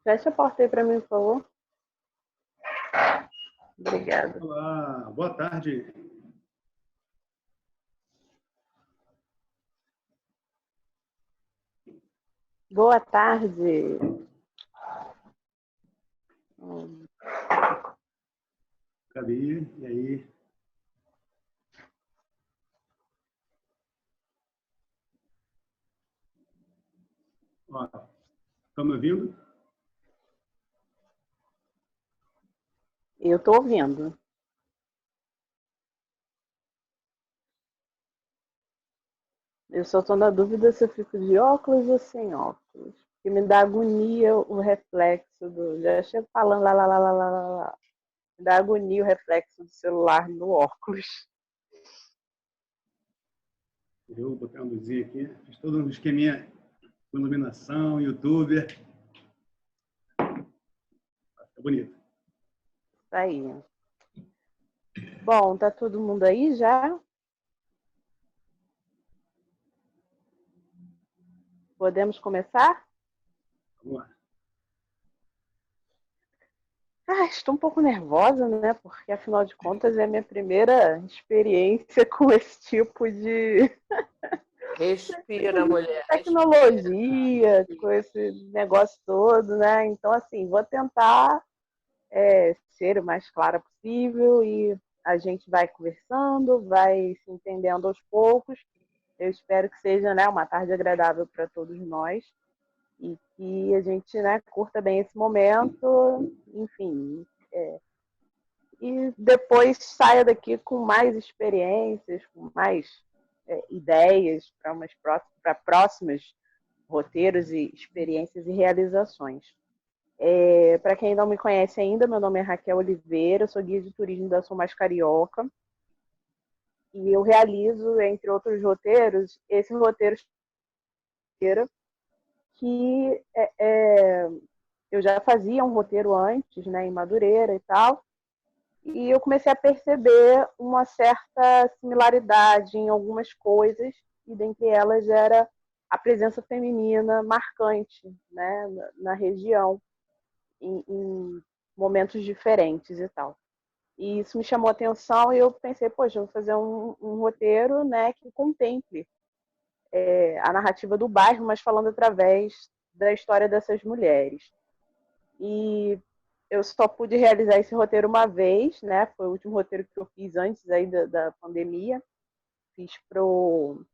Fecha a porta aí para mim, por favor. Obrigada. Olá, boa tarde. Boa tarde. Gabi, e aí? Estão me ouvindo? Eu estou ouvindo. Eu só estou na dúvida se eu fico de óculos ou sem óculos. Porque me dá agonia o reflexo do... Já chego falando lá, lá, lá, lá, lá, lá, lá. Me dá agonia o reflexo do celular no óculos. Eu botei uma luzinha aqui, fiz todo um esqueminha com iluminação, youtuber. Tá bonito. Isso aí. Bom, tá todo mundo aí já? Podemos começar? Vamos lá. Estou um pouco nervosa, né? Porque, afinal de contas, é a minha primeira experiência com esse tipo de Respira, mulher. tecnologia, Respira. com esse negócio todo, né? Então, assim, vou tentar ser o mais clara possível e a gente vai conversando, vai se entendendo aos poucos. Eu espero que seja, né, uma tarde agradável para todos nós e que a gente, né, curta bem esse momento, enfim, e depois saia daqui com mais experiências, com mais ideias para próximos roteiros e experiências e realizações. Para quem não me conhece ainda, meu nome é Raquel Oliveira, sou guia de turismo da Sou Mais Carioca e eu realizo, entre outros roteiros, esse roteiro que eu já fazia um roteiro antes, né, em Madureira e tal, e eu comecei a perceber uma certa similaridade em algumas coisas, e dentre elas era a presença feminina marcante, né, na região, em momentos diferentes e tal. E isso me chamou a atenção e eu pensei, poxa, eu vou fazer um roteiro, né, que contemple a narrativa do bairro, mas falando através da história dessas mulheres. E eu só pude realizar esse roteiro uma vez, né? Foi o último roteiro que eu fiz antes aí da pandemia. Fiz pro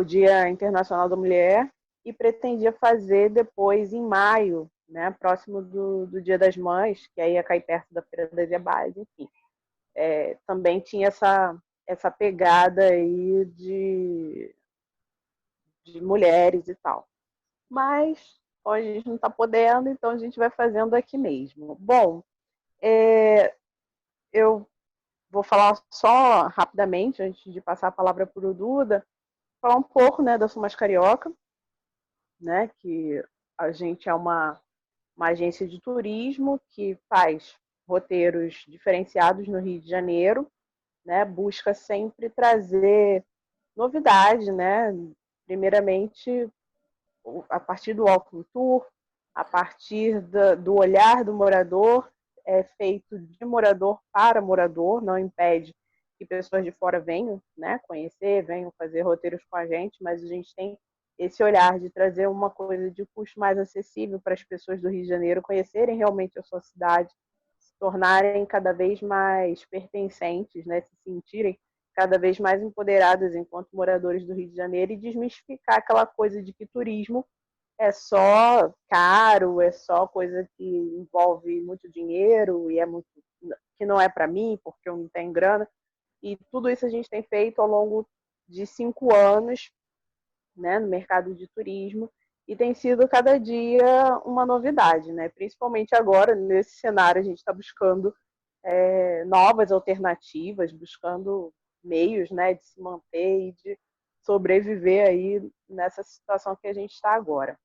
Dia Internacional da Mulher e pretendia fazer depois em maio, né? Próximo do Dia das Mães, que aí ia cair perto da Feira das Iabás, enfim. Também tinha essa pegada aí de mulheres e tal. Mas hoje a gente não está podendo, então a gente vai fazendo aqui mesmo. Bom, eu vou falar só rapidamente, antes de passar a palavra para o Duda, falar um pouco, né, da Sou Mais Carioca, né, que a gente é uma agência de turismo que faz roteiros diferenciados no Rio de Janeiro, né, busca sempre trazer novidade, né, primeiramente a partir do Walking Tour, a partir do olhar do morador, é feito de morador para morador, não impede que pessoas de fora venham, né, conhecer, venham fazer roteiros com a gente, mas a gente tem esse olhar de trazer uma coisa de custo mais acessível para as pessoas do Rio de Janeiro conhecerem realmente a sua cidade, se tornarem cada vez mais pertencentes, né, se sentirem cada vez mais empoderadas enquanto moradores do Rio de Janeiro e desmistificar aquela coisa de que turismo é só caro, é só coisa que envolve muito dinheiro e é muito que não é para mim porque eu não tenho grana. E tudo isso a gente tem feito ao longo de 5 anos, né, no mercado de turismo e tem sido cada dia uma novidade, né? Principalmente agora nesse cenário a gente está buscando novas alternativas, buscando meios, né, de se manter e de sobreviver aí nessa situação que a gente está agora.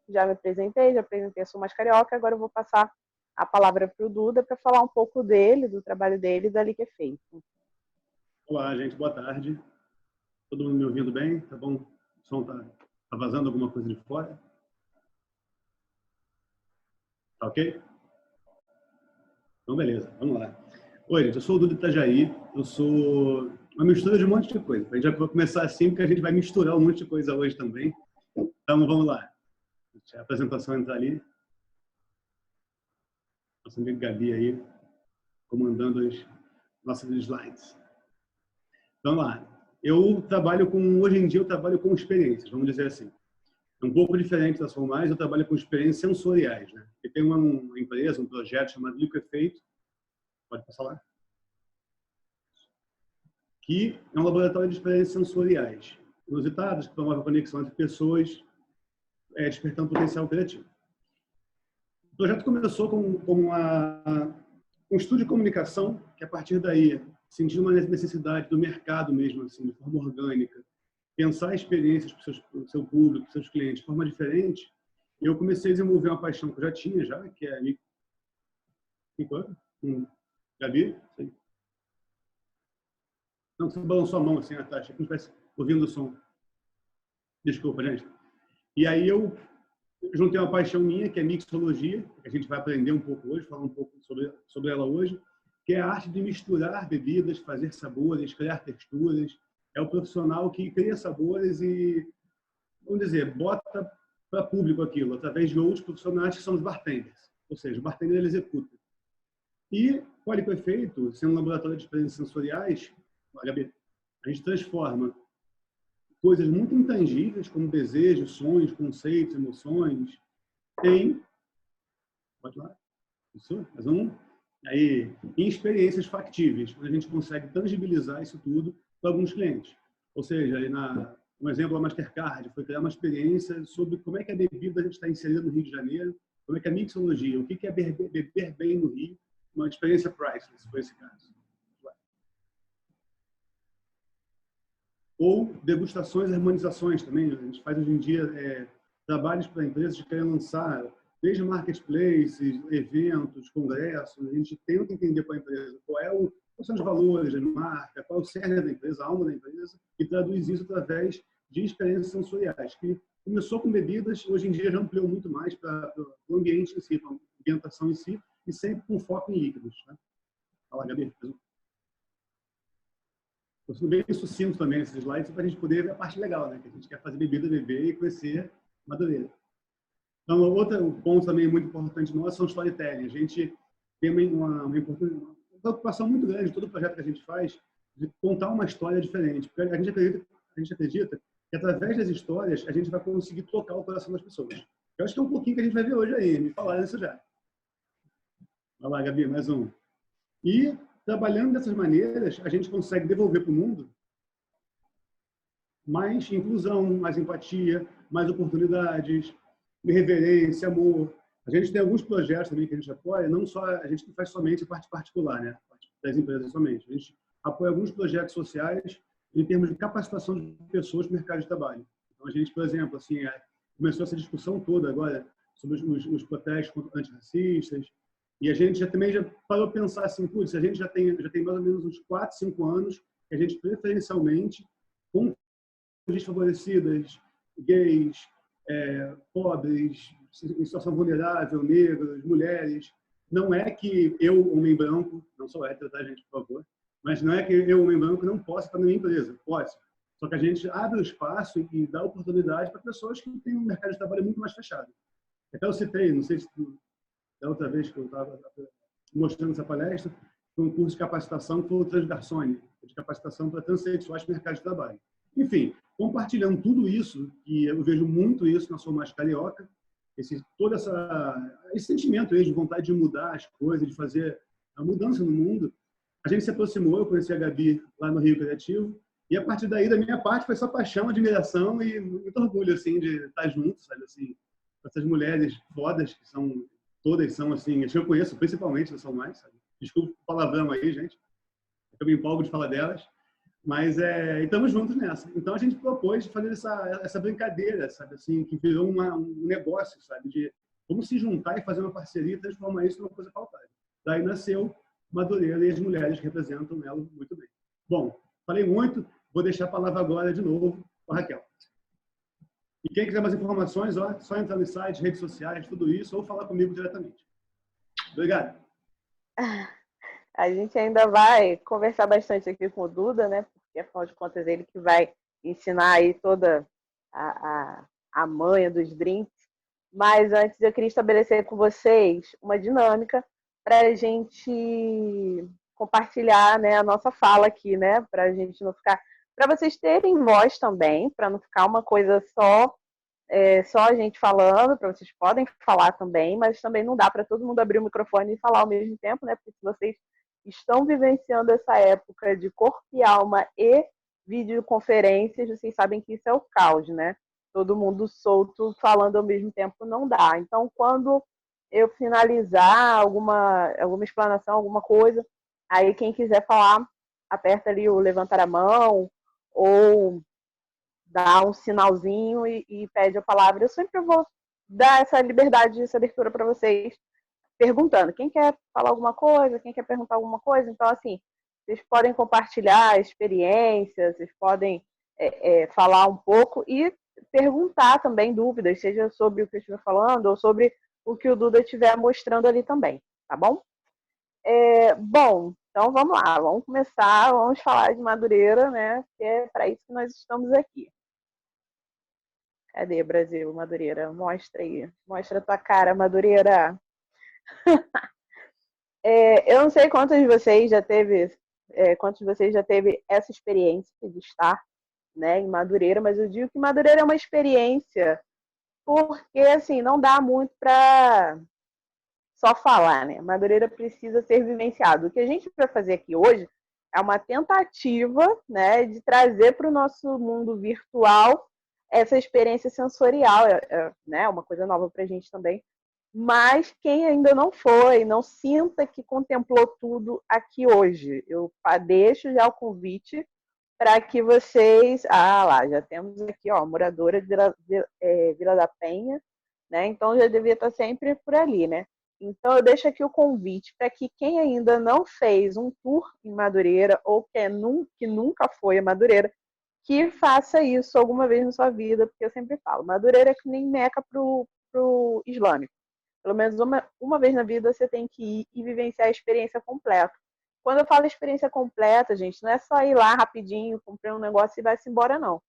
Já me apresentei, já apresentei a Sou Mais Carioca, agora eu vou passar a palavra para o Duda para falar um pouco dele, do trabalho dele e dali que é feito. Olá, gente, boa tarde. Todo mundo me ouvindo bem? Tá bom? O som tá vazando alguma coisa de fora? Tá ok? Então, beleza, vamos lá. Oi, gente, eu sou o Dudu Itajaí, eu sou uma mistura de um monte de coisa. A gente vai começar assim, porque a gente vai misturar um monte de coisa hoje também. Então, vamos lá. Deixa a apresentação entrar ali. Nossa amiga Gabi aí, comandando as nossas slides. Então, vamos lá. Hoje em dia, eu trabalho com experiências, vamos dizer assim. É um pouco diferente das formais, eu trabalho com experiências sensoriais, né? E tem uma empresa, um projeto chamado Liquefeito, pode passar lá, que é um laboratório de experiências sensoriais inusitadas, que promove a conexão entre pessoas, despertando potencial criativo. O projeto começou como um estudo de comunicação, que a partir daí sentiu uma necessidade do mercado mesmo, assim, de forma orgânica, pensar experiências para o seu público, para os seus clientes de forma diferente. E eu comecei a desenvolver uma paixão que eu já tinha, que é ali. Gabi? Sim. Não, você balançou a mão assim, achei que não estivesse ouvindo o som. Desculpa, gente. E aí eu juntei uma paixão minha, que é mixologia, que a gente vai aprender um pouco hoje, falar um pouco sobre ela hoje, que é a arte de misturar bebidas, fazer sabores, criar texturas. É o profissional que cria sabores e, vamos dizer, bota para público aquilo, através de outros profissionais que são os bartenders. Ou seja, o bartender ele executa. E o Liquefeito, sendo um laboratório de experiências sensoriais, a gente transforma coisas muito intangíveis, como desejos, sonhos, conceitos, emoções, em... Pode lá. Isso, mais um. Aí, em experiências factíveis, onde a gente consegue tangibilizar isso tudo para alguns clientes. Ou seja, aí um exemplo, a Mastercard foi criar uma experiência sobre como é que a bebida a gente está inserida no Rio de Janeiro, como é que a mixologia, o que é beber bem no Rio, uma experiência priceless, foi esse caso. Ou degustações e harmonizações também. A gente faz hoje em dia trabalhos para empresas que querem lançar, desde marketplaces, eventos, congressos. A gente tenta entender para a empresa quais são os valores da marca, qual é o cerne da empresa, a alma da empresa, e traduz isso através de experiências sensoriais, que começou com bebidas, hoje em dia já ampliou muito mais para o ambiente em si, para a ambientação em si, e sempre com foco em líquidos. Né? Fala, Gabi. Estou sendo bem sucinto também nesses slides, para a gente poder ver a parte legal, né? Que a gente quer fazer bebida, beber e conhecer Madureira. Então, outro ponto também muito importante nosso são o storytelling. A gente tem uma preocupação muito grande em todo o projeto que a gente faz de contar uma história diferente. Porque a gente acredita que através das histórias a gente vai conseguir tocar o coração das pessoas. Eu acho que é um pouquinho que a gente vai ver hoje aí. Me falaram isso já. Vai lá, Gabi, mais um. E trabalhando dessas maneiras, a gente consegue devolver para o mundo mais inclusão, mais empatia, mais oportunidades, reverência, amor. A gente tem alguns projetos também que a gente apoia, a gente não faz somente a parte particular, né? A parte das empresas somente. A gente apoia alguns projetos sociais em termos de capacitação de pessoas no mercado de trabalho. Então, a gente, por exemplo, assim, começou essa discussão toda agora sobre os protestos antirracistas, e a gente também já parou a pensar assim, putz, a gente já tem mais ou menos uns 4, 5 anos que a gente preferencialmente, com desfavorecidas, gays, pobres, em situação vulnerável, negros, mulheres. Não é que eu, homem branco, não sou hétero, tá, gente, por favor, mas não é que eu, homem branco, não possa estar na minha empresa. Pode. Só que a gente abre o espaço e dá oportunidade para pessoas que têm um mercado de trabalho muito mais fechado. Até eu citei, não sei se da outra vez que eu estava mostrando essa palestra, foi um curso de capacitação que foi o Transgarsone, de capacitação para transexuais no mercado de trabalho. Enfim, compartilhando tudo isso, e eu vejo muito isso na Sou Mais Carioca, todo esse sentimento aí de vontade de mudar as coisas, de fazer a mudança no mundo, a gente se aproximou, eu conheci a Gabi lá no Rio Criativo, e a partir daí, da minha parte, foi só paixão, admiração e muito orgulho, assim, de estar junto, sabe, assim, com essas mulheres fodas, que todas são, assim, eu conheço, principalmente, São Mais, sabe? Desculpa o palavrão aí, gente, eu me empolgo de falar delas, mas estamos juntos nessa. Então, a gente propôs fazer essa brincadeira, sabe, assim, que virou um negócio, sabe, de vamos se juntar e fazer uma parceria e transformar isso numa coisa pautada. Daí nasceu Madureira e as mulheres que representam ela muito bem. Bom, falei muito, vou deixar a palavra agora de novo para a Raquel. E quem quiser mais informações, só entrar no site, redes sociais, tudo isso, ou falar comigo diretamente. Obrigado. A gente ainda vai conversar bastante aqui com o Duda, né? Porque, afinal de contas, ele que vai ensinar aí toda a manha dos drinks. Mas antes eu queria estabelecer com vocês uma dinâmica para a gente compartilhar, né, a nossa fala aqui, né? Para a gente não ficar. Para vocês terem voz também, para não ficar uma coisa só a gente falando, para vocês podem falar também, mas também não dá para todo mundo abrir o microfone e falar ao mesmo tempo, né? Porque se vocês estão vivenciando essa época de corpo e alma e videoconferências, vocês sabem que isso é o caos, né? Todo mundo solto falando ao mesmo tempo não dá. Então, quando eu finalizar alguma explanação, alguma coisa, aí quem quiser falar, aperta ali o levantar a mão ou dá um sinalzinho e pede a palavra. Eu sempre vou dar essa liberdade, essa abertura para vocês, perguntando. Quem quer falar alguma coisa, quem quer perguntar alguma coisa. Então, assim, vocês podem compartilhar experiências, vocês podem falar um pouco e perguntar também dúvidas, seja sobre o que eu estiver falando ou sobre o que o Duda estiver mostrando ali também, tá bom? Bom, então vamos lá, vamos começar, vamos falar de Madureira, né? Que é para isso que nós estamos aqui. Cadê, Brasil, Madureira? Mostra aí. Mostra a tua cara, Madureira. Eu não sei quantos de vocês já teve essa experiência de estar, né, em Madureira, mas eu digo que Madureira é uma experiência porque, assim, não dá muito para só falar, né? Madureira precisa ser vivenciado. O que a gente vai fazer aqui hoje é uma tentativa, né, de trazer para o nosso mundo virtual essa experiência sensorial, né, uma coisa nova para a gente também. Mas quem ainda não foi, não sinta que contemplou tudo aqui hoje. Eu deixo já o convite para que vocês... Ah, lá, já temos aqui, ó, moradora de Vila da Penha, né? Então já devia estar sempre por ali, né? Então eu deixo aqui o convite para que quem ainda não fez um tour em Madureira ou que nunca foi a Madureira, que faça isso alguma vez na sua vida, porque eu sempre falo, Madureira é que nem Meca pro islâmico. Pelo menos uma vez na vida você tem que ir e vivenciar a experiência completa. Quando eu falo experiência completa, gente, não é só ir lá rapidinho, comprar um negócio e vai-se embora, não.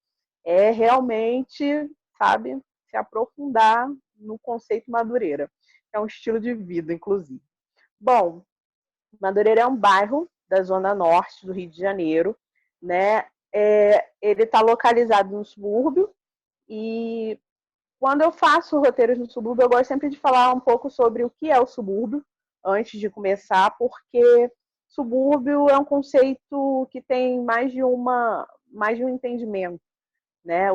É realmente, sabe, se aprofundar no conceito Madureira. É um estilo de vida, inclusive. Bom, Madureira é um bairro da Zona Norte do Rio de Janeiro, né? Ele está localizado no subúrbio e quando eu faço roteiros no subúrbio, eu gosto sempre de falar um pouco sobre o que é o subúrbio, antes de começar, porque subúrbio é um conceito que tem mais de um entendimento, né?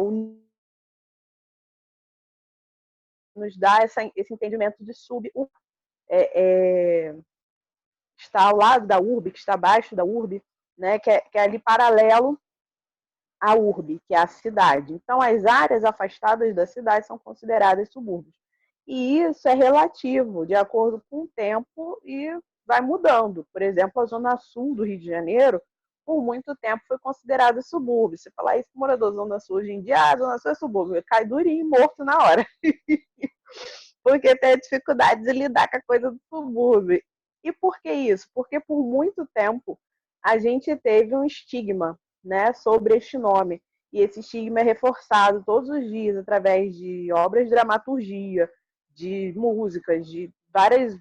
Nos dá esse entendimento de está ao lado da urbe, que está abaixo da urbe, né? Que é ali paralelo à urbe, que é a cidade. Então, as áreas afastadas da cidade são consideradas subúrbios. E isso é relativo, de acordo com o tempo, e vai mudando. Por exemplo, a Zona Sul do Rio de Janeiro, por muito tempo, foi considerada subúrbio. Você falar isso para o morador da Zona Sul hoje em dia, a Zona Sul é subúrbio, cai durinho e morto na hora. Porque tem a dificuldade de lidar com a coisa do subúrbio. E por que isso? Porque por muito tempo a gente teve um estigma, né, sobre este nome. E esse estigma é reforçado todos os dias através de obras de dramaturgia, de músicas, de várias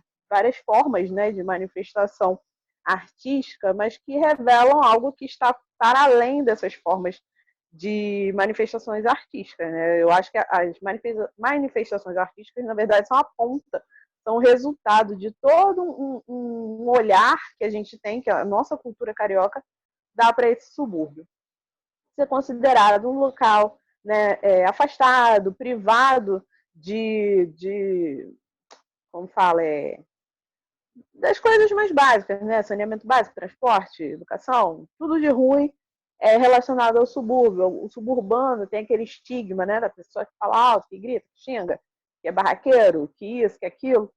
formas, né, de manifestação artística, mas que revelam algo que está para além dessas formas de manifestações artísticas, né? Eu acho que as manifestações artísticas, na verdade, são a ponta, são o resultado de todo um olhar que a gente tem, que a nossa cultura carioca dá para esse subúrbio. Ser considerado um local, né, afastado, privado como fala, das coisas mais básicas, né? Saneamento básico, transporte, educação, tudo de ruim é relacionado ao subúrbio. O suburbano tem aquele estigma, né, da pessoa que fala alto, que grita, que xinga, que é barraqueiro, que isso, que aquilo.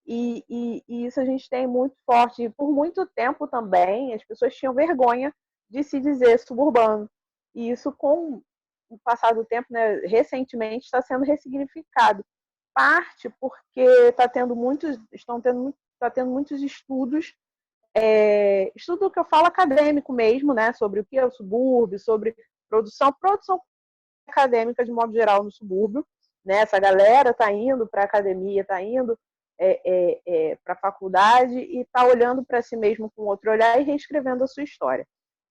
E isso a gente tem muito forte. E por muito tempo também as pessoas tinham vergonha de se dizer suburbano. E isso, com o passar do tempo, né, recentemente, está sendo ressignificado. Parte porque estão tendo está tendo muitos estudos, estudo que eu falo acadêmico mesmo, né, sobre o que é o subúrbio, sobre produção acadêmica de modo geral no subúrbio, né? Essa galera está indo para a academia, está indo para a faculdade e está olhando para si mesmo com outro olhar e reescrevendo a sua história.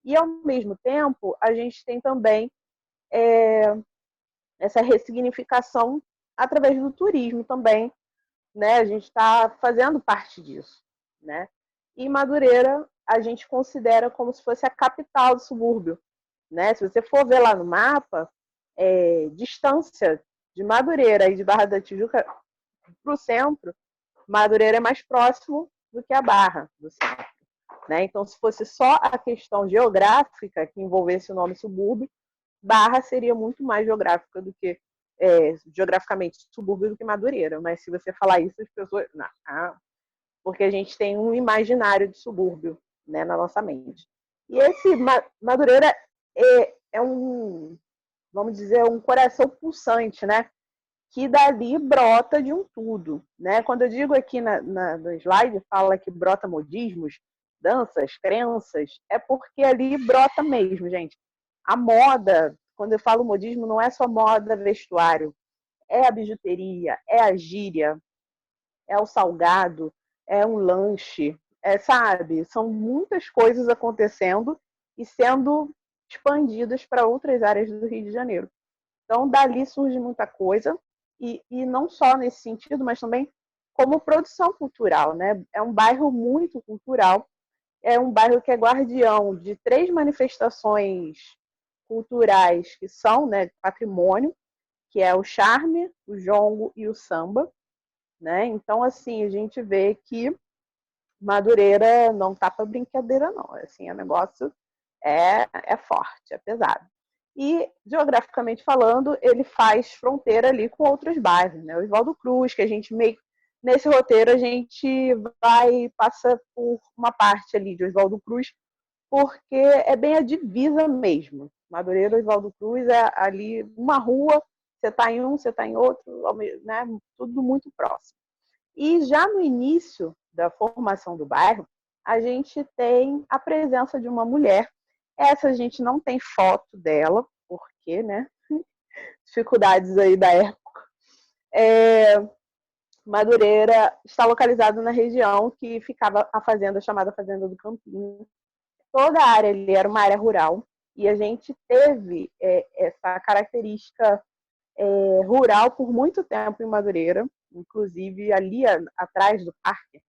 E, ao mesmo tempo, a gente tem também essa ressignificação através do turismo também, né? A gente está fazendo parte disso, né? E Madureira a gente considera como se fosse a capital do subúrbio, né? Se você for ver lá no mapa, distância de Madureira e de Barra da Tijuca para o centro, Madureira é mais próximo do que a Barra do centro, né? Então, se fosse só a questão geográfica que envolvesse o nome subúrbio, Barra seria muito mais geográfica do que geograficamente subúrbio do que Madureira. Mas se você falar isso, as pessoas não, porque a gente tem um imaginário de subúrbio, né, na nossa mente. E esse Madureira é um, vamos dizer, um coração pulsante, né? Que dali brota de um tudo, né? Quando eu digo aqui no slide, fala que brota modismos, danças, crenças, é porque ali brota mesmo, gente. A moda, quando eu falo modismo, não é só moda, vestuário, é a bijuteria, é a gíria, é o salgado, é um lanche, sabe? São muitas coisas acontecendo e sendo expandidas para outras áreas do Rio de Janeiro. Então, dali surge muita coisa, e não só nesse sentido, mas também como produção cultural, né? É um bairro muito cultural, é um bairro que é guardião de 3 manifestações culturais que são, né, patrimônio, que é o charme, o jongo e o samba, né? Então, assim, a gente vê que Madureira não tá para brincadeira, não. Assim, o negócio é forte, é pesado. E, geograficamente falando, ele faz fronteira ali com outros bairros, né? O Oswaldo Cruz, que a gente meio... Nesse roteiro, a gente passa por uma parte ali de Oswaldo Cruz, porque é bem a divisa mesmo. Madureira e Oswaldo Cruz é ali uma rua, você está em um, você está em outro, né? Tudo muito próximo. E já no início da formação do bairro, a gente tem a presença de uma mulher. Essa a gente não tem foto dela, porque, né? Dificuldades aí da época. Madureira está localizado na região que ficava a fazenda chamada Fazenda do Campinho. Toda a área ali era uma área rural e a gente teve essa característica rural por muito tempo em Madureira, inclusive ali atrás do parque,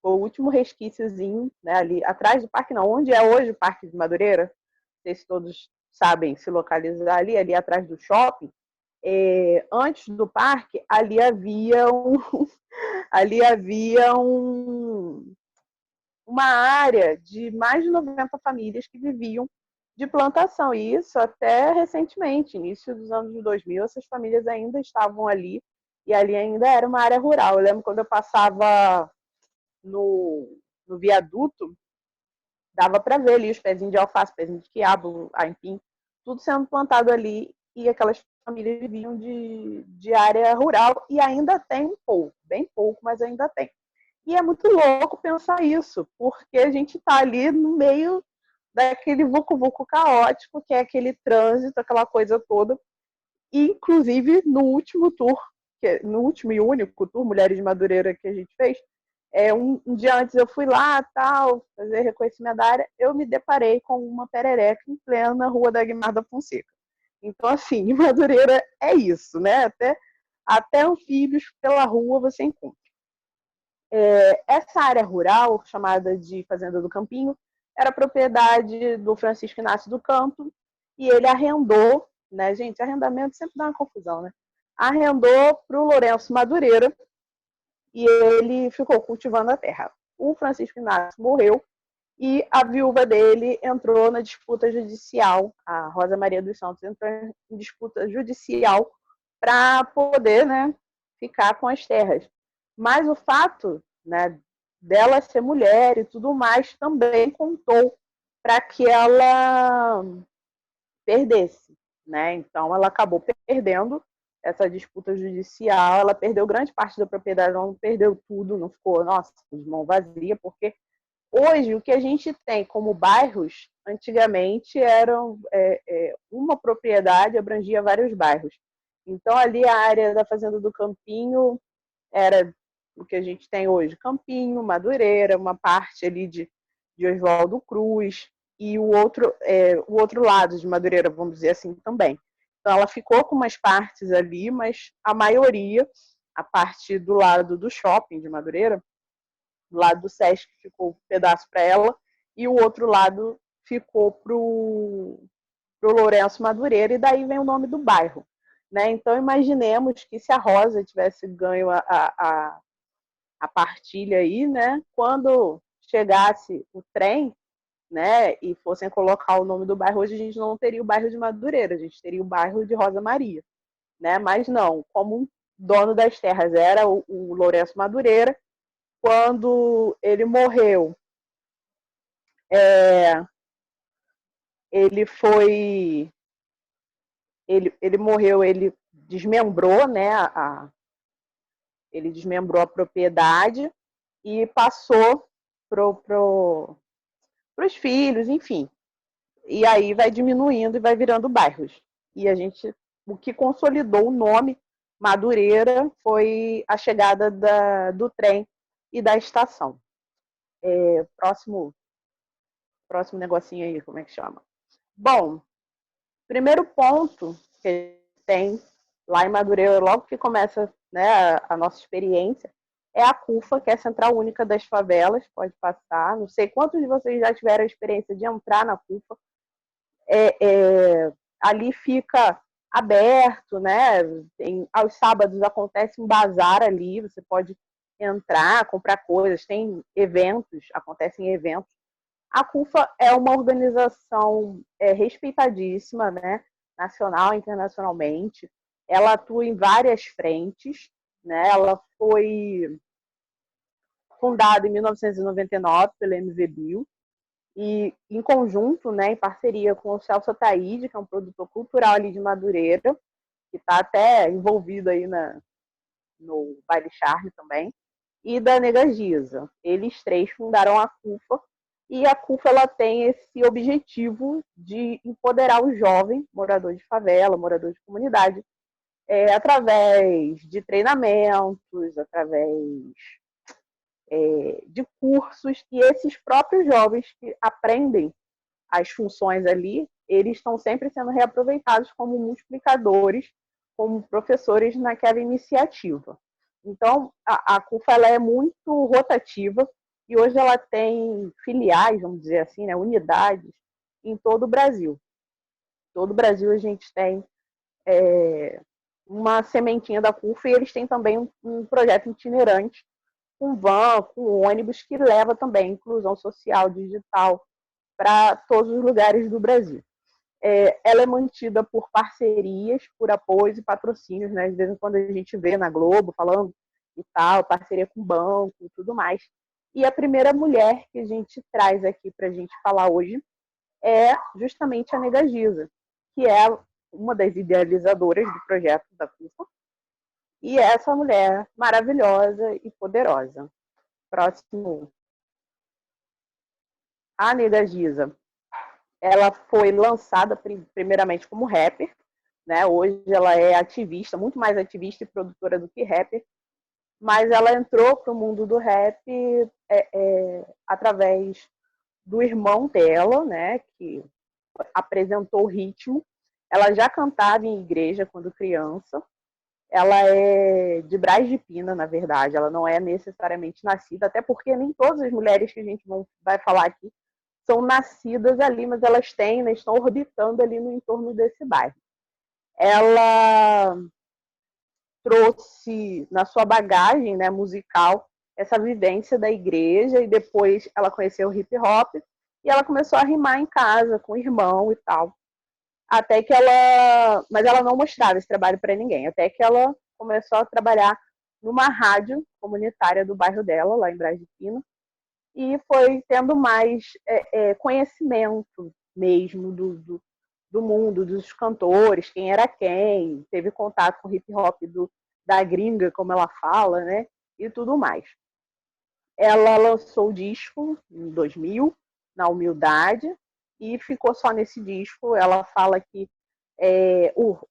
o último resquíciozinho, né, ali atrás do parque, não, onde é hoje o Parque de Madureira, não sei se todos sabem se localizar ali atrás do shopping, antes do parque, ali havia uma área de mais de 90 famílias que viviam de plantação, e isso até recentemente, início dos anos 2000, essas famílias ainda estavam ali, e ali ainda era uma área rural. Eu lembro quando eu passava no viaduto, dava para ver ali os pezinhos de alface, pezinhos de quiabo, aipim, tudo sendo plantado ali, e aquelas famílias viviam de área rural, e ainda tem um pouco, bem pouco, mas ainda tem. E é muito louco pensar isso, porque a gente está ali no meio daquele vucu-vucu caótico, que é aquele trânsito, aquela coisa toda. E, inclusive, no último tour, no último e único tour, Mulheres de Madureira, que a gente fez, um dia antes eu fui lá, tal, fazer reconhecimento da área, eu me deparei com uma perereca em plena Rua da Guimarães da Fonseca. Então, assim, em Madureira é isso, né? Até anfíbios pela rua você encontra. Essa área rural, chamada de Fazenda do Campinho, era propriedade do Francisco Inácio do Campo, e ele arrendou, né, gente, arrendamento sempre dá uma confusão, né? Arrendou para o Lourenço Madureira, e ele ficou cultivando a terra. O Francisco Inácio morreu, e a viúva dele entrou na disputa judicial, a Rosa Maria dos Santos entrou em disputa judicial para poder, né, ficar com as terras. Mas o fato, né, dela ser mulher e tudo mais também contou para que ela perdesse, né? Então ela acabou perdendo essa disputa judicial, ela perdeu grande parte da propriedade, não perdeu tudo, não ficou, nossa, de mão vazia, porque hoje o que a gente tem como bairros, antigamente eram uma propriedade abrangia vários bairros. Então ali a área da Fazenda do Campinho era o que a gente tem hoje, Campinho, Madureira, uma parte ali de Oswaldo Cruz, e o outro lado de Madureira, vamos dizer assim, também. Então ela ficou com umas partes ali, mas a maioria, a parte do lado do shopping de Madureira, do lado do Sesc ficou um pedaço para ela, e o outro lado ficou para o Lourenço Madureira, e daí vem o nome do bairro. Né? Então imaginemos que se a Rosa tivesse ganho a partilha aí, né? Quando chegasse o trem, né, e fossem colocar o nome do bairro, hoje a gente não teria o bairro de Madureira, a gente teria o bairro de Rosa Maria, né? Mas não, como o dono das terras era o Lourenço Madureira, quando ele morreu, ele foi, ele morreu, ele desmembrou, né, ele desmembrou a propriedade e passou pros filhos, enfim. E aí vai diminuindo e vai virando bairros. E o que consolidou o nome Madureira foi a chegada do trem e da estação. Próximo negocinho aí, como é que chama? Bom, primeiro ponto que tem lá em Madureira, logo que começa, né, a nossa experiência, é a CUFA, que é a Central Única das Favelas, pode passar. Não sei quantos de vocês já tiveram a experiência de entrar na CUFA. Ali fica aberto, né? Aos sábados acontece um bazar ali, você pode entrar, comprar coisas, tem eventos, acontecem eventos. A CUFA é uma organização respeitadíssima, né? Nacional e internacionalmente. Ela atua em várias frentes, né? Ela foi fundada em 1999 pelo MVBio, e em conjunto, né, em parceria com o Celso Ataíde, que é um produtor cultural ali de Madureira, que está até envolvido aí no Baile Charme também, e da Nega Giza. Eles três fundaram a CUFA, e a CUFA ela tem esse objetivo de empoderar o jovem, morador de favela, morador de comunidade, através de treinamentos, através de cursos, e esses próprios jovens que aprendem as funções ali, eles estão sempre sendo reaproveitados como multiplicadores, como professores naquela iniciativa. Então, a CUFA ela é muito rotativa e hoje ela tem filiais, vamos dizer assim, né, unidades em todo o Brasil. Todo o Brasil a gente tem uma sementinha da CUFA, e eles têm também um projeto itinerante com van, com ônibus, que leva também inclusão social, digital, para todos os lugares do Brasil. Ela é mantida por parcerias, por apoios e patrocínios, né? De vez em quando a gente vê na Globo falando e tal, parceria com banco e tudo mais. E a primeira mulher que a gente traz aqui para a gente falar hoje é justamente a Nega Giza, que é uma das idealizadoras do projeto da CUFA, e é essa mulher maravilhosa e poderosa. Próximo. A Nega Giza, ela foi lançada primeiramente como rapper, né? Hoje ela é ativista, muito mais ativista e produtora do que rapper, mas ela entrou para o mundo do rap através do irmão dela, né? Que apresentou o ritmo. Ela já cantava em igreja quando criança. Ela é de Braz de Pina, na verdade. Ela não é necessariamente nascida, até porque nem todas as mulheres que a gente vai falar aqui são nascidas ali, mas elas têm, né, estão orbitando ali no entorno desse bairro. Ela trouxe na sua bagagem, né, musical, essa vivência da igreja, e depois ela conheceu o hip hop e ela começou a rimar em casa com o irmão e tal. Até que mas ela não mostrava esse trabalho para ninguém, até que ela começou a trabalhar numa rádio comunitária do bairro dela, lá em Braz de Pina, e foi tendo mais conhecimento mesmo do do mundo, dos cantores, quem era quem, teve contato com hip hop da gringa, como ela fala, né? E tudo mais. Ela lançou o disco em 2000, na Humildade, e ficou só nesse disco. Ela fala que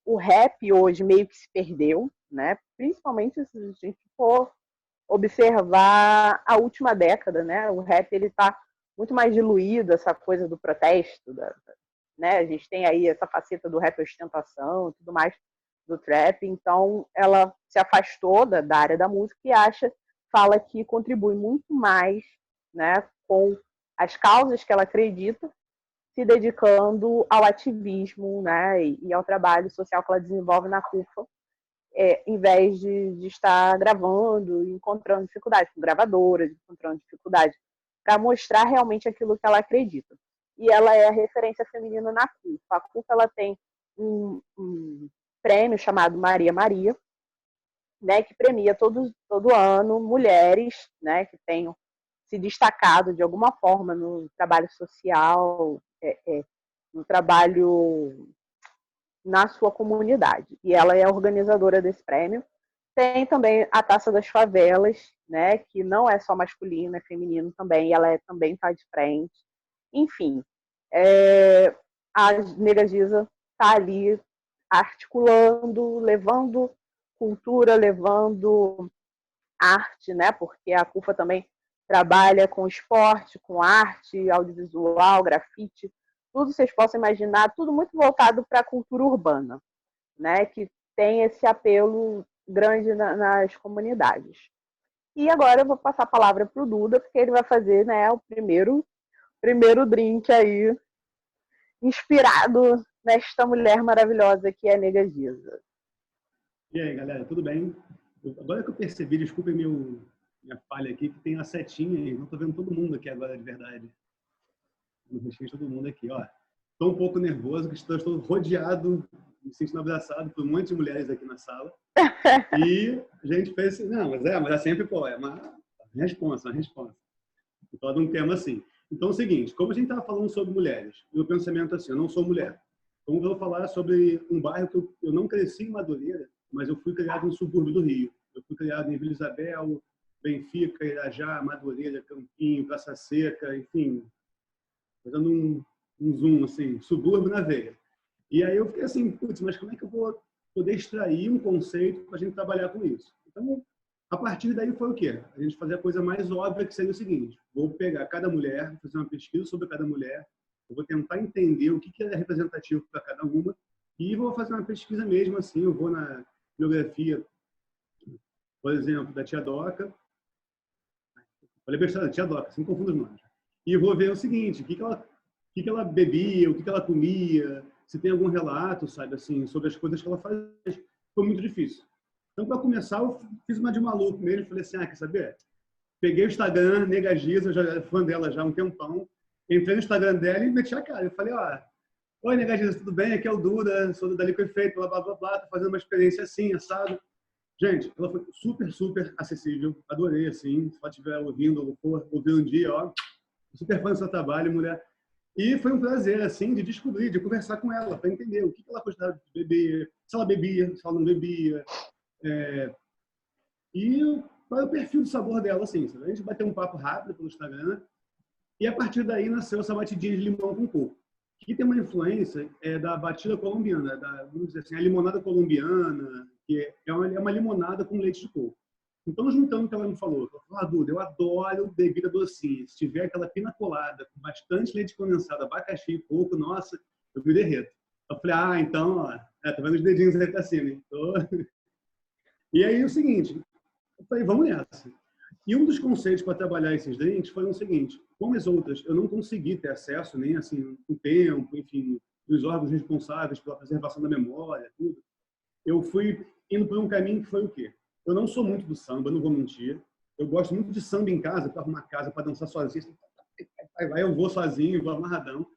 o rap hoje meio que se perdeu, né? Principalmente se a gente for observar a última década, né? O rap ele está muito mais diluído, essa coisa do protesto, né? A gente tem aí essa faceta do rap ostentação e tudo mais do trap. Então ela se afastou da área da música e fala que contribui muito mais, né, com as causas que ela acredita, se dedicando ao ativismo, né, e ao trabalho social que ela desenvolve na CUFA, em vez de estar gravando, encontrando dificuldades com gravadoras, encontrando dificuldades para mostrar realmente aquilo que ela acredita. E ela é a referência feminina na CUFA. A CUFA ela tem um prêmio chamado Maria Maria, né, que premia todo ano mulheres, né, que tenham se destacado de alguma forma no trabalho social, no trabalho na sua comunidade. E ela é a organizadora desse prêmio. Tem também a Taça das Favelas, né, que não é só masculino, é feminino também, ela também está de frente. Enfim, a Nega Giza está ali articulando, levando cultura, levando arte, né? Porque a CUFA também trabalha com esporte, com arte, audiovisual, grafite, tudo vocês possam imaginar, tudo muito voltado para a cultura urbana, né? Que tem esse apelo grande nas comunidades. E agora eu vou passar a palavra para o Duda, porque ele vai fazer, né, o primeiro drink aí, inspirado nesta mulher maravilhosa que é a Nega Giza. E aí, galera, tudo bem? Agora que eu percebi, desculpem minha falha aqui, que tem a setinha aí. Não estou vendo todo mundo aqui agora, de verdade. Não vejo todo mundo aqui, ó. Estou um pouco nervoso, porque estou rodeado, me sentindo abraçado por um monte de mulheres aqui na sala. E a gente fez assim, não, mas é sempre, pô, é uma responsa. Todo um tema assim. Então é o seguinte, como a gente estava falando sobre mulheres, meu pensamento é assim, eu não sou mulher. Então eu vou falar sobre um bairro que eu não cresci em Madureira, mas eu fui criado no subúrbio do Rio. Eu fui criado em Vila Isabel, Benfica, Irajá, Madureira, Campinho, Praça Seca, enfim, fazendo um zoom, assim, subúrbio na veia. E aí eu fiquei assim, putz, mas como é que eu vou poder extrair um conceito para a gente trabalhar com isso? Então, a partir daí foi o quê? A gente fazer a coisa mais óbvia, que seria o seguinte, vou pegar cada mulher, fazer uma pesquisa sobre cada mulher, eu vou tentar entender o que é representativo para cada uma e vou fazer uma pesquisa mesmo, assim, eu vou na biografia, por exemplo, da Tia Doca, falei besteira, Tia Doca, assim confundo os nomes, e vou ver o seguinte, o que ela bebia, o que ela comia, se tem algum relato, sabe, assim, sobre as coisas que ela faz. Foi muito difícil. Então, para começar, eu fiz uma de maluco mesmo, falei assim, quer saber? Peguei o Instagram, Nega Giza, eu já era fã dela já há um tempão, entrei no Instagram dela e meti a cara. Eu falei, oi, Nega Giza, tudo bem? Aqui é o Duda, sou da Liquid Efeito, blá, blá, blá, blá, tô fazendo uma experiência assim, assado. Gente, ela foi super, super acessível, adorei, assim, se ela estiver ouvindo ou for ouvir um dia, super fã do seu trabalho, mulher. E foi um prazer, assim, de descobrir, de conversar com ela, para entender o que ela gostava de beber, se ela bebia, se ela não bebia, e qual é o perfil do sabor dela, assim. A gente bateu um papo rápido pelo Instagram, e a partir daí nasceu essa batidinha de limão com coco, que tem uma influência da batida colombiana, vamos dizer assim, a limonada colombiana, que é uma limonada com leite de coco. Então, juntando o que ela me falou, ela falou, Duda, eu adoro bebida docinha. Se tiver aquela pina colada com bastante leite condensado, abacaxi e coco, nossa, eu me derreto. Eu falei, então, tá vendo os dedinhos aí pra cima, hein? E aí, o seguinte, eu falei, vamos nessa. E um dos conceitos para trabalhar esses drinks foi o seguinte, como as outras, eu não consegui ter acesso, nem assim, o tempo, enfim, dos órgãos responsáveis pela preservação da memória, tudo. Eu fui indo por um caminho que foi o quê? Eu não sou muito do samba, não vou mentir. Eu gosto muito de samba em casa, para arrumar casa, para dançar sozinho. Aí eu vou sozinho, vou amarradão.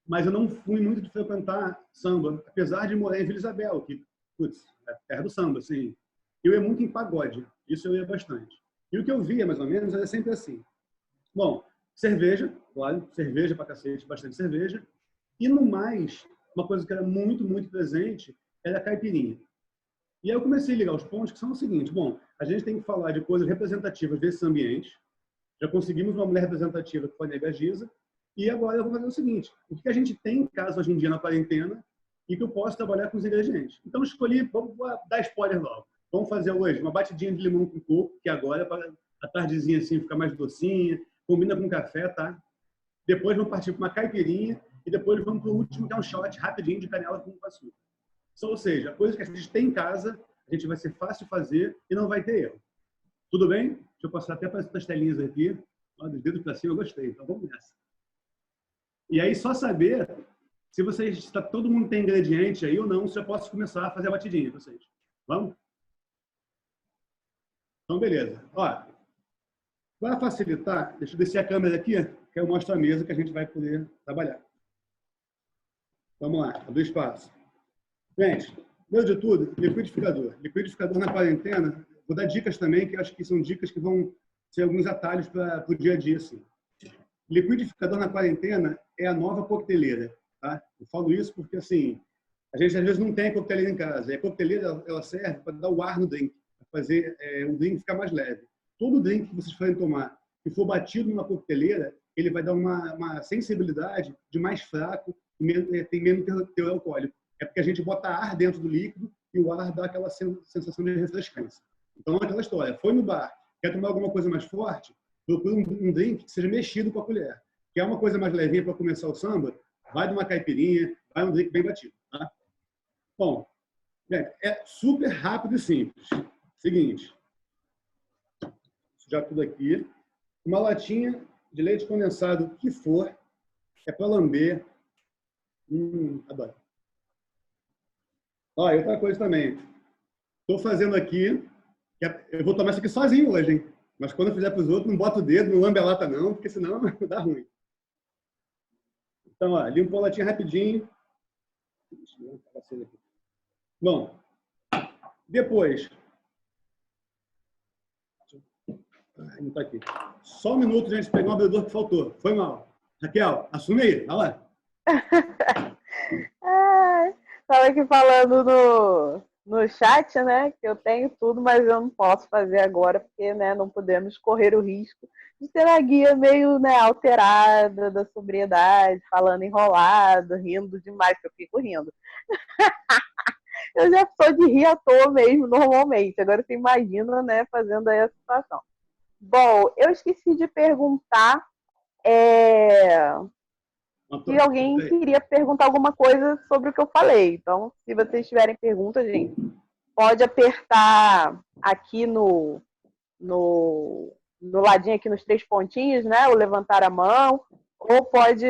Mas eu não fui muito de frequentar samba, apesar de morar em Vila Isabel, que, putz, é terra do samba, assim. Eu ia muito em pagode, isso eu ia bastante. E o que eu via, mais ou menos, era sempre assim. Bom, cerveja, claro, cerveja pra cacete, bastante cerveja. E no mais, uma coisa que era muito, muito presente era a caipirinha. E aí eu comecei a ligar os pontos que são o seguinte: bom, a gente tem que falar de coisas representativas desses ambientes. Já conseguimos uma mulher representativa que foi a Nega Giza. E agora eu vou fazer o seguinte: o que a gente tem em casa hoje em dia na quarentena e que eu posso trabalhar com os ingredientes? Então, escolhi, vamos dar spoiler logo. Vamos fazer hoje uma batidinha de limão com coco, que agora, para a tardezinha assim, ficar mais docinha, combina com café, tá? Depois vamos partir para uma caipirinha e depois vamos para o último, que é um shot rapidinho de canela com açúcar. Ou seja, coisa que a gente tem em casa, a gente vai ser fácil de fazer e não vai ter erro. Tudo bem? Deixa eu passar até para as telinhas aqui. Olha, dos dedos para cima, eu gostei. Então vamos nessa. E aí, só saber se todo mundo tem ingrediente aí ou não, se eu posso começar a fazer a batidinha para vocês. Vamos? Então, beleza. Ó, para facilitar, deixa eu descer a câmera aqui, que eu mostro a mesa que a gente vai poder trabalhar. Vamos lá, abrir espaço. Gente, primeiro de tudo, liquidificador. Liquidificador na quarentena, vou dar dicas também, que acho que são dicas que vão ser alguns atalhos para o dia a dia, assim. Liquidificador na quarentena é a nova coqueteleira, tá? Eu falo isso porque, assim, a gente às vezes não tem coqueteleira em casa. E a coqueteleira, ela serve para dar o ar no drink, para fazer o drink ficar mais leve. Todo drink que vocês forem tomar, que for batido numa coqueteleira, ele vai dar uma sensibilidade de mais fraco, tem menos teor alcoólico. É porque a gente bota ar dentro do líquido e o ar dá aquela sensação de refrescância. Então, é aquela história. Foi no bar, quer tomar alguma coisa mais forte? Procura um drink que seja mexido com a colher. Quer uma coisa mais levinha para começar o samba? Vai de uma caipirinha, vai um drink bem batido. Tá? Bom, é super rápido e simples. Seguinte. Sujar tudo aqui. Uma latinha de leite condensado que for. É para lamber. Adoro. Ó, e outra coisa também. Estou fazendo aqui. Eu vou tomar isso aqui sozinho hoje, hein? Mas quando eu fizer para os outros, não bota o dedo, não lambe a lata não, porque senão dá ruim. Então, ó, limpa a latinha rapidinho. Bom, depois... Não está aqui. Só um minuto, gente, pegar um abridor que faltou. Foi mal. Raquel, assume aí. Vai lá. Estava aqui falando no chat, né, que eu tenho tudo, mas eu não posso fazer agora, porque, né, não podemos correr o risco de ter a guia meio, né, alterada da sobriedade, falando enrolado, rindo demais, que eu fico rindo. Eu já sou de rir à toa mesmo, normalmente. Agora você imagina, né, fazendo aí a situação. Bom, eu esqueci de perguntar se alguém queria perguntar alguma coisa sobre o que eu falei. Então, se vocês tiverem perguntas, gente, pode apertar aqui no ladinho, aqui nos 3 pontinhos, né? Ou levantar a mão. Ou pode...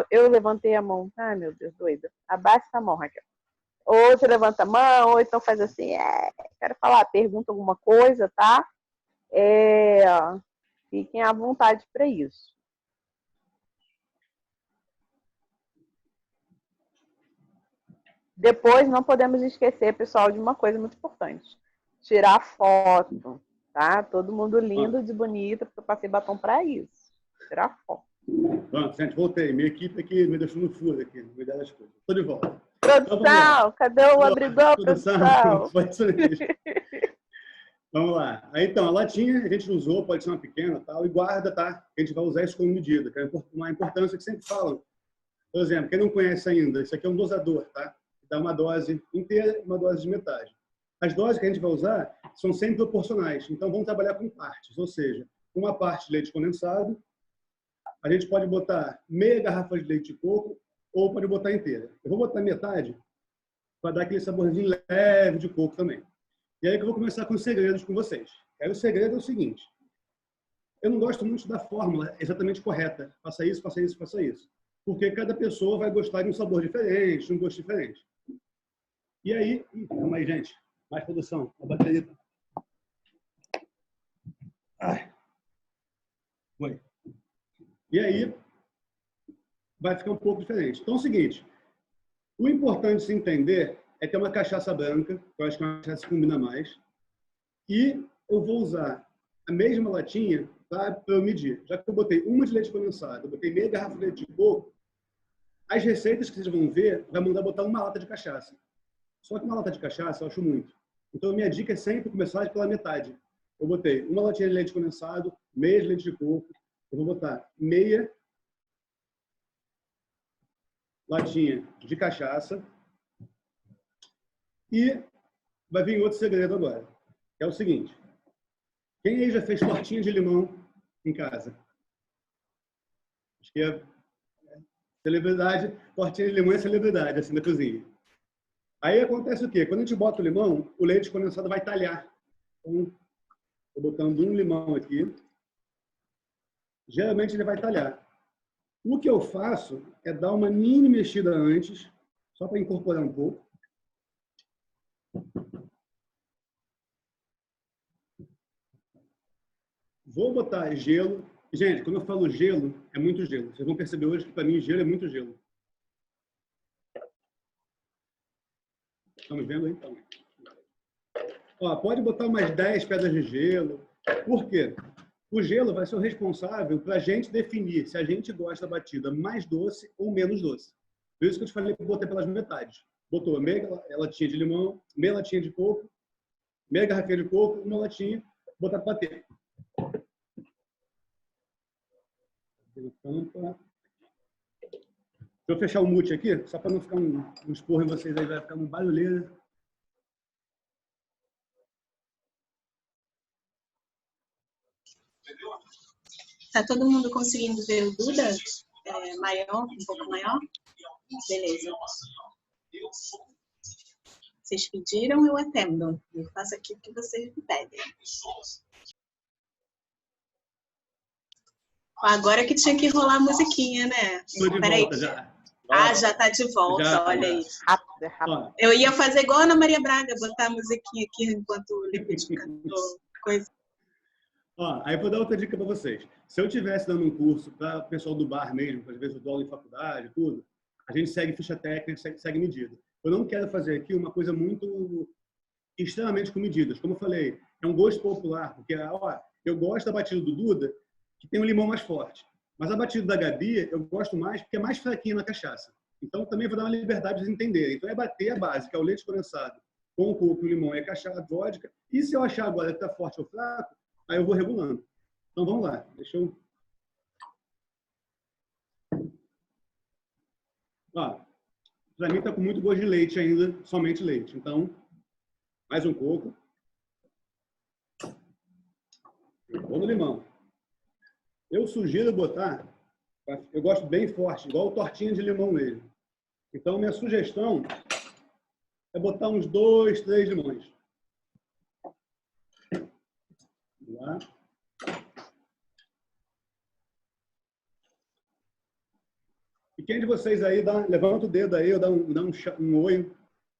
Eu levantei a mão. Ai, meu Deus, doida. Abaixa a mão, Raquel. Ou você levanta a mão, ou então faz assim, quero falar, pergunta alguma coisa, tá? Fiquem à vontade para isso. Depois, não podemos esquecer, pessoal, de uma coisa muito importante. Tirar foto, tá? Todo mundo lindo, de bonito, porque eu passei batom para isso. Tirar foto. Pronto, gente, voltei. Minha equipe aqui me deixou no furo aqui, no meio das coisas. Estou de volta. Produção, então, cadê o abridor, produção? Vamos lá. Aí, então, a latinha a gente usou, pode ser uma pequena, tal, e guarda, tá? A gente vai usar isso como medida, que é uma importância que sempre falam. Por exemplo, quem não conhece ainda, isso aqui é um dosador, tá? Dá uma dose inteira e uma dose de metade. As doses que a gente vai usar são sempre proporcionais. Então, vamos trabalhar com partes. Ou seja, uma parte de leite condensado, a gente pode botar meia garrafa de leite de coco ou pode botar inteira. Eu vou botar metade para dar aquele saborzinho leve de coco também. E aí que eu vou começar com os segredos com vocês. Aí o segredo é o seguinte. Eu não gosto muito da fórmula exatamente correta. Faça isso, faça isso, faça isso. Porque cada pessoa vai gostar de um sabor diferente, de um gosto diferente. E aí... Calma aí, gente. Mais produção. A bateria... Foi. E aí, vai ficar um pouco diferente. Então é o seguinte. O importante de se entender é ter uma cachaça branca, que eu acho que é uma cachaça que combina mais. E eu vou usar a mesma latinha para eu medir. Já que eu botei uma de leite condensado, eu botei meia garrafa de leite de coco, As receitas que vocês vão ver, vai mandar botar uma lata de cachaça. Só que uma lata de cachaça eu acho muito. Então, minha dica é sempre começar pela metade. Eu botei uma latinha de leite condensado, meia de leite de coco. Eu vou botar meia latinha de cachaça. E vai vir outro segredo agora. Que é o seguinte. Quem aí já fez tortinha de limão em casa? Acho que é celebridade. Tortinha de limão é celebridade, assim, na cozinha. Aí acontece o quê? Quando a gente bota o limão, o leite condensado vai talhar. Então, estou botando um limão aqui. Geralmente ele vai talhar. O que eu faço é dar uma mini mexida antes, só para incorporar um pouco. Vou botar gelo. Gente, quando eu falo gelo, é muito gelo. Vocês vão perceber hoje que para mim gelo é muito gelo. Estamos vendo aí? Então. Ó, pode botar umas 10 pedras de gelo. Por quê? O gelo vai ser o responsável para a gente definir se a gente gosta da batida mais doce ou menos doce. Por isso que eu te falei que botei pelas metades. Botou meia latinha de limão, meia latinha de coco, meia garrafinha de coco, uma latinha, botar para bater. Deixa eu fechar o mute aqui, só para não ficar um esporro em vocês aí, vai ficar um barulheiro. Tá todo mundo conseguindo ver o Duda maior, um pouco maior? Beleza. Vocês pediram, eu atendo. Eu faço aqui o que vocês me pedem. Agora que tinha que rolar a musiquinha, né? Estou de volta já. Ah, já tá de volta, Já, olha já. aí. Rápido. Eu ia fazer igual a Ana Maria Braga, botar a musiquinha aqui enquanto o liquidificador, coisa. Ó, aí eu vou dar outra dica para vocês. Se eu estivesse dando um curso para o pessoal do bar mesmo, que às vezes eu dou aula em faculdade, tudo, a gente segue ficha técnica, segue medida. Eu não quero fazer aqui uma coisa muito extremamente com medidas. Como eu falei, é um gosto popular, porque ó, eu gosto da batida do Duda, que tem um limão mais forte. Mas a batida da Gabi eu gosto mais porque é mais fraquinha na cachaça. Então também vou dar uma liberdade de eles entenderem. Então é bater a base, que é o leite condensado com o coco e o limão, é cachaça, vodka. E se eu achar agora que está forte ou fraco, aí eu vou regulando. Então vamos lá. Deixa eu... Ó, para mim está com muito gosto de leite ainda, somente leite. Então, mais um coco. Vou no limão. Eu sugiro botar, eu gosto bem forte, igual tortinha de limão mesmo. Então, minha sugestão é botar uns 2, 3 limões. Vamos lá. E quem de vocês aí, levanta o dedo aí, ou dá um oi.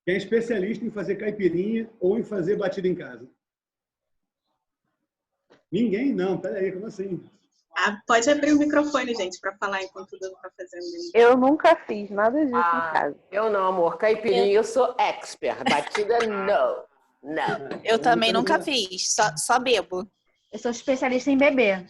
Quem é especialista em fazer caipirinha ou em fazer batida em casa? Ninguém? Não, peraí, como assim? Ah, pode abrir o microfone, gente, para falar enquanto o Duda está fazendo isso. Eu nunca fiz nada disso em casa. Eu não, amor. Caipirinha, eu sou expert. Batida, não. Não. Eu também nunca fiz, só bebo. Eu sou especialista em beber.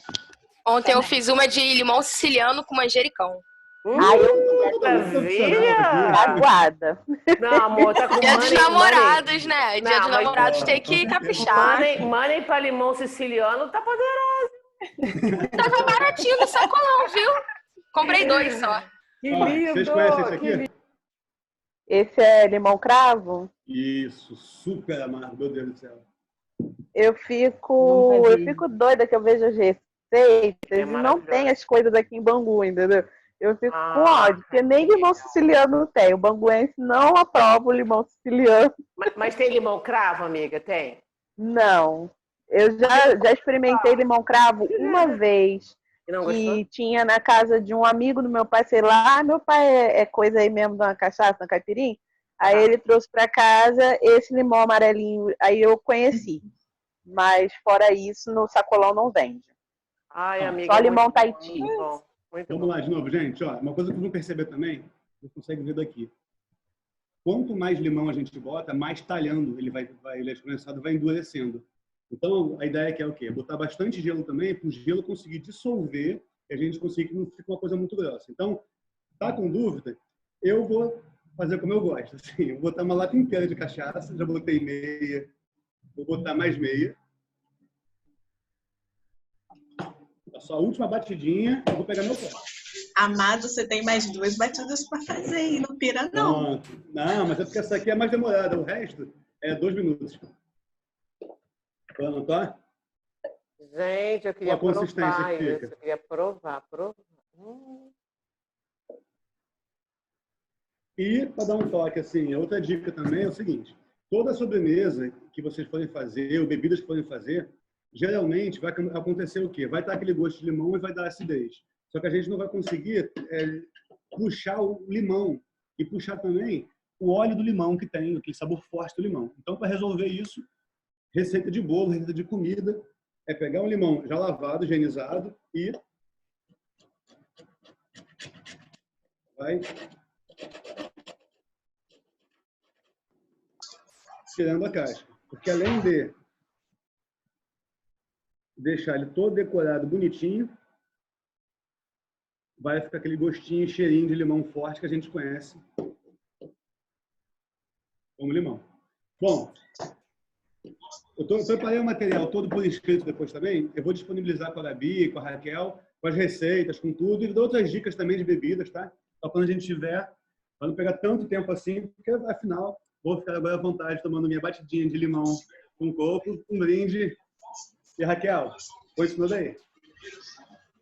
Ontem eu fiz uma de limão siciliano com manjericão. Ai, eu Maravilha! aguada. Não, amor, tá com Dia dos money, namorados, né? Dia Não, dos mas- namorados tem que caprichar. Money pra limão siciliano tá poderoso. Tava baratinho no sacolão, viu? Comprei 2 só. Que Ó, lindo! vocês conhecem esse aqui? Esse é limão cravo? Isso, super amargo, meu Deus do céu. Eu fico doida que eu vejo as receitas e não maravilhoso. tem as coisas aqui em Bangu, entendeu? Eu fico com Ah. ódio, porque nem limão siciliano tem. O banguense não aprova o limão siciliano. Mas tem limão cravo, amiga? Tem? Não. Eu já experimentei limão cravo uma vez. E não gostou? Que tinha na casa de um amigo do meu pai, sei lá, meu pai é coisa aí mesmo de uma cachaça, uma caipirinha. Aí ele trouxe para casa esse limão amarelinho, aí eu conheci. Mas fora isso, no sacolão não vende. Ai, amiga. Só limão muito Tahiti. bom, muito bom, muito Vamos bom. lá de novo, gente. Ó, uma coisa que vocês vão perceber também, vocês conseguem ver daqui. Quanto mais limão a gente bota, mais talhando ele leite condensado vai endurecendo. Então, a ideia aqui é o quê? Botar bastante gelo também, para o gelo conseguir dissolver e a gente conseguir que não fique uma coisa muito grossa. Então, tá com dúvida? Eu vou fazer como eu gosto. Assim, eu vou botar uma lata inteira de cachaça, já botei meia, vou botar mais meia. Só a última batidinha, eu vou pegar meu copo. Amado, você tem mais 2 batidas para fazer aí, não pira não. Não, mas é porque essa aqui é mais demorada. O resto é 2 minutos. Vamos anotar? Gente, eu queria Qual a consistência provar que fica? isso. Eu queria provar. E, para dar um toque, assim, outra dica também é o seguinte: toda sobremesa que vocês forem fazer, ou bebidas que forem fazer, geralmente vai acontecer o quê? Vai estar aquele gosto de limão e vai dar acidez. Só que a gente não vai conseguir puxar o limão e puxar também o óleo do limão que tem, aquele sabor forte do limão. Então, para resolver isso, receita de bolo, receita de comida, é pegar um limão já lavado, higienizado e vai tirando a casca. Porque além de deixar ele todo decorado, bonitinho, vai ficar aquele gostinho e cheirinho de limão forte que a gente conhece como limão. Bom, eu preparei o material todo por escrito depois também. Eu vou disponibilizar com a Gabi, com a Raquel, com as receitas, com tudo. E dou outras dicas também de bebidas, tá? Só quando a gente tiver, para não pegar tanto tempo assim, porque afinal vou ficar agora à vontade tomando minha batidinha de limão com coco, um brinde. E Raquel, foi isso daí?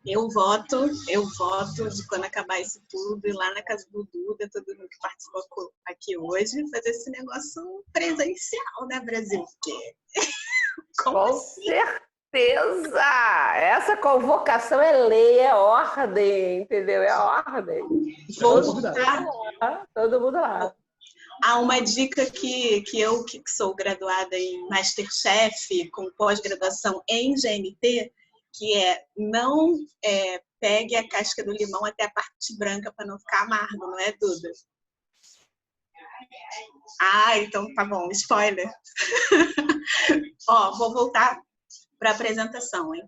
Eu voto de quando acabar isso tudo, ir lá na casa do Duda, todo mundo que participou aqui hoje, fazer esse negócio presencial, né, Brasil? Porque... Com certeza! Essa convocação é lei, é ordem, entendeu? É ordem. Todo mundo lá. Há uma dica que eu, que sou graduada em Masterchef, com pós-graduação em GNT, que é não pegue a casca do limão até a parte branca para não ficar amargo, não é, Duda? Ah, então tá bom, spoiler. Ó, vou voltar para a apresentação, hein?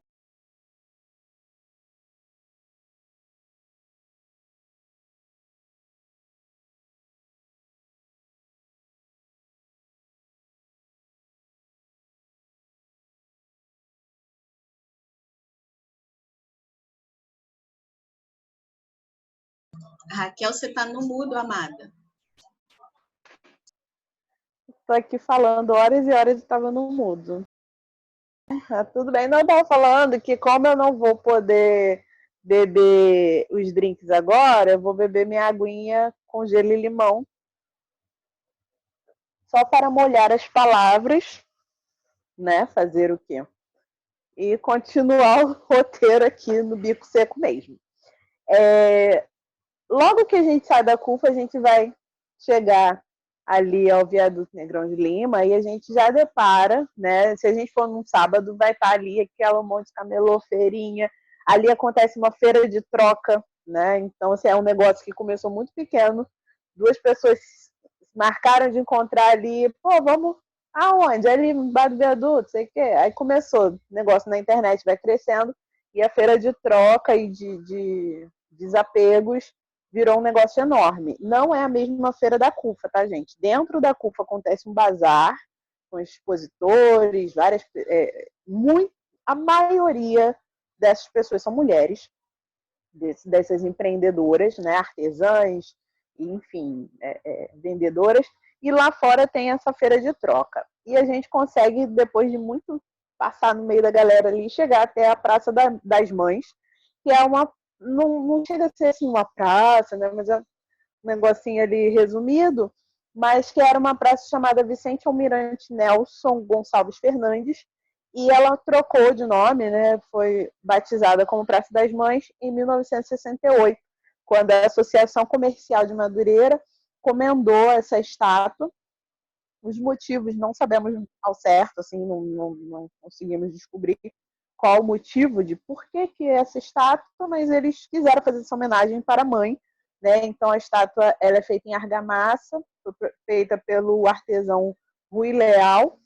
Raquel, você tá no mudo, amada. Estou aqui falando horas e horas e estava no mudo. Tudo bem, não estava falando que como eu não vou poder beber os drinks agora, eu vou beber minha aguinha com gelo e limão. Só para molhar as palavras, né? Fazer o quê? E continuar o roteiro aqui no bico seco mesmo. Logo que a gente sai da CUFA, a gente vai chegar ali ao Viaduto Negrão de Lima e a gente já depara, né? Se a gente for num sábado, vai estar ali aquela monte de camelô, feirinha. Ali acontece uma feira de troca, né? Então, assim, é um negócio que começou muito pequeno. 2 pessoas marcaram de encontrar ali, pô, vamos aonde? Ali embaixo do viaduto, sei o quê. Aí começou o negócio na internet, vai crescendo, e a feira de troca e de desapegos virou um negócio enorme. Não é a mesma feira da CUFA, tá, gente? Dentro da CUFA acontece um bazar com expositores, a maioria dessas pessoas são mulheres, dessas empreendedoras, né, artesãs, enfim, vendedoras, e lá fora tem essa feira de troca. E a gente consegue, depois de muito passar no meio da galera ali, chegar até a Praça das Mães, que é uma não chega a ser assim uma praça, né? Mas é um negocinho ali resumido, mas que era uma praça chamada Vicente Almirante Nelson Gonçalves Fernandes, e ela trocou de nome, né? Foi batizada como Praça das Mães em 1968, quando a Associação Comercial de Madureira comendou essa estátua. Os motivos não sabemos ao certo, assim, não conseguimos descobrir qual o motivo de por que essa estátua, mas eles quiseram fazer essa homenagem para a mãe, né? Então a estátua ela é feita em argamassa, feita pelo artesão Rui Leal,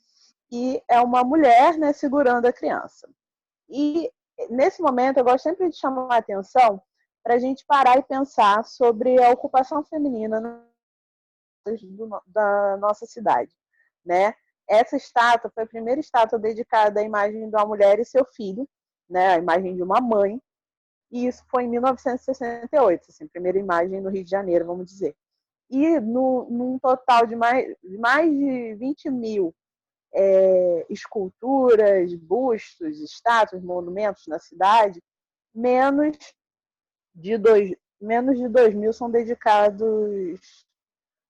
e é uma mulher, né, segurando a criança. E nesse momento eu gosto sempre de chamar a atenção para a gente parar e pensar sobre a ocupação feminina da nossa cidade, né? Essa estátua foi a primeira estátua dedicada à imagem de uma mulher e seu filho, né? A imagem de uma mãe, e isso foi em 1968, assim, primeira imagem no Rio de Janeiro, vamos dizer. E num total de mais de 20 mil esculturas, bustos, estátuas, monumentos na cidade, menos de 2.000 são dedicados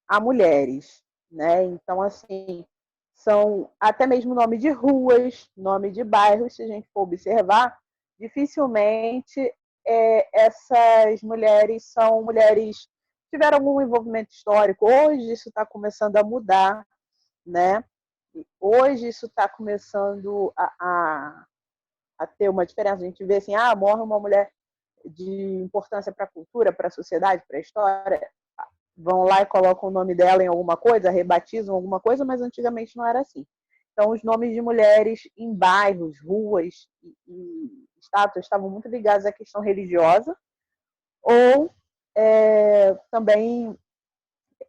a mulheres, né? Então, assim, são até mesmo nome de ruas, nome de bairros, se a gente for observar, dificilmente essas mulheres são mulheres que tiveram algum envolvimento histórico. Hoje isso está começando a mudar, né? Hoje isso está começando a ter uma diferença. A gente vê assim, morre uma mulher de importância para a cultura, para a sociedade, para a história, vão lá e colocam o nome dela em alguma coisa, rebatizam alguma coisa, mas antigamente não era assim. Então, os nomes de mulheres em bairros, ruas e estátuas estavam muito ligados à questão religiosa ou também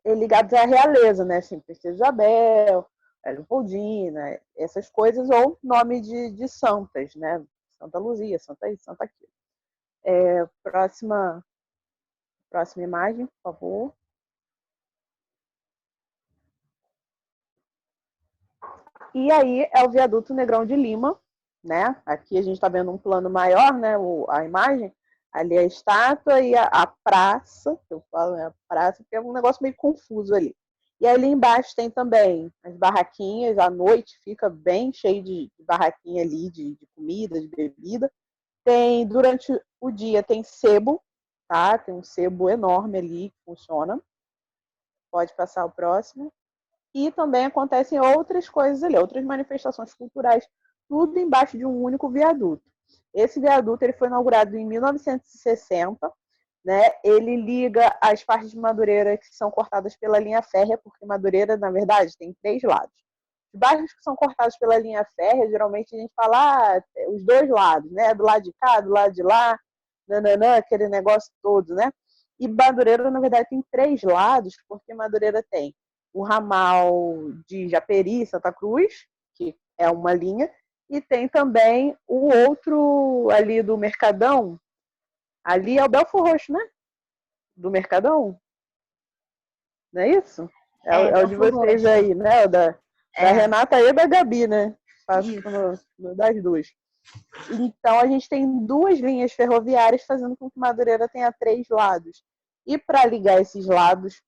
ligados à realeza, né? Assim, Princesa Isabel, Leopoldina, essas coisas, ou nome de santas, né? Santa Luzia, Santa isso, Santa aquilo. Próxima imagem, por favor. E aí é o viaduto Negrão de Lima, né? Aqui a gente está vendo um plano maior, né? A imagem, ali a estátua e a praça, que eu falo a praça, porque é um negócio meio confuso ali. E ali embaixo tem também as barraquinhas, à noite fica bem cheio de barraquinha ali, de comida, de bebida. Durante o dia tem sebo, tá? Tem um sebo enorme ali que funciona. Pode passar o próximo. E também acontecem outras coisas ali, outras manifestações culturais, tudo embaixo de um único viaduto. Esse viaduto ele foi inaugurado em 1960, né? Ele liga as partes de Madureira que são cortadas pela linha férrea, porque Madureira, na verdade, tem 3 lados. Os bairros que são cortados pela linha férrea, geralmente a gente fala os 2 lados, né? Do lado de cá, do lado de lá, nananã, aquele negócio todo, né? E Madureira, na verdade, tem 3 lados, porque Madureira tem o ramal de Japeri, Santa Cruz, que é uma linha, e tem também o outro ali do Mercadão. Ali é o Belfor Roxo, né? Do Mercadão. Não é isso? É o de vocês Roxo. Aí, né? O da Renata e da Gabi, né? Faço das duas. Então, a gente tem 2 linhas ferroviárias fazendo com que Madureira tenha 3 lados. E para ligar esses lados,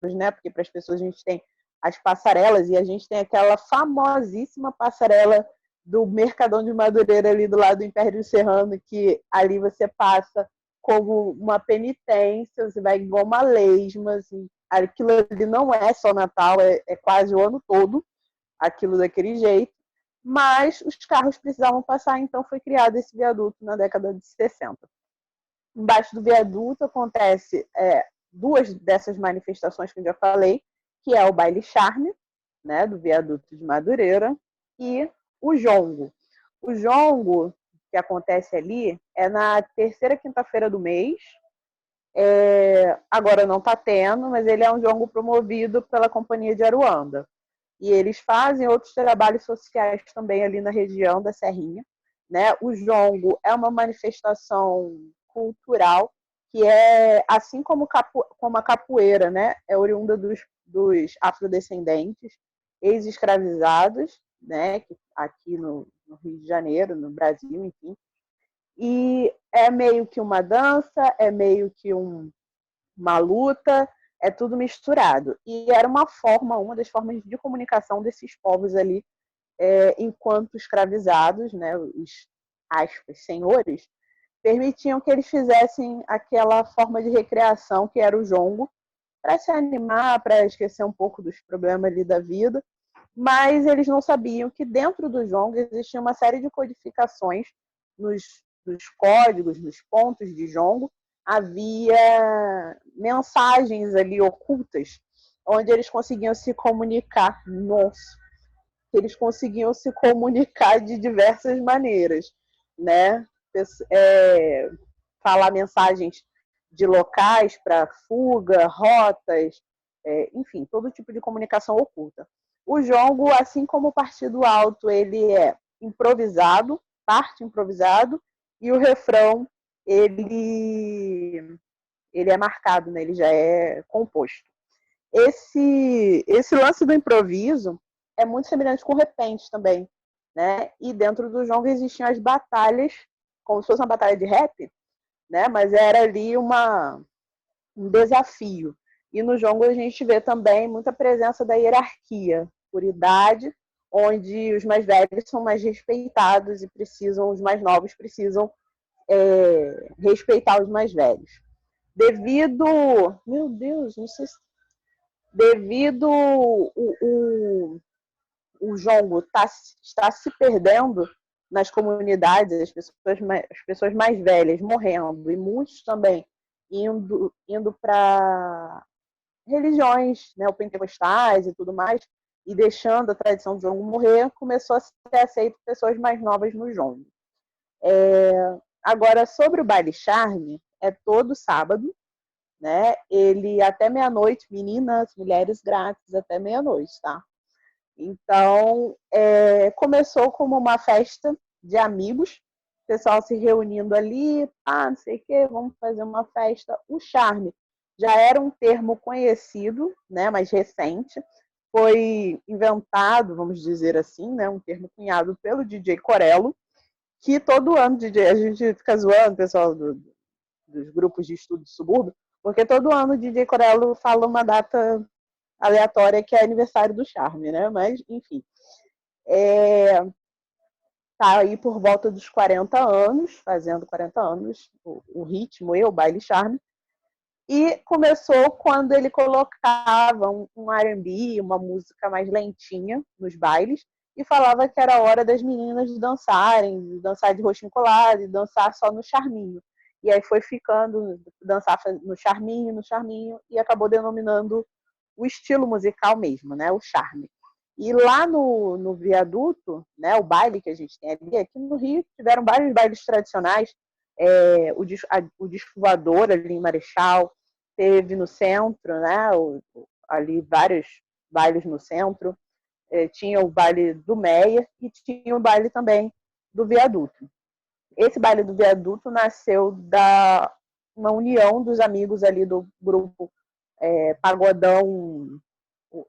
né? Porque para as pessoas a gente tem as passarelas e a gente tem aquela famosíssima passarela do Mercadão de Madureira ali do lado do Império Serrano, que ali você passa como uma penitência, você vai igual uma lesma, assim. Aquilo ali não é só Natal, é quase o ano todo, aquilo daquele jeito, mas os carros precisavam passar, então foi criado esse viaduto na década de 60. Embaixo do viaduto acontece 2 dessas manifestações que eu já falei, que é o baile charme, né, do viaduto de Madureira, e o jongo. O jongo que acontece ali é na 3ª quinta-feira do mês. Agora não está tendo, mas ele é um jongo promovido pela Companhia de Aruanda. E eles fazem outros trabalhos sociais também ali na região da Serrinha, né? O jongo é uma manifestação cultural que é, assim como a capoeira, né? É oriunda dos afrodescendentes, ex-escravizados, né? Aqui no Rio de Janeiro, no Brasil, enfim. E é meio que uma dança, é meio que uma luta, é tudo misturado. E era uma das formas de comunicação desses povos ali, enquanto escravizados, né? Os, aspas, senhores, permitiam que eles fizessem aquela forma de recreação que era o jongo, para se animar, para esquecer um pouco dos problemas ali da vida, mas eles não sabiam que dentro do jongo existia uma série de codificações nos códigos, nos pontos de jongo, havia mensagens ali ocultas, onde eles conseguiam se comunicar, eles conseguiam se comunicar de diversas maneiras, né? falar mensagens de locais para fuga, rotas, enfim, todo tipo de comunicação oculta. O jongo, assim como o partido alto, ele é improvisado, parte improvisado, e o refrão, ele é marcado, né? Ele já é composto. Esse lance do improviso é muito semelhante com o repente também, né? E dentro do jongo existiam as batalhas, como se fosse uma batalha de rap, né? Mas era ali um desafio. E no jongo a gente vê também muita presença da hierarquia, por idade, onde os mais velhos são mais respeitados e os mais novos precisam respeitar os mais velhos. Meu Deus, não sei se devido o jongo está se perdendo nas comunidades, as pessoas mais velhas morrendo e muitos também indo para religiões, né, pentecostais e tudo mais, e deixando a tradição do jongo morrer, começou a ser aceito pessoas mais novas no jongo. Agora, sobre o baile charme, é todo sábado, né? Ele até meia-noite, meninas, mulheres grátis até meia-noite, tá? Então, começou como uma festa de amigos, o pessoal se reunindo ali, não sei o quê, vamos fazer uma festa. O charme já era um termo conhecido, né, mas recente, foi inventado, vamos dizer assim, né, um termo cunhado pelo DJ Corello, que todo ano, a gente fica zoando o pessoal dos grupos de estudo de subúrbio, porque todo ano o DJ Corello fala uma data aleatória que é aniversário do charme, né? Mas, enfim. Tá aí por volta dos 40 anos, fazendo 40 anos, o ritmo e o baile charme. E começou quando ele colocava um R&B, uma música mais lentinha nos bailes, e falava que era hora das meninas dançarem, de dançar de roxinho colado, de dançar só no charminho. E aí foi ficando, dançar no charminho, e acabou denominando o estilo musical mesmo, né, o charme. E lá no viaduto, né, o baile que a gente tem ali, aqui no Rio, tiveram vários bailes tradicionais, o disco voador ali em Marechal, teve no centro, né, ali vários bailes no centro, tinha o baile do Meia e tinha o baile também do viaduto. Esse baile do viaduto nasceu da uma união dos amigos ali do grupo Pagodão,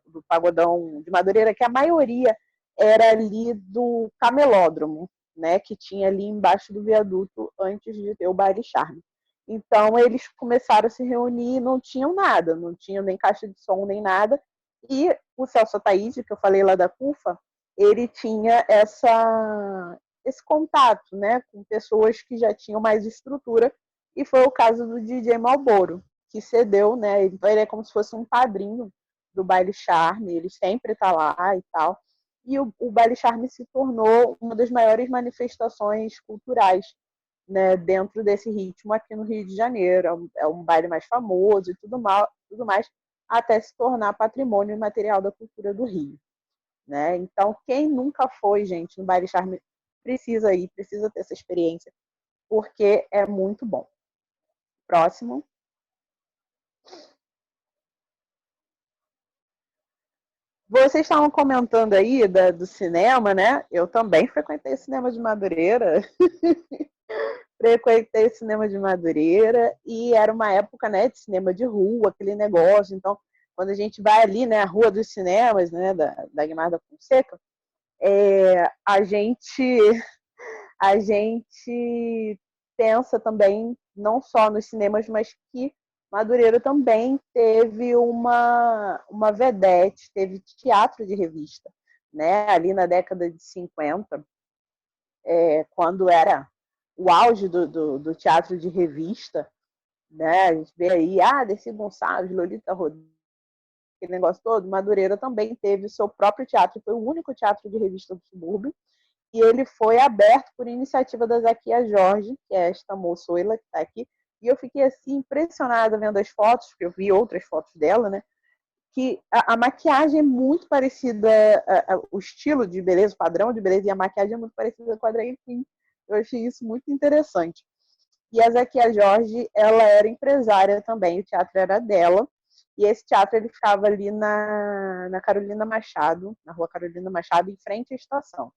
do Pagodão de Madureira, que a maioria era ali do camelódromo, né, que tinha ali embaixo do viaduto antes de ter o baile charme. Então eles começaram a se reunir, não tinham nada, não tinham nem caixa de som nem nada, e o Celso Ataíde, que eu falei lá da CUFA, ele tinha esse contato, né, com pessoas que já tinham mais estrutura, e foi o caso do DJ Malboro, que cedeu, né, ele é como se fosse um padrinho do baile charme, ele sempre está lá e tal, e o baile charme se tornou uma das maiores manifestações culturais, né, dentro desse ritmo aqui no Rio de Janeiro. É um baile mais famoso e tudo mais, até se tornar patrimônio imaterial da cultura do Rio, né? Então, quem nunca foi, gente, no baile charme, precisa ir, precisa ter essa experiência, porque é muito bom. Próximo. Vocês estavam comentando aí do cinema, né? Eu também frequentei o cinema de Madureira. Frequentei o cinema de Madureira e era uma época, né, de cinema de rua, aquele negócio. Então, quando a gente vai ali, né, a Rua dos Cinemas, né, da Guimarães da Fonseca, a gente pensa também não só nos cinemas, mas que Madureira também teve uma vedete, teve teatro de revista, né? Ali na década de 50, quando era o auge do teatro de revista, né? A gente vê aí, Dercy Gonçalves, Lolita Rodrigues, aquele negócio todo. Madureira também teve o seu próprio teatro, foi o único teatro de revista do subúrbio, e ele foi aberto por iniciativa da Zaquia Jorge, que é esta moçoila que está aqui, e eu fiquei assim impressionada vendo as fotos, porque eu vi outras fotos dela, né? Que a maquiagem é muito parecida, o estilo de beleza, o padrão de beleza e a maquiagem é muito parecida com a drag queen. Eu achei isso muito interessante. E a Zaquia Jorge, ela era empresária também, o teatro era dela. E esse teatro ele ficava ali na Carolina Machado, na rua Carolina Machado, em frente à estação.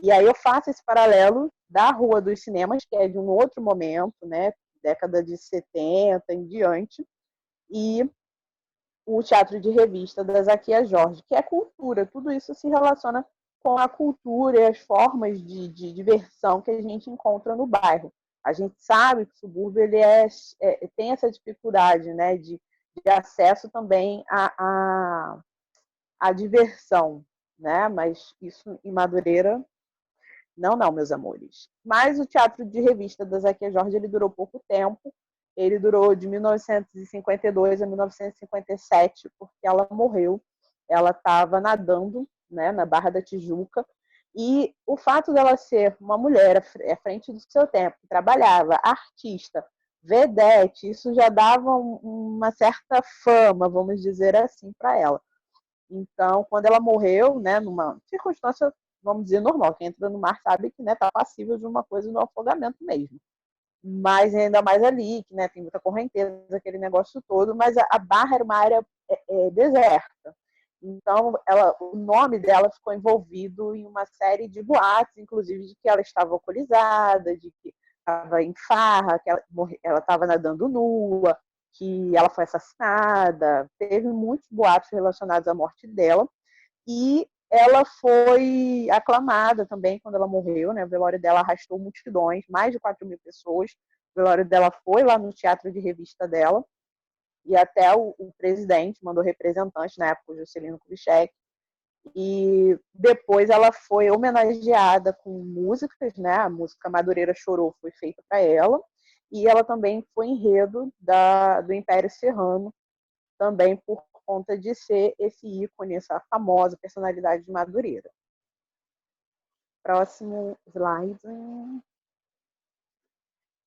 E aí eu faço esse paralelo da Rua dos Cinemas, que é de um outro momento, né, década de 70 em diante, e o teatro de revista da Zaquia Jorge, que é cultura. Tudo isso se relaciona com a cultura e as formas de diversão que a gente encontra no bairro. A gente sabe que o subúrbio ele tem essa dificuldade, né, de acesso também à diversão, né? Mas isso em Madureira, não, meus amores. Mas o teatro de revista da Zaquia Jorge ele durou pouco tempo. Ele durou de 1952 a 1957, porque ela morreu. Ela estava nadando, né, na Barra da Tijuca. E o fato dela ser uma mulher à frente do seu tempo, que trabalhava, artista, vedete, isso já dava uma certa fama, vamos dizer assim, para ela. Então, quando ela morreu, né, numa circunstância, vamos dizer, normal, quem entra no mar sabe que, né, tá passível de uma coisa no afogamento mesmo. Mas ainda mais ali, que, né, tem muita correnteza, aquele negócio todo, mas a Barra era uma área deserta. Então, o nome dela ficou envolvido em uma série de boatos, inclusive de que ela estava alcoolizada, de que estava em farra, que ela estava nadando nua, que ela foi assassinada. Teve muitos boatos relacionados à morte dela. E ela foi aclamada também quando ela morreu, né? O velório dela arrastou multidões, mais de 4.000 pessoas. O velório dela foi lá no teatro de revista dela. E até o presidente mandou representantes, na época, o Juscelino Kubitschek. E depois ela foi homenageada com músicas, né? A música Madureira Chorou foi feita para ela. E ela também foi enredo do Império Serrano, também por conta de ser esse ícone, essa famosa personalidade de Madureira. Próximo slide.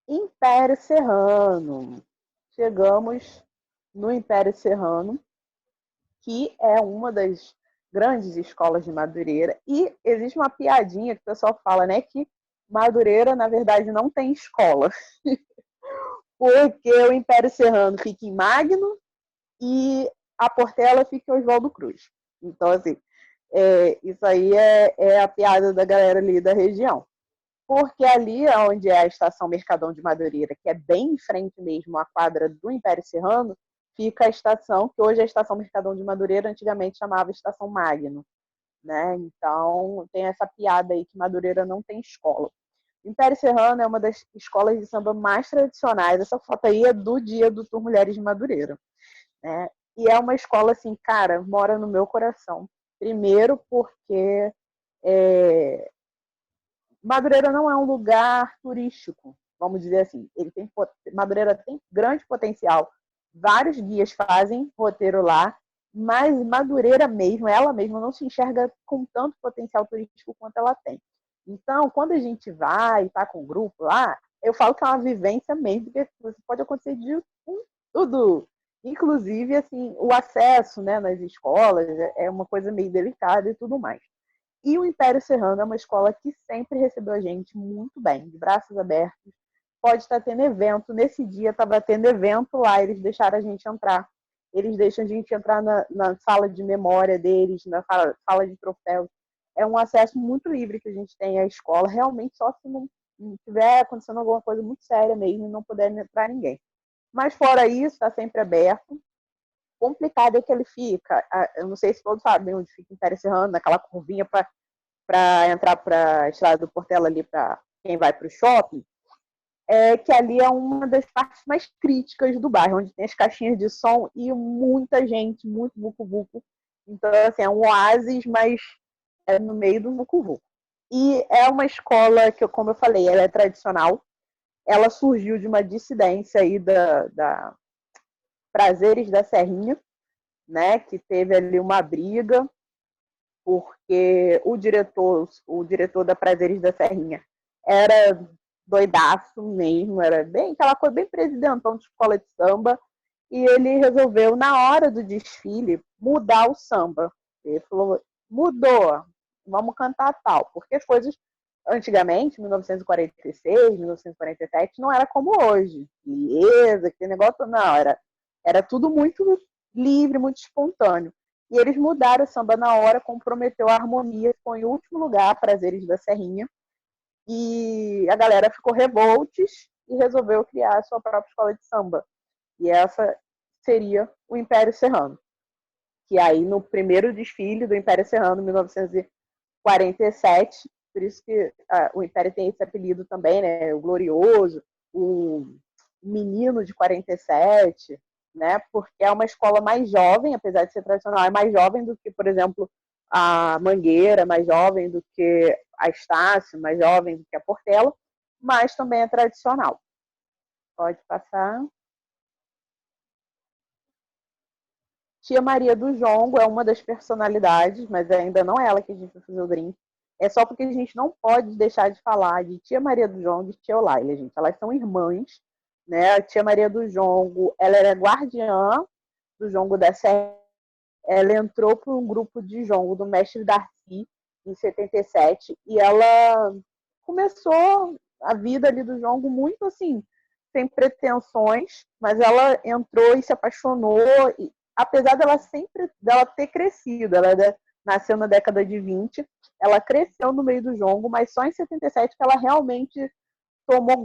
Império Serrano. Chegamos no Império Serrano, que é uma das grandes escolas de Madureira. E existe uma piadinha que o pessoal fala, né, que Madureira, na verdade, não tem escola. Porque o Império Serrano fica em Magno e a Portela fica em Oswaldo Cruz. Então, assim, isso aí é a piada da galera ali da região. Porque ali, onde é a estação Mercadão de Madureira, que é bem em frente mesmo à quadra do Império Serrano, fica a estação, que hoje é a estação Mercadão de Madureira, antigamente chamava Estação Magno. Né? Então, tem essa piada aí que Madureira não tem escola. O Império Serrano é uma das escolas de samba mais tradicionais. Essa foto aí é do dia do Tour Mulheres de Madureira. Né? E é uma escola, assim, cara, mora no meu coração. Primeiro porque Madureira não é um lugar turístico, vamos dizer assim. Madureira tem grande potencial. Vários guias fazem roteiro lá, mas Madureira mesmo, ela mesma não se enxerga com tanto potencial turístico quanto ela tem. Então, quando a gente vai, tá com o grupo lá, eu falo que é uma vivência mesmo, porque pode acontecer de tudo. Inclusive, assim, o acesso, né, nas escolas é uma coisa meio delicada e tudo mais. E o Império Serrano é uma escola que sempre recebeu a gente muito bem, de braços abertos. Pode estar tendo evento. Nesse dia estava tendo evento lá, eles deixaram a gente entrar. Eles deixam a gente entrar na sala de memória deles, na sala de troféus. É um acesso muito livre que a gente tem à escola, realmente só se não estiver acontecendo alguma coisa muito séria mesmo e não puder entrar ninguém. Mas fora isso, está sempre aberto. Complicado é que ele fica, eu não sei se todos sabem onde fica o Império Serrano, naquela curvinha para entrar para a Estrada do Portela ali para quem vai para o shopping, que ali é uma das partes mais críticas do bairro, onde tem as caixinhas de som e muita gente, muito vucu-vucu. Então, assim, é um oásis, mas é no meio do vucu-vucu. E é uma escola que, como eu falei, ela é tradicional. Ela surgiu de uma dissidência aí da Prazeres da Serrinha, né, que teve ali uma briga, porque o diretor da Prazeres da Serrinha era doidaço mesmo, era bem aquela coisa bem presidentão de escola de samba, e ele resolveu, na hora do desfile, mudar o samba. Ele falou, mudou, vamos cantar tal, porque as coisas antigamente, 1946, 1947, não era como hoje. Beleza, aquele negócio, não, era tudo muito livre, muito espontâneo. E eles mudaram o samba na hora, comprometeu a harmonia, ficou em último lugar, Prazeres da Serrinha, e a galera ficou revoltes e resolveu criar a sua própria escola de samba. E essa seria o Império Serrano. Que aí, no primeiro desfile do Império Serrano, em 1947, por isso que o Império tem esse apelido também, né? O Glorioso, o Menino de 47, né? Porque é uma escola mais jovem, apesar de ser tradicional, é mais jovem do que, por exemplo, a Mangueira, mais jovem do que a Estácio, mais jovem do que a Portela, mas também é tradicional. Pode passar. Tia Maria do Jongo é uma das personalidades, mas ainda não é ela que a gente vai fazer o drink. É só porque a gente não pode deixar de falar de Tia Maria do Jongo e Tia Eulália, gente. Elas são irmãs, né? A Tia Maria do Jongo, ela era guardiã do Jongo da Serra. Ela entrou para um grupo de jongo do mestre Darcy em 77 e ela começou a vida ali do jongo muito assim, sem pretensões, mas ela entrou e se apaixonou, e, apesar dela ter crescido, nasceu na década de 20, ela cresceu no meio do jongo, mas só em 77 que ela realmente tomou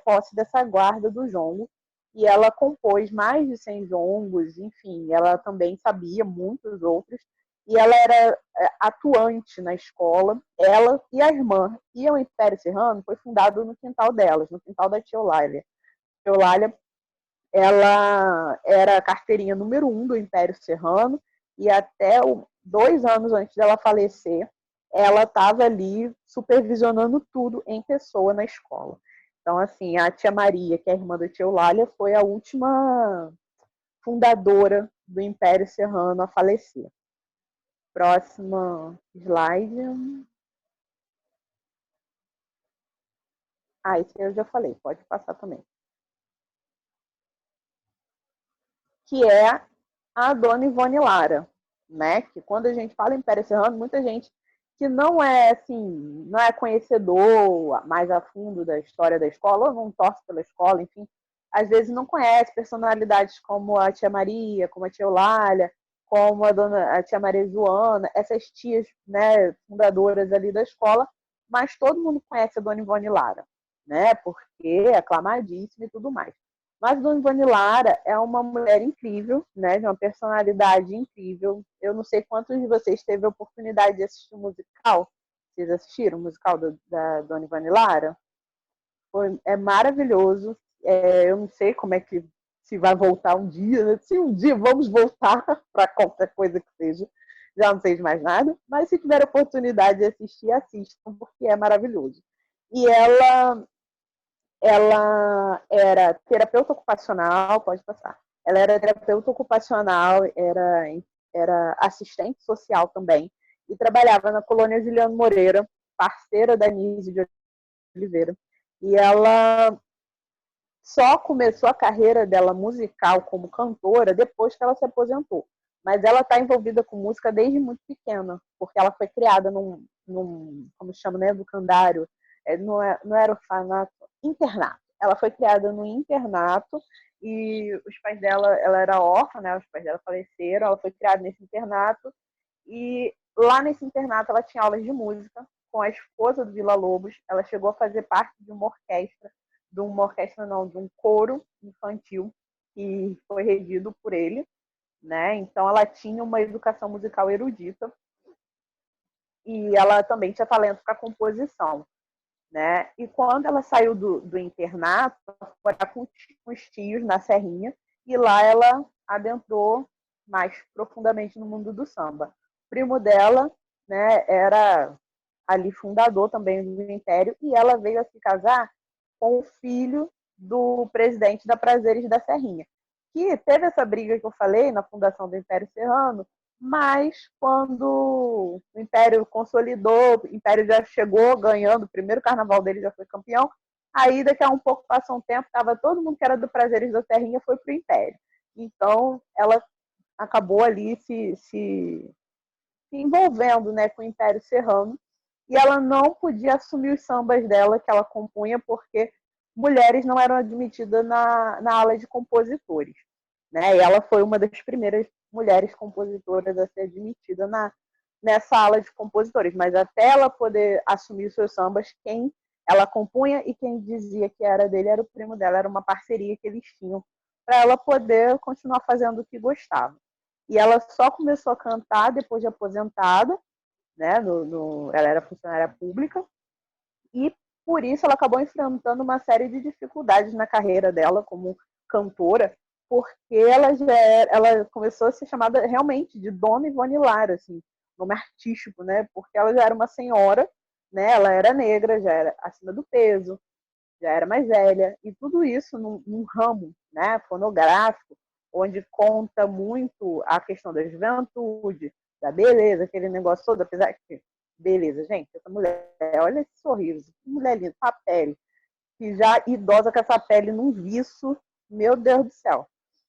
posse dessa guarda do jongo, e ela compôs mais de 100 jongos, enfim, ela também sabia muitos outros, e ela era atuante na escola, ela e a irmã. E o Império Serrano foi fundado no quintal delas, no quintal da tia Eulália. A tia Eulália, ela era a carteirinha número 1 do Império Serrano, e até 2 anos antes dela falecer, ela estava ali supervisionando tudo em pessoa na escola. Então, assim, a tia Maria, que é a irmã da tia Eulália, foi a última fundadora do Império Serrano a falecer. Próxima slide. Esse eu já falei, pode passar também. Que é a dona Ivone Lara, né? Que quando a gente fala Império Serrano, muita gente que não é assim, não é conhecedor mais a fundo da história da escola, ou não torce pela escola, enfim, às vezes não conhece personalidades como a tia Maria, como a tia Eulália, como a tia Maria Joana, essas tias, né, fundadoras ali da escola, mas todo mundo conhece a dona Ivone Lara, né? Porque é aclamadíssima e tudo mais. Mas a Dona Ivone Lara é uma mulher incrível, né, de uma personalidade incrível. Eu não sei quantos de vocês teve a oportunidade de assistir o musical. Vocês assistiram o musical da Dona Ivone Lara? É maravilhoso. Eu não sei como é que se vai voltar um dia, né? Se um dia vamos voltar para qualquer coisa que seja. Já não sei de mais nada. Mas se tiver a oportunidade de assistir, assistam, porque é maravilhoso. E ela era terapeuta ocupacional, pode passar. Ela era terapeuta ocupacional, era assistente social também, e trabalhava na colônia Juliano Moreira, parceira da Nise de Oliveira. E ela só começou a carreira dela musical como cantora depois que ela se aposentou. Mas ela está envolvida com música desde muito pequena, porque ela foi criada num como se chama, né, educandário, não era orfanato, internato. Ela foi criada no internato e os pais dela, ela era órfã, né? Os pais dela faleceram, ela foi criada nesse internato e lá nesse internato ela tinha aulas de música com a esposa do Villa-Lobos. Ela chegou a fazer parte de uma orquestra, de um coro infantil que foi regido por ele, né? Então ela tinha uma educação musical erudita e ela também tinha talento para composição, né? E quando ela saiu do internato, ela foi com os tios na Serrinha e lá ela adentrou mais profundamente no mundo do samba. O primo dela, né, era ali fundador também do Império e ela veio a se casar com o filho do presidente da Prazeres da Serrinha, que teve essa briga que eu falei na fundação do Império Serrano, mas quando o Império consolidou, o Império já chegou ganhando, o primeiro carnaval dele já foi campeão, aí daqui a um pouco passou um tempo, estava todo mundo que era do Prazeres da Serrinha foi para o Império. Então ela acabou ali se envolvendo, né, com o Império Serrano e ela não podia assumir os sambas dela que ela compunha porque mulheres não eram admitidas na ala de compositores, né? E ela foi uma das primeiras mulheres compositoras a ser admitida nessa ala de compositores, mas até ela poder assumir os seus sambas, quem ela compunha e quem dizia que era dele era o primo dela, era uma parceria que eles tinham para ela poder continuar fazendo o que gostava. E ela só começou a cantar depois de aposentada, né? Ela era funcionária pública, e por isso ela acabou enfrentando uma série de dificuldades na carreira dela como cantora, porque ela começou a ser chamada realmente de Dona Ivone Lara, assim, nome artístico, né? Porque ela já era uma senhora, né? Ela era negra, já era acima do peso, já era mais velha, e tudo isso num ramo, né, fonográfico, onde conta muito a questão da juventude, da beleza, aquele negócio todo, apesar que, beleza, gente, essa mulher, olha esse sorriso, que mulher linda, essa pele, que já idosa com essa pele num viço, meu Deus do céu.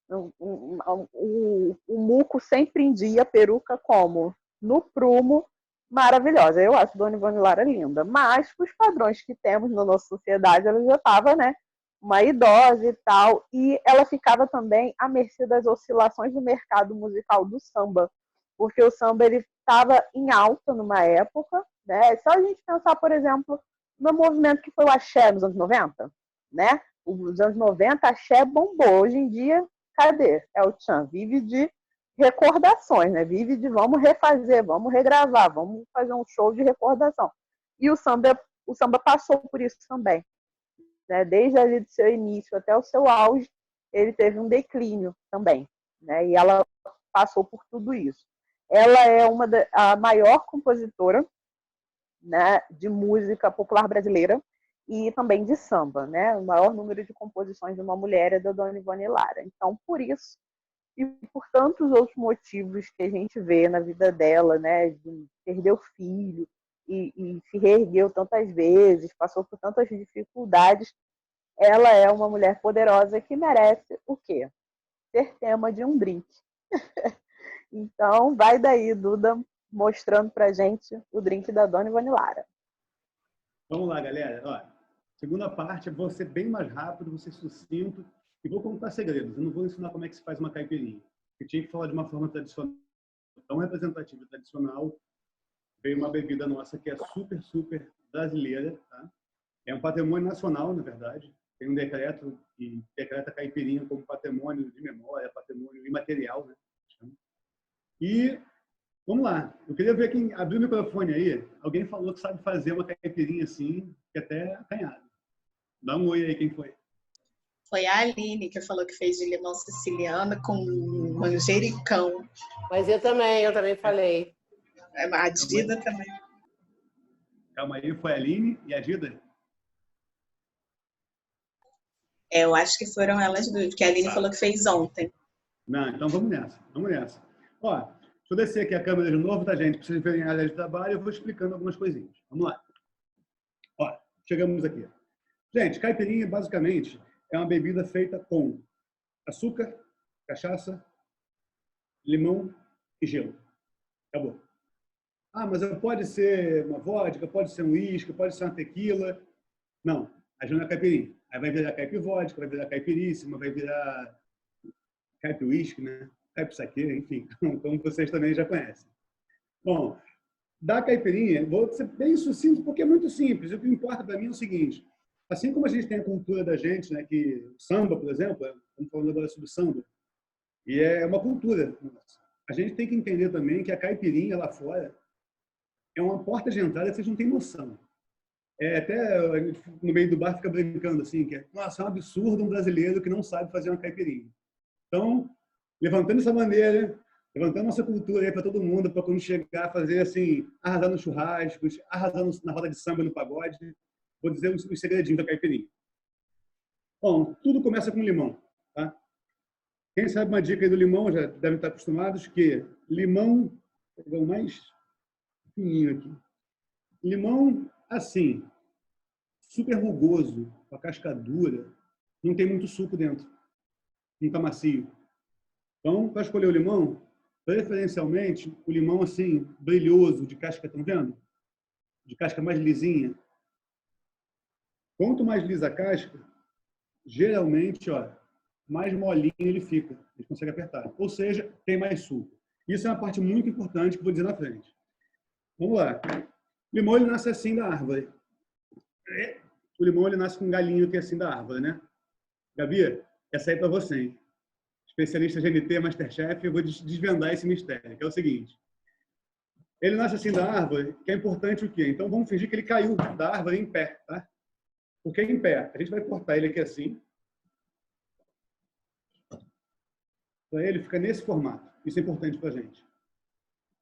O muco sempre em dia, peruca como? No prumo, maravilhosa. Eu acho Dona Ivone Lara linda, mas os padrões que temos na nossa sociedade, ela já estava, né, uma idosa e tal, e ela ficava também à mercê das oscilações do mercado musical do samba, porque o samba ele estava em alta numa época, né? Só a gente pensar, por exemplo, no movimento que foi o axé nos anos 90, né? Os anos 90, axé bombou. Hoje em dia, cadê? É o tchan, vive de recordações, né? Vive de vamos refazer, vamos regravar, vamos fazer um show de recordação. E o samba passou por isso também, né? Desde ali do seu início até o seu auge, ele teve um declínio também, né? E ela passou por tudo isso. Ela é a maior compositora, né, de música popular brasileira e também de samba, né? O maior número de composições de uma mulher é da Dona Ivone Lara. Então, por isso e por tantos outros motivos que a gente vê na vida dela, né, de perder o filho e se reergueu tantas vezes, passou por tantas dificuldades, ela é uma mulher poderosa que merece o quê? Ser tema de um drink. Então, vai daí, Duda, mostrando pra gente o drink da Dona Ivone Lara. Vamos lá, galera. Ó, segunda parte, eu vou ser bem mais rápido, vou ser sucinto e vou contar segredos. Eu não vou ensinar como é que se faz uma caipirinha. Eu tinha que falar de uma forma tradicional, tão representativa e tradicional. Veio uma bebida nossa que é super, super brasileira. Tá? É um patrimônio nacional, na verdade. Tem um decreto que decreta a caipirinha como patrimônio de memória, patrimônio imaterial, né? E vamos lá. Eu queria ver quem abriu o microfone aí. Alguém falou que sabe fazer uma caipirinha assim, que até acanhado. Dá um oi aí, quem foi? Foi a Aline que falou que fez de limão siciliana com manjericão. Mas eu também falei. A Dida também. Calma aí, foi a Aline e a Dida? Eu acho que foram elas duas, porque a Aline falou que fez ontem. Não, então vamos nessa. Vamos nessa. Ó, deixa eu descer aqui a câmera de novo, tá, gente? Para vocês verem a área de trabalho, eu vou explicando algumas coisinhas. Vamos lá. Ó, chegamos aqui. Gente, caipirinha, basicamente, é uma bebida feita com açúcar, cachaça, limão e gelo. Acabou. Ah, mas pode ser uma vodka, pode ser um uísque, pode ser uma tequila. Não, a gente não é caipirinha. Aí vai virar caipivódica, vai virar caipiríssima, vai virar caipi-uísque, né? Caipi-saquê, enfim, como vocês também já conhecem. Bom, da caipirinha, vou ser bem sucinto porque é muito simples. O que importa para mim é o seguinte, assim como a gente tem a cultura da gente, né, que samba, por exemplo, estamos falando agora sobre samba, e é uma cultura nossa. A gente tem que entender também que a caipirinha lá fora é uma porta de entrada que vocês não têm noção. Até no meio do bar fica brincando assim, que nossa, é um absurdo um brasileiro que não sabe fazer uma caipirinha. Então, levantando essa bandeira, levantando nossa cultura aí para todo mundo, para quando chegar a fazer assim, arrasar nos churrascos, arrasar na roda de samba, no pagode, vou dizer os segredinhos da caipirinha. Bom, tudo começa com limão, tá? Quem sabe uma dica aí do limão, já devem estar acostumados, que limão, vou pegar o mais fininho aqui. Limão, assim, super rugoso, com a casca dura, não tem muito suco dentro, não está macio. Então, para escolher o limão, preferencialmente, o limão assim, brilhoso, de casca, estão vendo? de casca mais lisinha. Quanto mais lisa a casca, geralmente, ó, mais molinho ele fica. A gente consegue apertar. Ou seja, tem mais suco. Isso é uma parte muito importante que eu vou dizer na frente. Vamos lá. O limão ele nasce assim da árvore. O limão ele nasce com um galinho que é assim da árvore, né? Gabi, essa aí é para você, hein? Especialista GNT, Masterchef, eu vou desvendar esse mistério, que é o seguinte. Ele nasce assim da árvore, que é importante o quê? Então vamos fingir que ele caiu da árvore em pé, tá? Porque em pé, a gente vai cortar ele aqui assim. Para ele fica nesse formato. Isso é importante para a gente.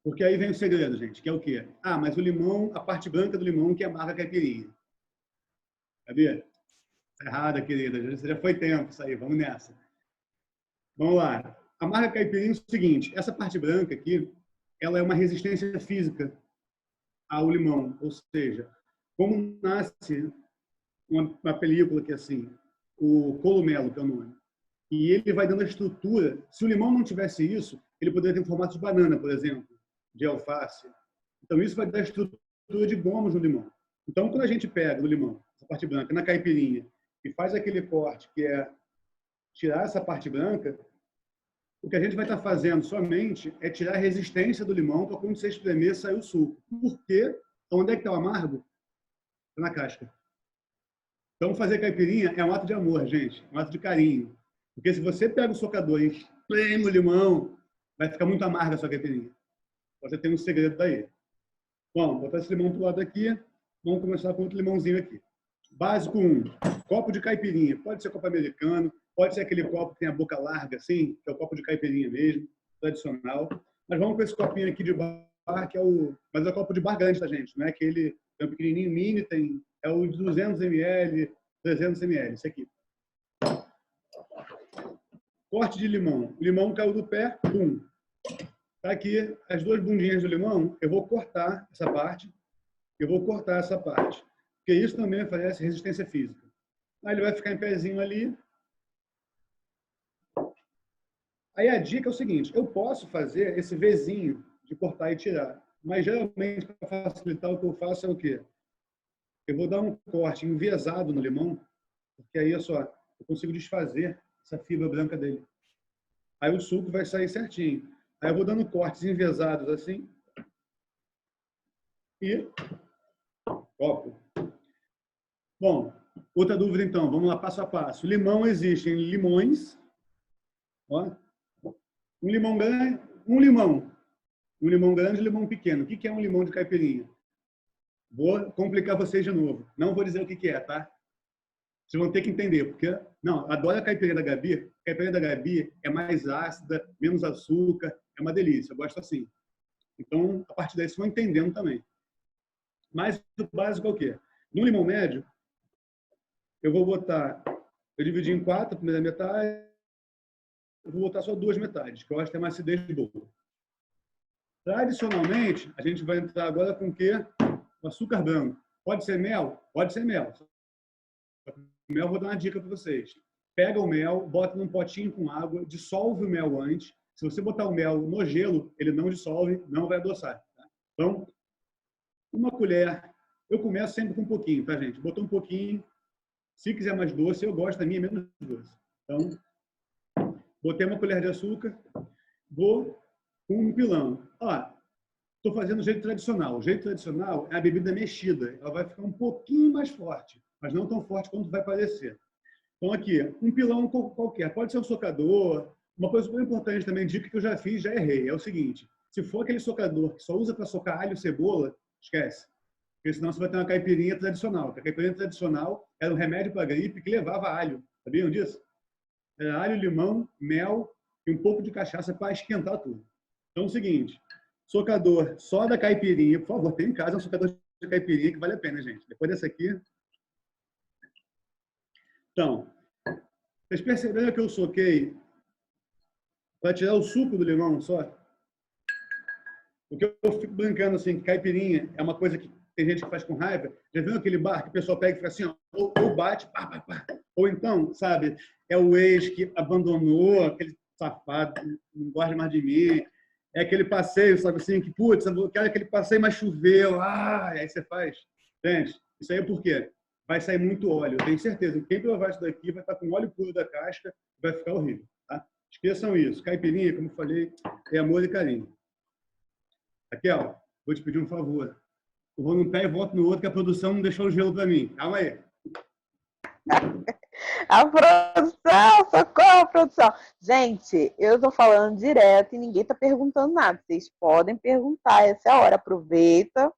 Porque aí vem o segredo, gente, que é o quê? Ah, mas o limão, a parte branca do limão que amarga a caipirinha. Sabia? Errada, querida. Já foi tempo isso aí. Vamos nessa. Vamos lá. Amarga a caipirinha é o seguinte. Essa parte branca aqui, ela é uma resistência física ao limão. Ou seja, como nasce uma película que é assim, o columelo, que é o nome, e ele vai dando a estrutura. Se o limão não tivesse isso, ele poderia ter um formato de banana, por exemplo, de alface. Então, isso vai dar a estrutura de gomos no limão. Então, quando a gente pega no limão, essa parte branca, na caipirinha, e faz aquele corte, que é tirar essa parte branca, o que a gente vai estar fazendo somente é tirar a resistência do limão para quando você espremer, sair o suco. Por quê? Onde é que está o amargo? Está na casca. Então, fazer caipirinha é um ato de amor, gente. Um ato de carinho. Porque se você pega o socador e espreme o limão, vai ficar muito amarga a sua caipirinha. Você tem um segredo daí. Bom, vou botar esse limão para o lado aqui. Vamos começar com outro limãozinho aqui. Básico 1. Copo de caipirinha. Pode ser copo americano, pode ser aquele copo que tem a boca larga, assim, que é o copo de caipirinha mesmo, tradicional. Mas vamos com esse copinho aqui de bar, que é o... Mas é o copo de bar grande, tá, gente? Não é aquele... É um pequenininho mini, é o de 200 ml, 300 ml, esse aqui. Corte de limão. O limão caiu do pé, pum. Tá aqui as duas bundinhas do limão, eu vou cortar essa parte, porque isso também oferece resistência física. Aí ele vai ficar em pezinho ali. Aí a dica é o seguinte, eu posso fazer esse Vzinho de cortar e tirar, mas geralmente para facilitar o que eu faço é o quê? Eu vou dar um corte enviesado no limão, porque aí, eu consigo desfazer essa fibra branca dele. Aí o suco vai sair certinho. Aí eu vou dando cortes enviesados assim. E copo. Bom, outra dúvida então, vamos lá passo a passo. Limão existem limões. Ó, um limão grande e um limão pequeno. O que é um limão de caipirinha? Vou complicar vocês de novo. Não vou dizer o que é, tá? Vocês vão ter que entender, porque... Não, adoro a caipirinha da Gabi. A caipirinha da Gabi é mais ácida, menos açúcar, é uma delícia, eu gosto assim. Então, a partir daí, vocês vão entendendo também. Mas o básico é o quê? No limão médio, eu dividi em 4, a primeira metade, eu vou botar só 2 metades, que eu acho que tem uma acidez boa. Tradicionalmente, a gente vai entrar agora com o quê? O açúcar branco. Pode ser mel? Pode ser mel. O mel, vou dar uma dica para vocês. Pega o mel, bota num potinho com água, dissolve o mel antes. Se você botar o mel no gelo, ele não dissolve, não vai adoçar. Tá? Então, uma colher. Eu começo sempre com um pouquinho, tá, gente? Botou um pouquinho. Se quiser mais doce, eu gosto da minha menos doce. Então, botei uma colher de açúcar, vou com um pilão. Estou fazendo o jeito tradicional. O jeito tradicional é a bebida mexida. Ela vai ficar um pouquinho mais forte, mas não tão forte quanto vai parecer. Então, aqui, um pilão qualquer. Pode ser um socador. Uma coisa super importante também, dica que eu já fiz, já errei. É o seguinte, se for aquele socador que só usa para socar alho e cebola, esquece. Porque senão você vai ter uma caipirinha tradicional. A caipirinha tradicional era um remédio para gripe que levava alho. Sabiam disso? Era alho, limão, mel e um pouco de cachaça para esquentar tudo. Então, é o seguinte, socador só da caipirinha. Por favor, tem em casa um socador de caipirinha que vale a pena, gente. Depois dessa aqui... Então, vocês perceberam que eu soquei para tirar o suco do limão só? Porque eu fico brincando assim, que caipirinha é uma coisa que tem gente que faz com raiva. Já viu aquele bar que o pessoal pega e fica assim, ó, ou bate, pá, pá, pá. Ou então, sabe, é o ex que abandonou, aquele safado, não gosta mais de mim. É aquele passeio, sabe assim, que, putz, eu quero aquele passeio, mas choveu. Aí você faz. Gente, isso aí é por quê? Vai sair muito óleo. Eu tenho certeza que quem provar isso daqui vai estar com óleo puro da casca e vai ficar horrível. Tá? Esqueçam isso. Caipirinha, como eu falei, é amor e carinho. Raquel, vou te pedir um favor. Eu vou num pé e volto no outro, que a produção não deixou o gelo para mim. Calma aí. A produção, socorro, produção. Gente, eu tô falando direto e ninguém tá perguntando nada. Vocês podem perguntar, essa é a hora. Aproveita.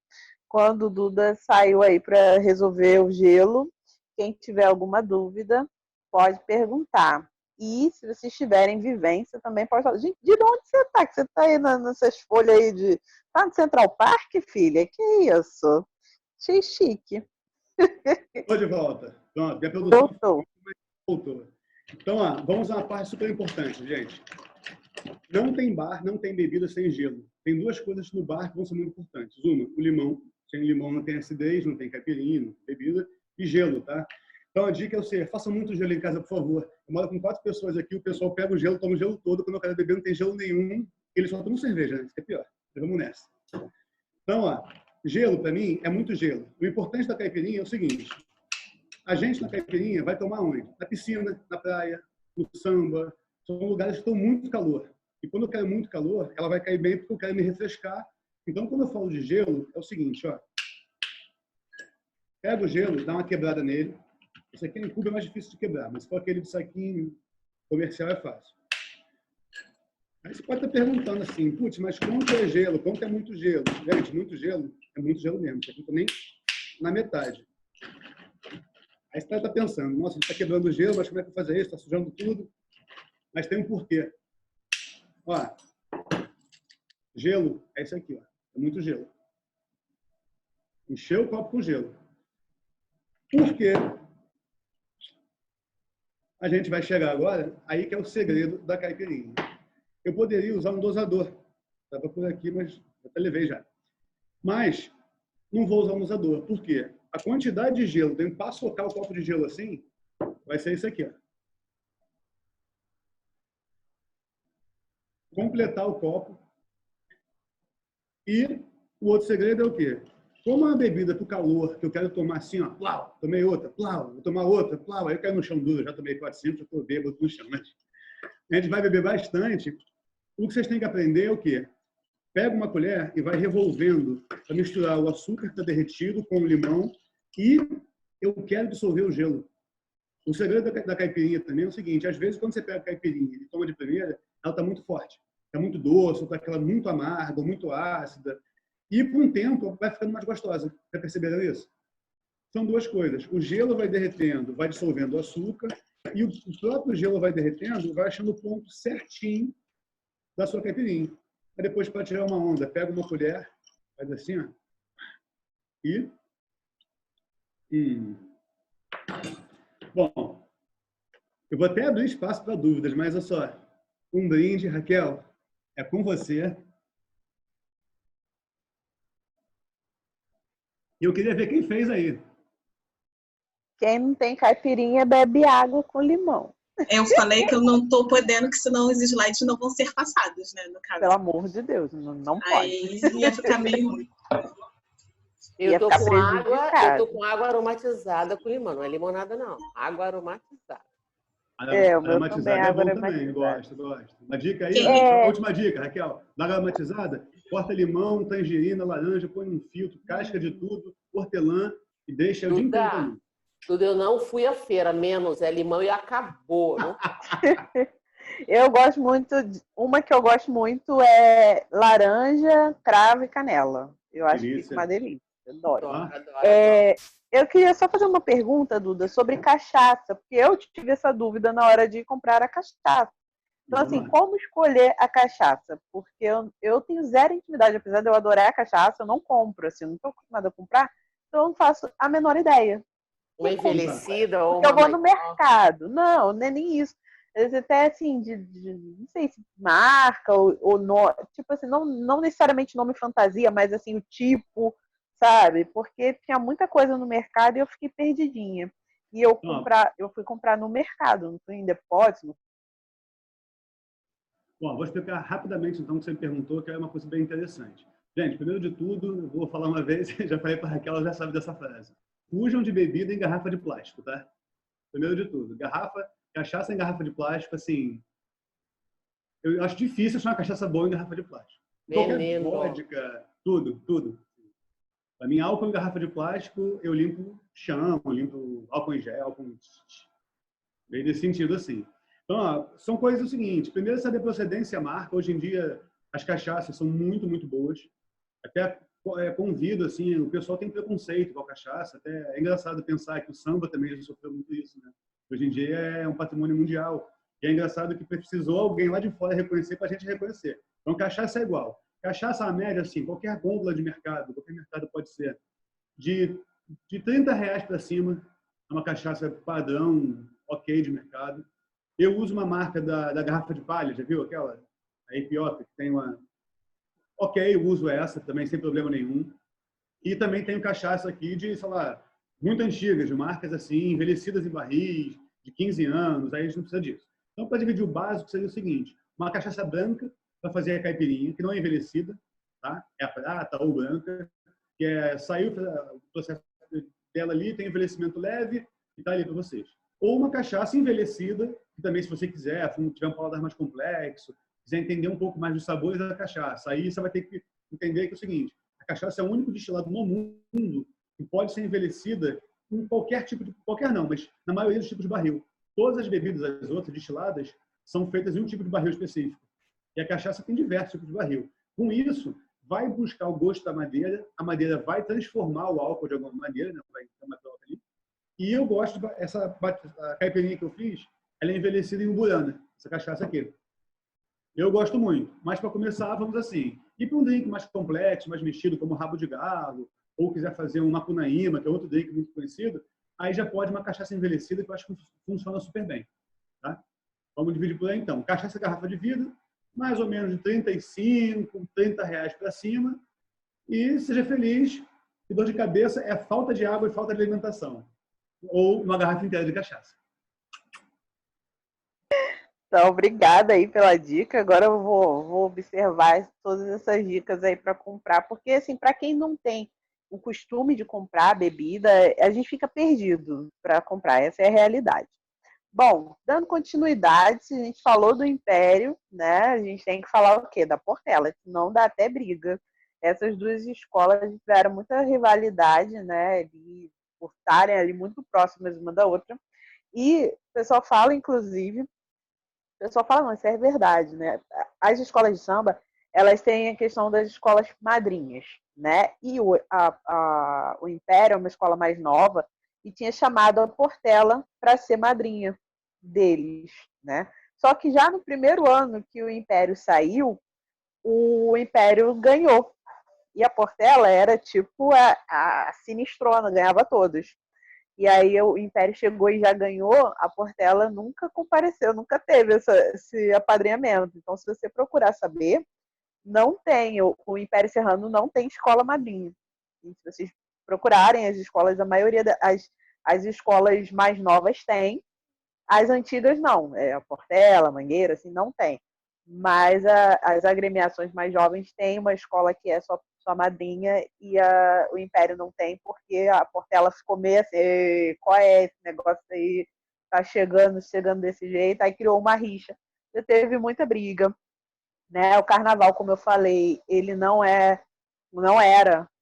Quando o Duda saiu aí para resolver o gelo, quem tiver alguma dúvida, pode perguntar. E se vocês tiverem vivência, também pode falar. Gente, de onde você tá? Que você tá aí nessas folhas aí de... Tá no Central Park, filha? Que isso? Achei chique. Estou de volta. Pronto, minha produção Voltou. voltou. Então, vamos a uma parte super importante, gente. Não tem bar, não tem bebida sem gelo. Tem duas coisas no bar que vão ser muito importantes. Uma, o limão. Sem limão não tem acidez, não tem caipirinha, não tem bebida. E gelo, tá? Então, a dica é você, faça muito gelo em casa, por favor. Eu moro com 4 pessoas aqui, o pessoal pega o gelo, toma o gelo todo. Quando eu quero beber, não tem gelo nenhum. Eles só tomam cerveja, né? Isso é pior. Então, vamos nessa. Então, gelo, para mim, é muito gelo. O importante da caipirinha é o seguinte. A gente, na caipirinha, vai tomar onde? Na piscina, na praia, no samba. São lugares que estão muito calor. E quando eu quero muito calor, ela vai cair bem porque eu quero me refrescar. Então, quando eu falo de gelo, é o seguinte, ó. Pega o gelo, dá uma quebrada nele. Esse aqui em cubo é mais difícil de quebrar, mas se for aquele de saquinho comercial é fácil. Aí você pode estar perguntando assim, putz, mas quanto é gelo? Quanto é muito gelo? Gente, muito gelo é muito gelo mesmo. Isso aqui não nem na metade. Aí você está pensando, nossa, ele está quebrando o gelo, mas como é que eu vou fazer isso? Está sujando tudo. Mas tem um porquê. Ó, gelo é isso aqui, ó. É muito gelo. Encher o copo com gelo. Por quê? A gente vai chegar agora, aí que é o segredo da caipirinha. Eu poderia usar um dosador. Estava por aqui, mas até levei já. Mas não vou usar um dosador. Por quê? A quantidade de gelo, tem para socar o copo de gelo assim, vai ser isso aqui, ó. Completar o copo. E o outro segredo é o quê? Como é uma bebida para o calor, que eu quero tomar assim, ó, plau, tomei outra, plau, vou tomar outra, plau, aí eu caio no chão duro, já tomei 400, já estou bêbado no chão, mas a gente vai beber bastante. O que vocês têm que aprender é o quê? Pega uma colher e vai revolvendo para misturar o açúcar que está derretido com o limão e eu quero dissolver o gelo. O segredo da caipirinha também é o seguinte, às vezes quando você pega a caipirinha e toma de primeira, ela está muito forte, está muito doce, está aquela muito amarga, muito ácida. E, por um tempo, vai ficando mais gostosa. Já perceberam isso? São duas coisas. O gelo vai derretendo, vai dissolvendo o açúcar, e o próprio gelo vai derretendo, vai achando o ponto certinho da sua caipirinha. Aí depois, para tirar uma onda, pega uma colher, faz assim, ó, e... Bom, eu vou até abrir espaço para dúvidas, mas olha só, um brinde, Raquel, é com você. E eu queria ver quem fez aí. Quem não tem caipirinha bebe água com limão. Eu falei que eu não estou podendo, que senão os slides não vão ser passados, né, no caso. Pelo amor de Deus, não pode. Aí ia ficar meio ruim. Eu Ia tô ficar com água, prejudicado. eu tô com água aromatizada com limão. Não é limonada, não. Água aromatizada. O meu Aromatizada também, é água bom também, aromatizada. gosto. Uma dica aí, É. a última dica, Raquel. Da aromatizada, corta limão, tangerina, laranja, põe num filtro, casca de tudo, hortelã e deixa o dia inteiro pra mim. Tudo, eu não fui à feira, menos é limão e acabou. Não? Eu gosto muito, uma que eu gosto muito é laranja, cravo e canela. Eu acho que Delícia. fica uma delícia. Adoro. Adoro. Eu queria só fazer uma pergunta, Duda, sobre cachaça, porque eu tive essa dúvida na hora de comprar a cachaça. Então, assim, como escolher a cachaça? Porque eu tenho zero intimidade, apesar de eu adorar a cachaça, eu não compro, assim, não estou acostumada a comprar, então eu não faço a menor ideia. Uma envelhecida ou Porque eu uma vou no mercado. Não, não é nem isso. Às vezes até assim, não sei se marca ou tipo assim, não necessariamente nome fantasia, mas assim, o tipo, sabe? Porque tinha muita coisa no mercado e eu fiquei perdidinha. E eu fui comprar no mercado, não fui em depósito. Bom, vou explicar rapidamente, então, o que você me perguntou, que é uma coisa bem interessante. Gente, primeiro de tudo, eu vou falar uma vez, já falei para a Raquel, ela já sabe dessa frase. Fujam de bebida em garrafa de plástico, tá? Primeiro de tudo. Cachaça em garrafa de plástico, assim, eu acho difícil achar uma cachaça boa em garrafa de plástico. Qualquer Menino. vodka, tudo. Para mim, álcool em garrafa de plástico, eu limpo chão, eu limpo álcool em gel, meio desse sentido assim. Então, ó, são coisas o seguinte: primeiro, saber procedência e marca. Hoje em dia, as cachaças são muito, muito boas. Até convido, assim, o pessoal tem preconceito com a cachaça. Até é engraçado pensar que o samba também já sofreu muito isso, né? Hoje em dia é um patrimônio mundial. E é engraçado que precisou alguém lá de fora reconhecer para a gente reconhecer. Então, cachaça é igual. Cachaça, a média, assim, qualquer gôndola de mercado, qualquer mercado pode ser de, de R$ 30 para cima, é uma cachaça padrão, ok, de mercado. Eu uso uma marca da garrafa de palha, já viu aquela? A Etiópia, que tem uma... Ok, eu uso essa também, sem problema nenhum. E também tenho cachaça aqui de, sei lá, muito antigas, de marcas assim, envelhecidas em barris, de 15 anos, aí a gente não precisa disso. Então, para dividir o básico, seria o seguinte: uma cachaça branca para fazer a caipirinha, que não é envelhecida, tá? É a prata ou branca, que saiu o processo dela ali, tem envelhecimento leve e está ali para vocês. Ou uma cachaça envelhecida, que também, se você quiser, tiver um paladar mais complexo, quiser entender um pouco mais dos sabores da cachaça, aí você vai ter que entender que é o seguinte: a cachaça é o único destilado no mundo que pode ser envelhecida em qualquer tipo de... Qualquer não, mas na maioria dos tipos de barril. Todas as bebidas, as outras destiladas, são feitas em um tipo de barril específico. E a cachaça tem diversos tipos de barril. Com isso, vai buscar o gosto da madeira, a madeira vai transformar o álcool de alguma maneira, né? Vai ter uma troca ali. E eu gosto, a caipirinha que eu fiz, ela é envelhecida em uburana, essa cachaça aqui. Eu gosto muito, mas para começar, vamos assim. E para um drink mais complexo, mais mexido, como rabo de galo, ou quiser fazer um macunaíma, que é outro drink muito conhecido, aí já pode uma cachaça envelhecida, que eu acho que funciona super bem. Tá? Vamos dividir por aí, então. Cachaça garrafa de vidro, mais ou menos de R$ 35, R$ 30 para cima. E seja feliz, que dor de cabeça é falta de água e falta de alimentação. Ou uma garrafa inteira de cachaça. Então, obrigada aí pela dica. Agora eu vou observar todas essas dicas aí para comprar, porque assim, para quem não tem o costume de comprar bebida, a gente fica perdido para comprar. Essa é a realidade. Bom, dando continuidade, se a gente falou do Império, né? A gente tem que falar o quê? Da Portela, senão dá até briga. Essas duas escolas tiveram muita rivalidade, né? Por estarem ali muito próximas uma da outra. E o pessoal fala, inclusive, o pessoal fala, não, isso é verdade, né? As escolas de samba, elas têm a questão das escolas madrinhas, né? E o Império é uma escola mais nova e tinha chamado a Portela para ser madrinha deles, né? Só que já no primeiro ano que o Império saiu, o Império ganhou. E a Portela era tipo a sinistrona, ganhava todos. E aí o Império chegou e já ganhou, a Portela nunca compareceu, nunca teve esse apadrinhamento. Então, se você procurar saber, não tem, o Império Serrano não tem escola madrinha. E se vocês procurarem as escolas, a maioria as escolas mais novas têm, as antigas não. A Portela, a Mangueira, assim, não tem. Mas as agremiações mais jovens têm uma escola que é só madrinha e o Império não tem, porque a Portela ficou meio assim, qual é esse negócio aí? Tá chegando desse jeito. Aí criou uma rixa. Já teve muita briga. Né? O carnaval, como eu falei, ele não era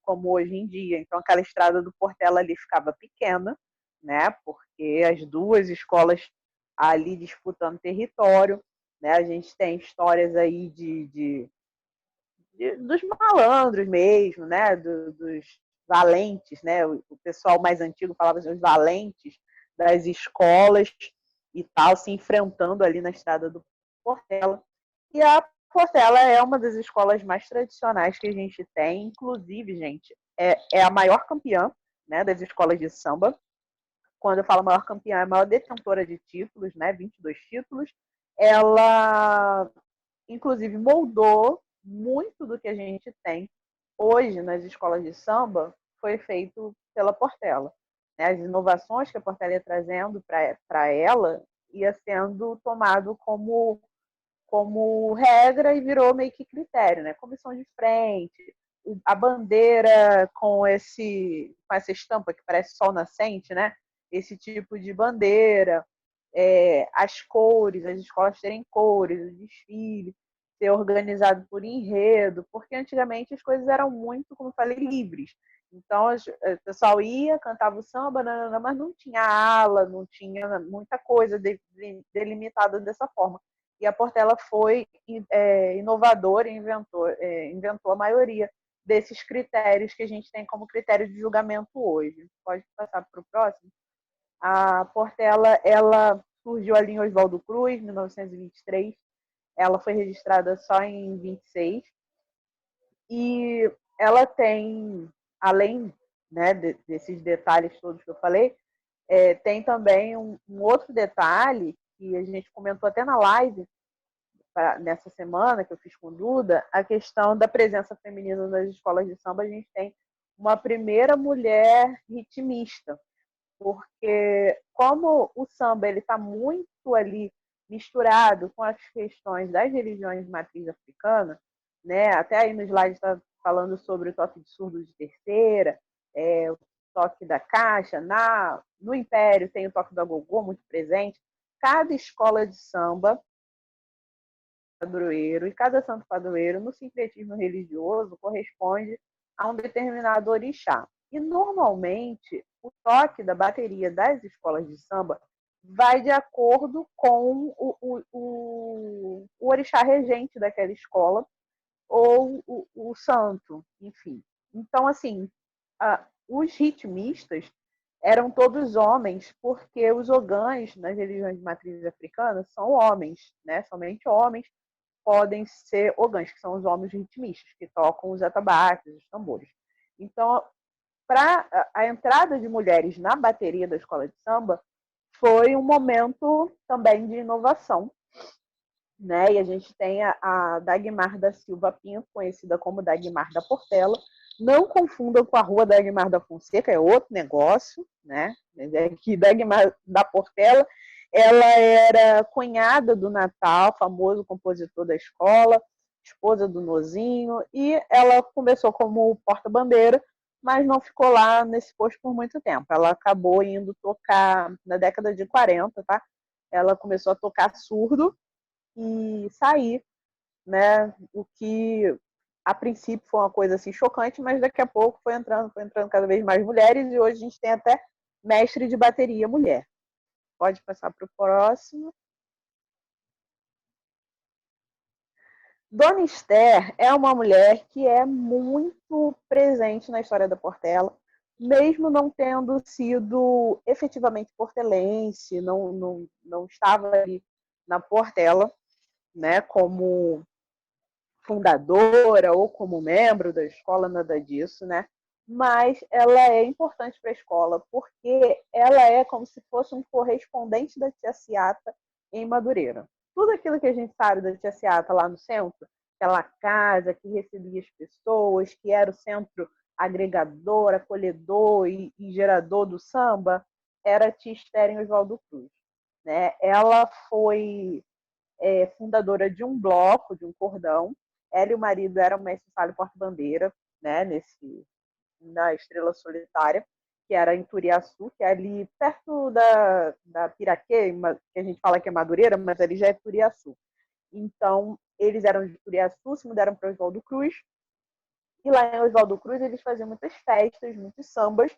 como hoje em dia. Então, aquela estrada do Portela ali ficava pequena, né? Porque as duas escolas ali disputando território, né? A gente tem histórias aí dos malandros mesmo, né? Dos valentes, né? O pessoal mais antigo falava assim, os valentes das escolas e tal, se enfrentando ali na estrada do Portela. E a Portela é uma das escolas mais tradicionais que a gente tem, inclusive, gente, é a maior campeã, né, das escolas de samba. Quando eu falo maior campeã, é a maior detentora de títulos, né, 22 títulos. Ela, inclusive, moldou muito do que a gente tem hoje nas escolas de samba, foi feito pela Portela. As inovações que a Portela ia trazendo para ela ia sendo tomado como como regra e virou meio que critério, né? Comissão de frente, a bandeira com essa estampa que parece sol nascente, né? Esse tipo de bandeira, as cores, as escolas terem cores, o desfile ser organizado por enredo, porque antigamente as coisas eram muito, como eu falei, livres. Então, o pessoal ia, cantava o samba, mas não tinha ala, não tinha muita coisa delimitada dessa forma. E a Portela foi inovadora e inventou a maioria desses critérios que a gente tem como critério de julgamento hoje. Pode passar para o próximo. A Portela, ela surgiu ali em Oswaldo Cruz, 1923. Ela foi registrada só em 26. E ela tem, além, né, desses detalhes todos que eu falei, tem também um outro detalhe que a gente comentou até na live nessa semana que eu fiz com Duda, a questão da presença feminina nas escolas de samba. A gente tem uma primeira mulher ritmista, porque como o samba ele está muito ali misturado com as questões das religiões de matriz africana, né? Até aí no slide está falando sobre o toque de surdo de terceira, o toque da caixa. No Império tem o toque do agogô muito presente. Cada escola de samba padroeiro e cada santo padroeiro no sincretismo religioso corresponde a um determinado orixá. E normalmente o toque da bateria das escolas de samba vai de acordo com o orixá regente daquela escola ou o santo, enfim. Então, assim, os ritmistas eram todos homens, porque os ogãs nas religiões de matriz africana são homens, né? Somente homens podem ser ogãs, que são os homens ritmistas, que tocam os atabaques, os tambores. Então, para a entrada de mulheres na bateria da escola de samba foi um momento também de inovação, né? E a gente tem a Dagmar da Silva Pinto, conhecida como Dagmar da Portela. Não confundam com a Rua Dagmar da Fonseca, é outro negócio, né? É que Dagmar da Portela, ela era cunhada do Natal, famoso compositor da escola, esposa do Nozinho, e ela começou como porta-bandeira, mas não ficou lá nesse posto por muito tempo. Ela acabou indo tocar na década de 40, tá? Ela começou a tocar surdo e sair, né? O que a princípio foi uma coisa assim chocante, mas daqui a pouco foi entrando cada vez mais mulheres e hoje a gente tem até mestre de bateria mulher. Pode passar para o próximo. Dona Esther é uma mulher que é muito presente na história da Portela, mesmo não tendo sido efetivamente portelense, não estava ali na Portela, né, como fundadora ou como membro da escola, nada disso, né? Mas ela é importante para a escola porque ela é como se fosse um correspondente da Tia Ciata em Madureira. Tudo aquilo que a gente sabe da Tia Ciata lá no centro, aquela casa que recebia as pessoas, que era o centro agregador, acolhedor e gerador do samba, era a Tia Esther em Oswaldo Cruz, né? Ela foi fundadora de um bloco, de um cordão. Ela e o marido eram mestre sala e porta-bandeira, né, na Estrela Solitária, que era em Turiaçu, que é ali perto da Piraquê, que a gente fala que é Madureira, mas ali já é Turiaçu. Então, eles eram de Turiaçu, se mudaram para Oswaldo Cruz, e lá em Oswaldo Cruz eles faziam muitas festas, muitos sambas,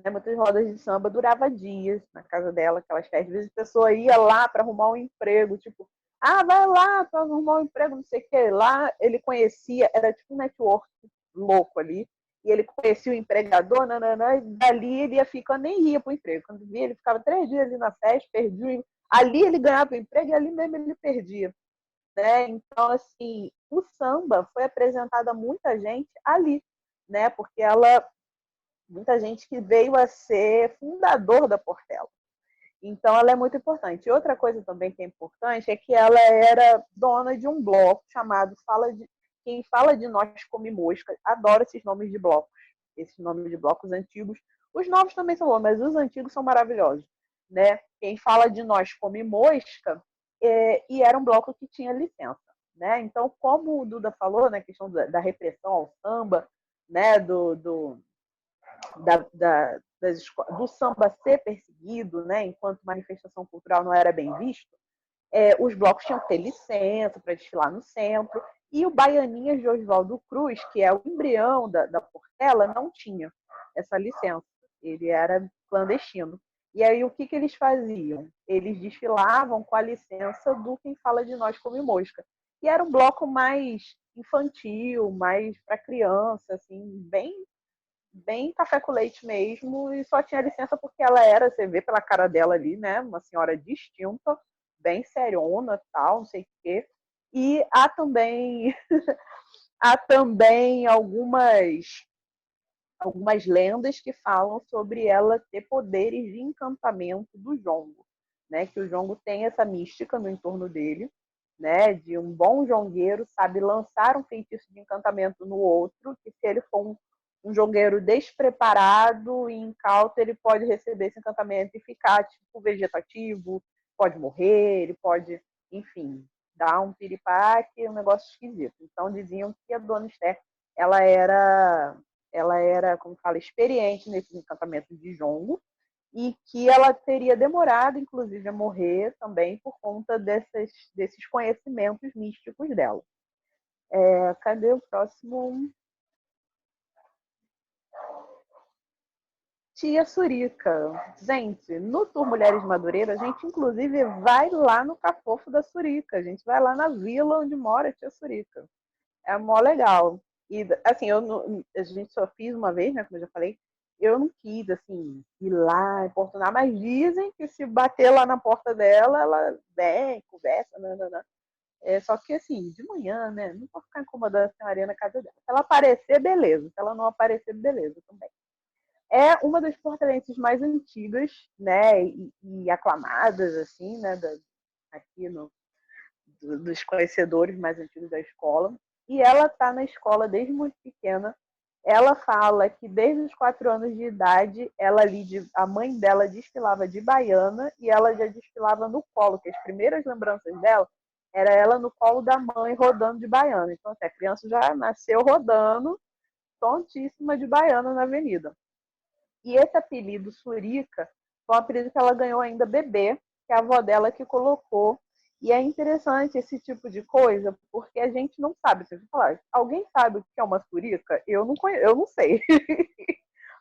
né, muitas rodas de samba, durava dias na casa dela, aquelas festas. Às vezes a pessoa ia lá para arrumar um emprego, tipo, vai lá para arrumar um emprego, não sei o que. Lá ele conhecia, era tipo um network louco ali, e ele conhecia o empregador, nananã, e dali ele ia ficando, nem ia para o emprego. Quando via, ele ficava 3 dias ali na festa, perdia. Ali ele ganhava o emprego e ali mesmo ele perdia. Né? Então, assim, o samba foi apresentado a muita gente ali, né? Porque muita gente que veio a ser fundador da Portela. Então, ela é muito importante. E outra coisa também que é importante é que ela era dona de um bloco chamado Quem Fala de Nós Come Mosca. Adoro esses nomes de blocos, esses nomes de blocos antigos. Os novos também são bons, mas os antigos são maravilhosos, né? Quem Fala de Nós Come Mosca, e era um bloco que tinha licença, né? Então, como o Duda falou, na questão da repressão ao samba, né? Do samba ser perseguido, né? Enquanto manifestação cultural não era bem visto, os blocos tinham que ter licença para desfilar no centro, e o Baianinhas de Oswaldo Cruz, que é o embrião da Portela, não tinha essa licença. Ele era clandestino. E aí, o que eles faziam? Eles desfilavam com a licença do Quem Fala de Nós Come Mosca. E era um bloco mais infantil, mais para criança, assim, bem café com leite mesmo, e só tinha licença porque ela era, você vê pela cara dela ali, né, uma senhora distinta, bem seriona, tal, não sei o quê. E há também algumas lendas que falam sobre ela ter poderes de encantamento do jongo, né? Que o jongo tem essa mística no entorno dele, né? De um bom jongueiro sabe lançar um feitiço de encantamento no outro, que se ele for um jongueiro despreparado e incauto, ele pode receber esse encantamento e ficar tipo vegetativo, pode morrer, ele pode, enfim, dar um piripaque, um negócio esquisito. Então diziam que a Dona Esther, ela era, como fala, experiente nesses encantamentos de jongo, e que ela teria demorado, inclusive, a morrer também por conta desses conhecimentos místicos dela. Cadê o próximo? Tia Surica. Gente, no Tour Mulheres Madureira, a gente, inclusive, vai lá no Cafofo da Surica. A gente vai lá na vila onde mora a Tia Surica. É mó legal. E, assim, a gente só fiz uma vez, né, como eu já falei, eu não quis, assim, ir lá, importunar, mas dizem que se bater lá na porta dela, ela vem, conversa, não. Só que, assim, de manhã, né, não vou ficar incomodando a senhorinha na casa dela. Se ela aparecer, beleza. Se ela não aparecer, beleza também. É uma das portalenses mais antigas, né, e aclamadas, assim, né, aqui dos conhecedores mais antigos da escola. E ela está na escola desde muito pequena. Ela fala que desde os 4 anos de idade, a mãe dela desfilava de baiana e ela já desfilava no colo, que as primeiras lembranças dela era ela no colo da mãe rodando de baiana. Então, assim, a criança já nasceu rodando, tontíssima de baiana na avenida. E esse apelido Surica foi um apelido que ela ganhou ainda bebê, que é a avó dela que colocou. E é interessante esse tipo de coisa, porque a gente não sabe. Se eu falar, alguém sabe o que é uma surica? Eu não conheço, eu não sei.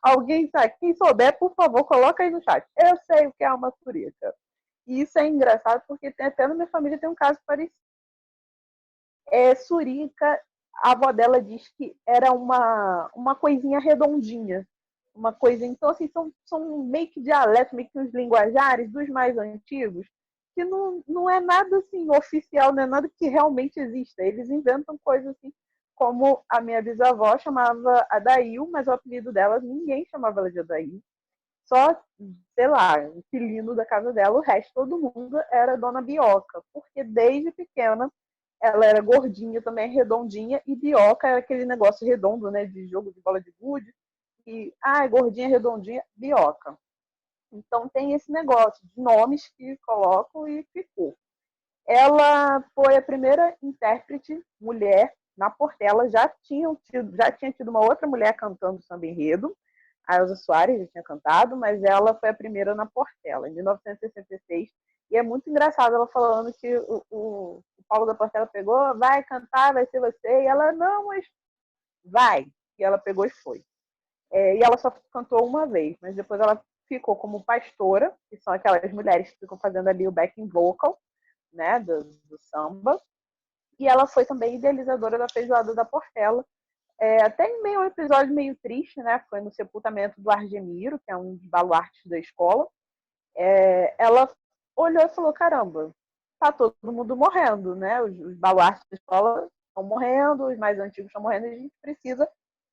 Alguém sabe? Quem souber, por favor, coloca aí no chat. Eu sei o que é uma surica. E isso é engraçado, porque até na minha família tem um caso parecido. Surica, a avó dela diz que era uma coisinha redondinha. Uma coisa, então, assim, são meio que dialetos, meio que os linguajares dos mais antigos, que não é nada assim oficial, não é nada que realmente exista. Eles inventam coisas assim, como a minha bisavó chamava Adail, mas o apelido dela, ninguém chamava ela de Adail. Só, sei lá, o filhinho da casa dela, o resto, todo mundo era Dona Bioca, porque desde pequena ela era gordinha também, redondinha, e Bioca era aquele negócio redondo, né, de jogo de bola de gude, e, gordinha, redondinha, Bioca. Então tem esse negócio de nomes que colocam e ficou. Ela foi a primeira intérprete mulher na Portela, já tinha tido uma outra mulher cantando samba enredo, a Elza Soares já tinha cantado, mas ela foi a primeira na Portela, em 1966. E é muito engraçado ela falando que o Paulo da Portela pegou, vai cantar, vai ser você. E ela, não, mas vai. E ela pegou e foi. E ela só cantou uma vez, mas depois ela ficou como pastora, que são aquelas mulheres que ficam fazendo ali o backing vocal, né, do samba. E ela foi também idealizadora da Feijoada da Portela. Até em meio a um episódio meio triste, né? Foi no sepultamento do Argemiro, que é um dos baluartes da escola. Ela olhou e falou, caramba, tá todo mundo morrendo, né? Os baluartes da escola estão morrendo, os mais antigos estão morrendo, e a gente precisa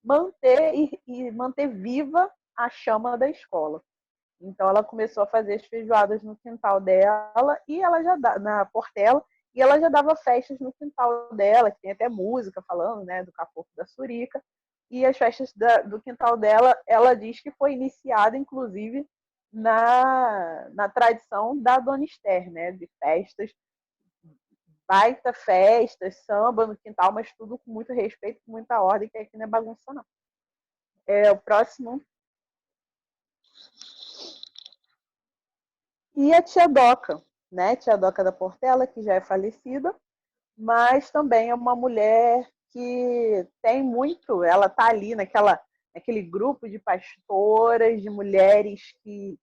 manter e manter viva a chama da escola. Então ela começou a fazer as feijoadas no quintal dela e ela já na Portela, e ela já dava festas no quintal dela, que tem até música falando, né, do Cafofo da Surica. E as festas do quintal dela, ela diz que foi iniciada, inclusive, na tradição da Dona Esther, né, de festas baita festas, samba no quintal, mas tudo com muito respeito, com muita ordem, que aqui não é bagunça, não. O próximo. E a tia Doca, né? Tia Doca da Portela, que já é falecida, mas também é uma mulher que tem muito, ela está ali naquele grupo de pastoras, de mulheres que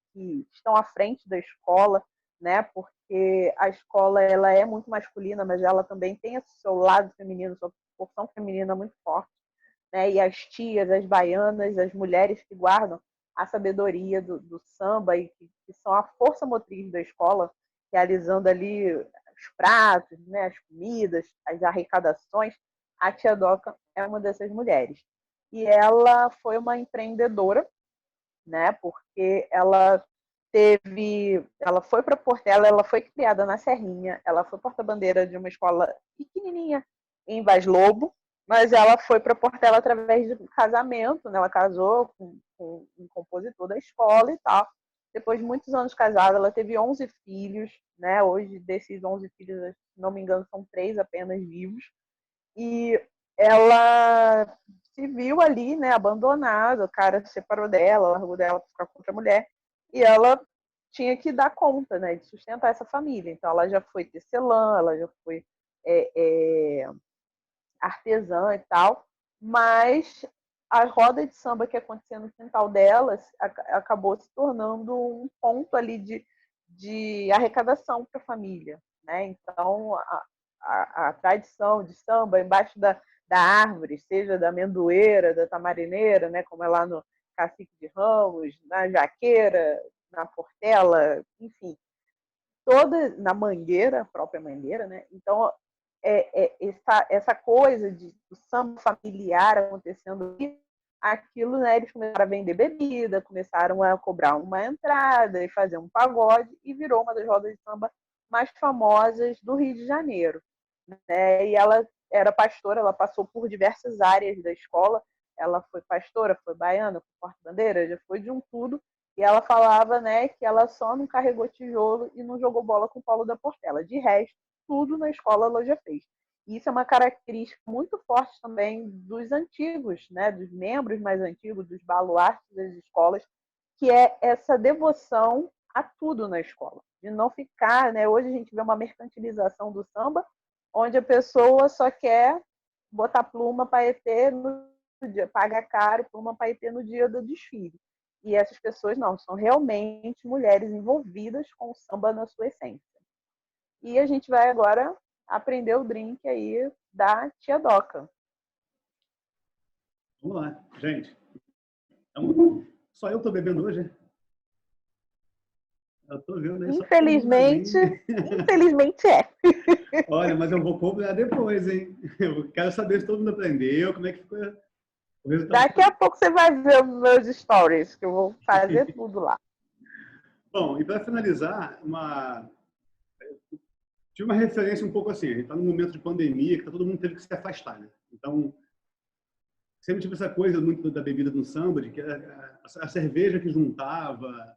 estão à frente da escola, né? Porque a escola ela é muito masculina, mas ela também tem esse seu lado feminino, sua porção feminina muito forte, né? E as tias, as baianas, as mulheres que guardam a sabedoria do samba e que são a força motriz da escola, realizando ali os pratos, né, as comidas, as arrecadações. A tia Doca é uma dessas mulheres. E ela foi uma empreendedora, né, porque ela foi para Portela, ela foi criada na Serrinha, ela foi porta-bandeira de uma escola pequenininha em Vaz Lobo, mas ela foi para Portela através de um casamento, né? Ela casou com um compositor da escola e tal. Depois de muitos anos casada, ela teve 11 filhos, né? Hoje, desses 11 filhos, se não me engano, são 3 apenas vivos. E ela se viu ali, né, abandonada, o cara se separou dela, largou dela para ficar com outra mulher, e ela tinha que dar conta, né, de sustentar essa família. Então, ela já foi tecelã, ela já foi artesã e tal, mas a roda de samba que acontecia no quintal delas acabou se tornando um ponto ali de arrecadação para a família, né? Então, a tradição de samba embaixo da árvore, seja da amendoeira, da tamarineira, né? Como é lá no Cacique de Ramos, na Jaqueira, na Portela, enfim, toda na Mangueira, a própria Mangueira, né? Então, essa coisa do samba familiar acontecendo, aquilo, né, eles começaram a vender bebida, começaram a cobrar uma entrada e fazer um pagode, e virou uma das rodas de samba mais famosas do Rio de Janeiro, né? E ela era pastora, ela passou por diversas áreas da escola, ela foi pastora, foi baiana, foi porta-bandeira, já foi de um tudo, e ela falava, né, que ela só não carregou tijolo e não jogou bola com o Paulo da Portela. De resto, tudo na escola ela já fez. E isso é uma característica muito forte também dos antigos, né, dos membros mais antigos, dos baluartes das escolas, que é essa devoção a tudo na escola. De não ficar, né, hoje a gente vê uma mercantilização do samba, onde a pessoa só quer botar pluma paetê no dia, paga caro pluma paetê no dia do desfile. E essas pessoas não, são realmente mulheres envolvidas com o samba na sua essência. E a gente vai agora aprender o drink aí da tia Doca. Vamos lá, gente. Então, só eu estou bebendo hoje? Eu tô vendo aí. Infelizmente, infelizmente é. Olha, mas eu vou cobrar depois, hein? Eu quero saber se todo mundo aprendeu, como é que ficou o resultado. Daqui a pouco você vai ver os meus stories, que eu vou fazer tudo lá. Bom, e para finalizar, tive uma referência um pouco assim, a gente está num momento de pandemia que todo mundo teve que se afastar, né? Então, sempre tive essa coisa muito da bebida no samba, de que a cerveja que juntava,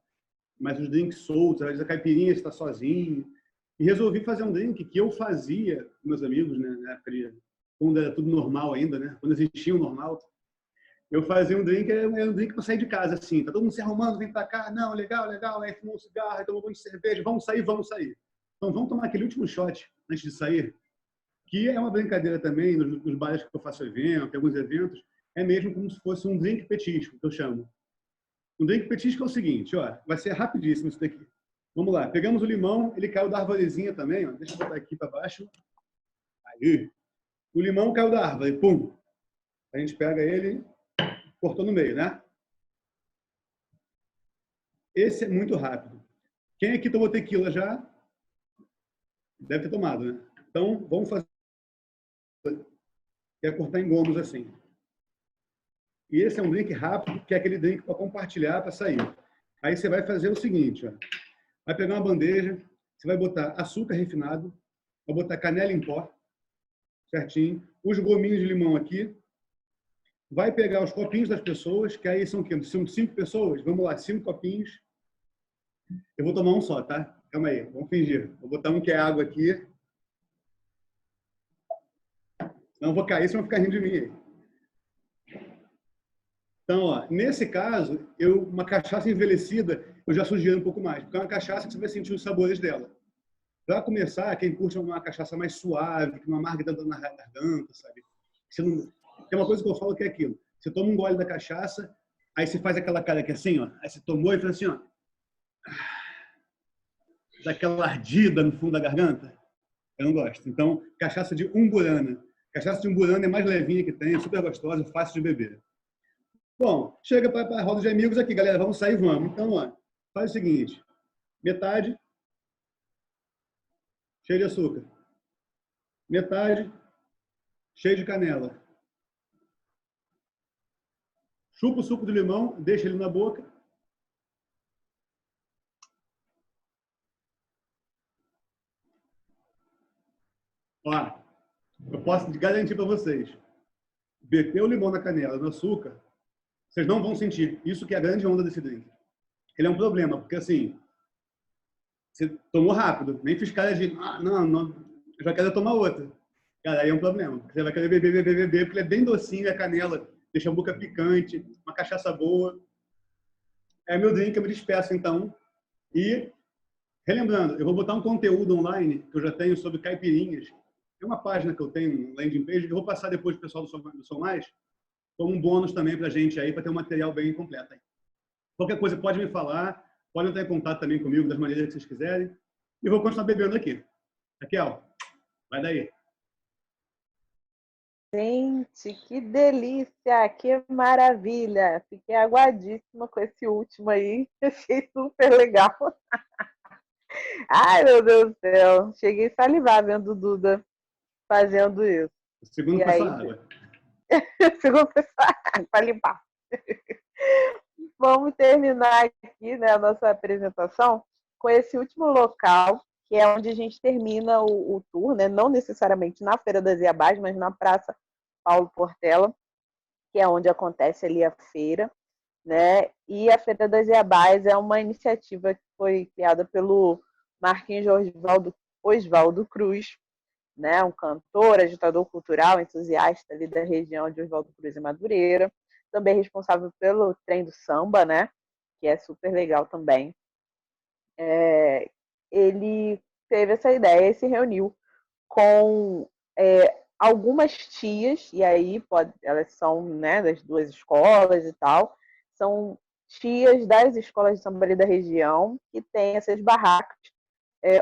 mas os drinks soltos, às vezes a caipirinha está sozinho. E resolvi fazer um drink que eu fazia com meus amigos, né, na época quando era tudo normal ainda, né? Quando existia o normal. Eu fazia um drink, era um drink para sair de casa, assim. Tá todo mundo se arrumando, vem para cá. Não, legal, legal. Aí fumou um cigarro, aí tomou um monte de cerveja. Vamos sair, vamos sair. Então, vamos tomar aquele último shot antes de sair, que é uma brincadeira também nos bares que eu faço evento, alguns eventos, é mesmo como se fosse um drink petisco, que eu chamo. Um drink petisco é o seguinte, ó, vai ser rapidíssimo isso daqui. Vamos lá, pegamos o limão, ele caiu da arvorezinha também, ó, deixa eu botar aqui para baixo. Aí, o limão caiu da árvore, pum. A gente pega ele, cortou no meio, né? Esse é muito rápido. Quem aqui tomou tequila já? Deve ter tomado, né? Então, vamos fazer. É cortar em gomos assim. E esse é um drink rápido, que é aquele drink para compartilhar, para sair. Aí você vai fazer o seguinte, ó. Vai pegar uma bandeja, você vai botar açúcar refinado, vai botar canela em pó, certinho, os gominhos de limão aqui, vai pegar os copinhos das pessoas, que aí são o quê? São 5 pessoas? Vamos lá, 5 copinhos. Eu vou tomar um só, tá? Calma aí, vamos fingir. Vou botar um que é água aqui. Senão eu vou cair, vocês vão ficar rindo de mim aí. Então, ó, nesse caso, uma cachaça envelhecida, eu já sugiro um pouco mais, porque é uma cachaça que você vai sentir os sabores dela. Para começar, quem curte uma cachaça mais suave, que não amarga tanto na garganta, sabe? Você não... Tem uma coisa que eu falo que é aquilo. Você toma um gole da cachaça, aí você faz aquela cara que é assim, ó, aí você tomou e faz assim, ó, daquela ardida no fundo da garganta. Eu não gosto. Então, cachaça de umburana. Cachaça de umburana é mais levinha que tem, é super gostosa, fácil de beber. Bom, chega para a roda de amigos aqui, galera. Vamos sair, vamos. Então, ó, faz o seguinte. Metade cheio de açúcar. Metade cheio de canela. Chupa o suco de limão, deixa ele na boca. Ó, eu posso garantir para vocês. Beber o limão na canela, no açúcar, vocês não vão sentir. Isso que é a grande onda desse drink. Ele é um problema, porque assim, você tomou rápido, nem fiz cara de, não, eu já quero tomar outra. Cara, aí é um problema. Você vai querer beber, porque ele é bem docinho, a canela deixa a boca picante, uma cachaça boa. É meu drink, eu me despeço então. E, relembrando, eu vou botar um conteúdo online que eu já tenho sobre caipirinhas. Tem uma página que eu tenho, um landing page, que eu vou passar depois para o pessoal do Som Mais, como um bônus também para a gente aí, para ter um material bem completo aí. Qualquer coisa pode me falar, pode entrar em contato também comigo das maneiras que vocês quiserem. E vou continuar bebendo aqui. Raquel, vai daí. Gente, que delícia, que maravilha. Fiquei aguadíssima com esse último aí. Achei super legal. Ai, meu Deus do céu. Cheguei a salivar vendo o Duda fazendo isso. O segundo E foi essa aí, água. segundo para limpar. Vamos terminar aqui, né, a nossa apresentação com esse último local, que é onde a gente termina o tour, né? Não necessariamente na Feira das Iabás, mas na Praça Paulo Portela, que é onde acontece ali a feira, né? E a Feira das Iabás é uma iniciativa que foi criada pelo Marquinhos Oswaldo Cruz, né? Um cantor, agitador cultural, entusiasta ali da região de Oswaldo Cruz e Madureira, também responsável pelo trem do samba, né? Que é super legal também. Ele teve essa ideia e se reuniu com algumas tias, e aí elas são, né, das duas escolas e tal, são tias das escolas de samba ali da região, que tem essas barracas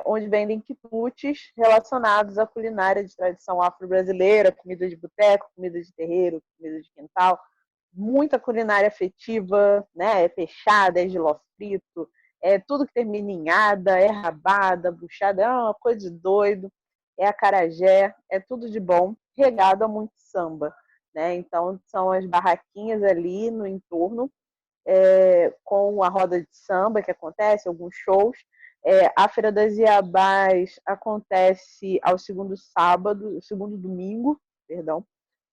onde vendem quitutes relacionados à culinária de tradição afro-brasileira, comida de boteco, comida de terreiro, comida de quintal, muita culinária afetiva, né? É peixada, é jiló frito, é tudo que termina em ada, é rabada, buchada, é uma coisa de doido, é acarajé, é tudo de bom, regado a muito samba, né? Então são as barraquinhas ali no entorno, com a roda de samba que acontece, alguns shows. A Feira das Iabás acontece ao segundo domingo, perdão,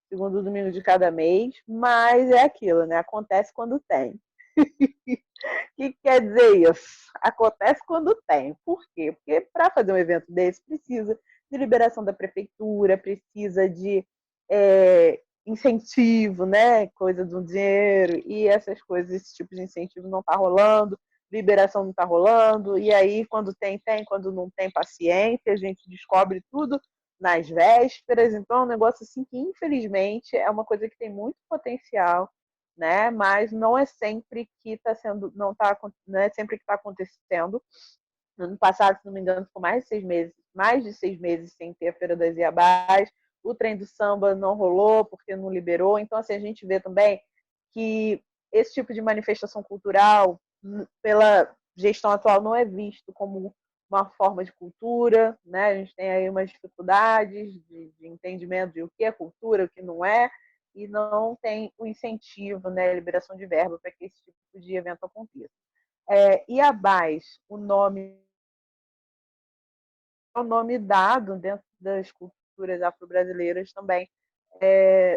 segundo domingo de cada mês, mas é aquilo, né? Acontece quando tem. O que quer dizer isso? Acontece quando tem. Por quê? Porque para fazer um evento desse precisa de liberação da prefeitura, precisa de incentivo, né? Coisa do dinheiro, e essas coisas, esse tipo de incentivo não está rolando, liberação não está rolando, e aí quando tem, quando não tem, paciência, a gente descobre tudo nas vésperas, então é um negócio assim que infelizmente é uma coisa que tem muito potencial, né? Mas não é sempre que está sendo, não é sempre que está acontecendo. No ano passado, se não me engano, ficou mais de 6 meses sem ter a Feira das Iabás. O trem do samba não rolou porque não liberou. Então, assim, a gente vê também que esse tipo de manifestação cultural, pela gestão atual, não é visto como uma forma de cultura, né? A gente tem aí umas dificuldades de entendimento de o que é cultura, o que não é, e não tem o incentivo, né, a liberação de verba para que esse tipo de evento aconteça. Iabás, o nome é o nome dado dentro das culturas afro-brasileiras também,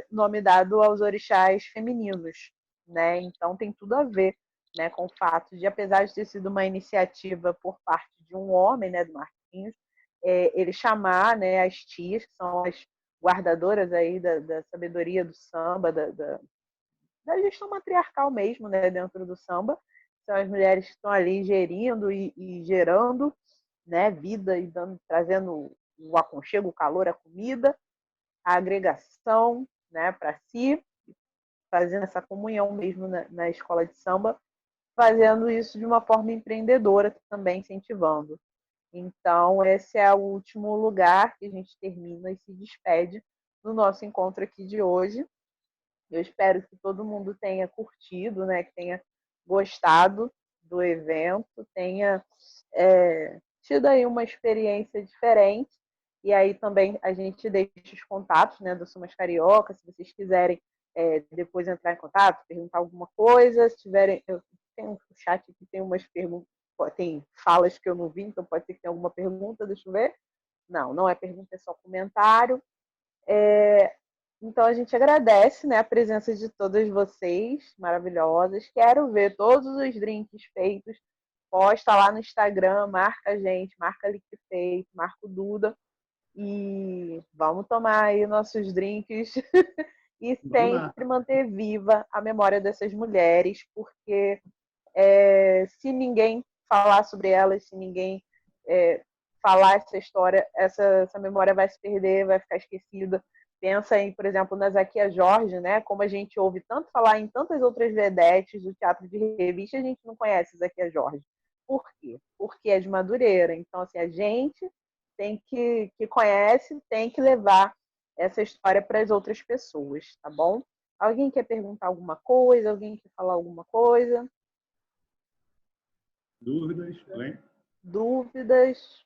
nome dado aos orixás femininos, né? Então tem tudo a ver, né, com o fato de, apesar de ter sido uma iniciativa por parte de um homem, né, do Marquinhos, ele chamar, né, as tias, que são as guardadoras aí da sabedoria do samba, da gestão matriarcal mesmo, né, dentro do samba. São as mulheres que estão ali gerindo e gerando, né, vida e trazendo o aconchego, o calor, a comida, a agregação, né, para si, fazendo essa comunhão mesmo na escola de samba, fazendo isso de uma forma empreendedora também, incentivando. Então, esse é o último lugar que a gente termina e se despede no nosso encontro aqui de hoje. Eu espero que todo mundo tenha curtido, né, que tenha gostado do evento, tenha tido aí uma experiência diferente. E aí também a gente deixa os contatos, né, do Sumas Carioca, se vocês quiserem depois entrar em contato, perguntar alguma coisa, se tiverem, eu tenho um chat aqui, tem umas perguntas, tem falas que eu não vi, então pode ser que tenha alguma pergunta, deixa eu ver. Não é pergunta, é só comentário. Então a gente agradece, né, a presença de todas vocês, maravilhosas. Quero ver todos os drinks feitos. Posta lá no Instagram, marca a gente, marca a Liquifeito, marca o Duda. E vamos tomar aí nossos drinks e sempre manter viva a memória dessas mulheres, porque se ninguém falar sobre elas, se ninguém falar essa história, essa memória vai se perder, vai ficar esquecida. Pensa em, por exemplo, na Zaquia Jorge, né? Como a gente ouve tanto falar em tantas outras vedetes do teatro de revista, a gente não conhece Zaquia Jorge. Por quê? Porque é de Madureira. Então, assim, a gente que conhece tem que levar essa história para as outras pessoas, tá bom? Alguém quer perguntar alguma coisa? Alguém quer falar alguma coisa? Dúvidas? Dúvidas?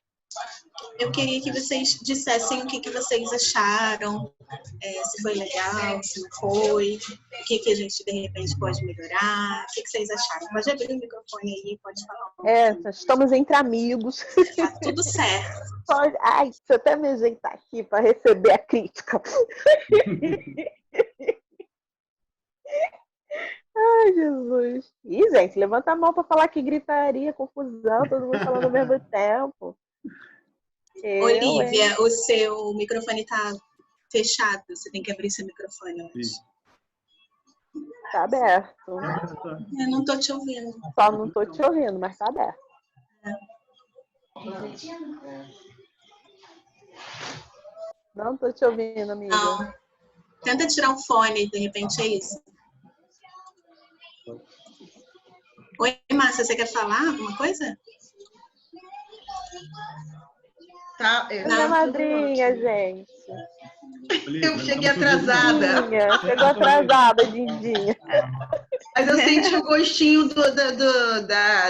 Eu queria que vocês dissessem o que vocês acharam, se foi legal, se não foi, o que a gente, de repente, pode melhorar, o que vocês acharam. Pode abrir o microfone aí, pode falar. Estamos entre amigos. Tá tudo certo. Ai, deixa eu até me ajeitar aqui para receber a crítica. Ai, Jesus. Ih, gente, levanta a mão para falar que gritaria, confusão, todo mundo falando ao mesmo tempo. Olivia, o seu microfone está fechado. Você tem que abrir seu microfone hoje. Tá aberto. Eu não estou te ouvindo. Só não estou te ouvindo, mas tá aberto. Não estou te ouvindo, amiga. Não. Tenta tirar o fone, de repente é isso. Oi, Márcia, você quer falar alguma coisa? Tá, minha madrinha, gente. Eu cheguei atrasada. Chegou atrasada, Dindinha. Mas eu senti o gostinho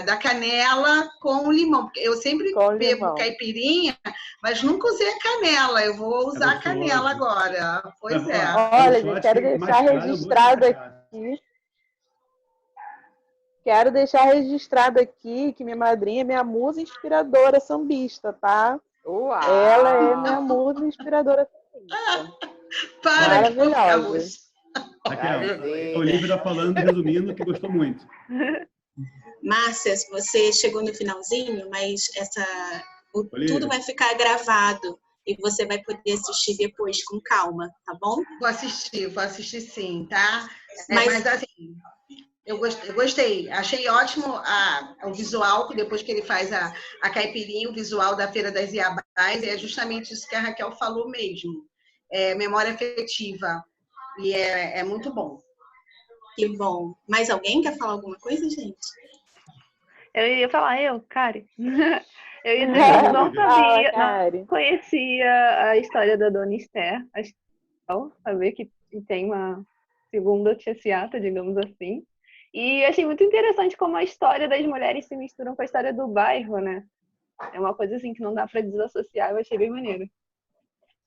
da canela com o limão. Porque eu sempre bebo caipirinha, mas nunca usei a canela. Eu vou usar a canela agora. Pois é. Olha, gente, quero deixar registrado aqui. Quero deixar registrado aqui que minha madrinha é minha musa inspiradora sambista, tá? Uau. Ela é minha musa inspiradora sambista. Maravilhosa. A Olivia está falando, resumindo, que gostou muito. Márcia, você chegou no finalzinho, mas tudo vai ficar gravado e você vai poder assistir depois com calma, tá bom? Vou assistir sim, tá? Mas assim, eu gostei. Achei ótimo o visual, depois que ele faz a caipirinha, o visual da Feira das Iabás, é justamente isso que a Raquel falou mesmo. Memória afetiva. E é muito bom. Que bom. Mais alguém quer falar alguma coisa, gente? Eu ia falar, Kari. Eu ia dizer que eu não sabia, não conhecia a história da Dona Esther. Acho que saber que tem uma segunda tia Ciata, digamos assim. E achei muito interessante como a história das mulheres se misturam com a história do bairro, né? É uma coisa assim que não dá para desassociar, eu achei bem maneiro.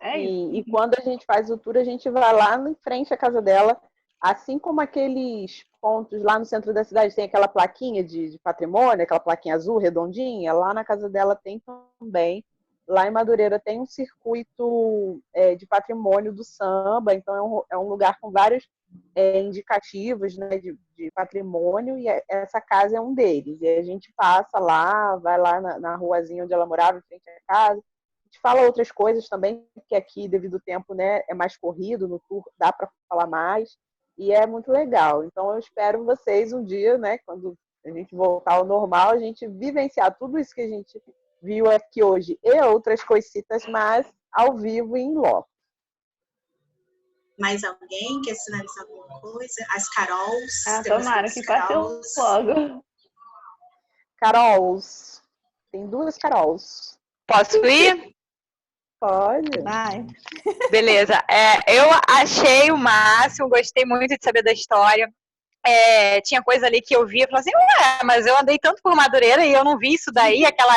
E quando a gente faz o tour, a gente vai lá em frente à casa dela, assim como aqueles pontos lá no centro da cidade, tem aquela plaquinha de patrimônio, aquela plaquinha azul, redondinha, lá na casa dela tem também. Lá em Madureira tem um circuito de patrimônio do samba, então é um lugar com vários indicativos, né, de patrimônio, e essa casa é um deles. E a gente passa lá, vai lá na ruazinha onde ela morava, em frente à casa, gente fala outras coisas também, porque aqui, devido ao tempo, né, é mais corrido, no tour dá para falar mais, e é muito legal. Então, eu espero vocês um dia, né, quando a gente voltar ao normal, a gente vivenciar tudo isso que a gente viu aqui hoje e outras coisitas, mas ao vivo e em loco. Mais alguém quer sinalizar alguma coisa? As Carols? Tomara que passe logo. Carols. Tem 2 Carols. Posso ir? Pode. Vai. Beleza. Eu achei o máximo, gostei muito de saber da história. Tinha coisa ali que eu via e falava assim, ué, mas eu andei tanto por Madureira e eu não vi isso daí, aquela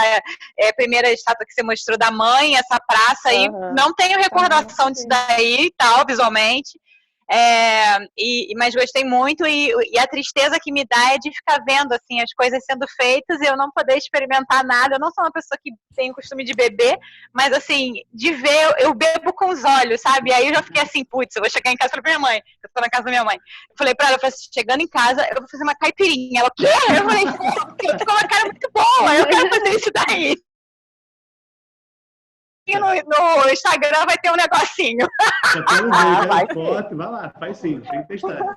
primeira estátua que você mostrou da mãe, essa praça aí, não tenho recordação disso daí e tal, visualmente. Mas gostei muito e a tristeza que me dá é de ficar vendo assim, as coisas sendo feitas e eu não poder experimentar nada. Eu não sou uma pessoa que tem o costume de beber, mas assim, de ver, eu bebo com os olhos, sabe? E aí eu já fiquei assim, putz, eu vou chegar em casa pra minha mãe, eu tô na casa da minha mãe. Eu falei pra ela, chegando em casa, eu vou fazer uma caipirinha. Ela, o quê? Eu falei, eu tô com uma cara muito boa, eu quero fazer isso daí. No Instagram vai ter um negocinho. Vai foto, vai lá, faz sim, tem que testar.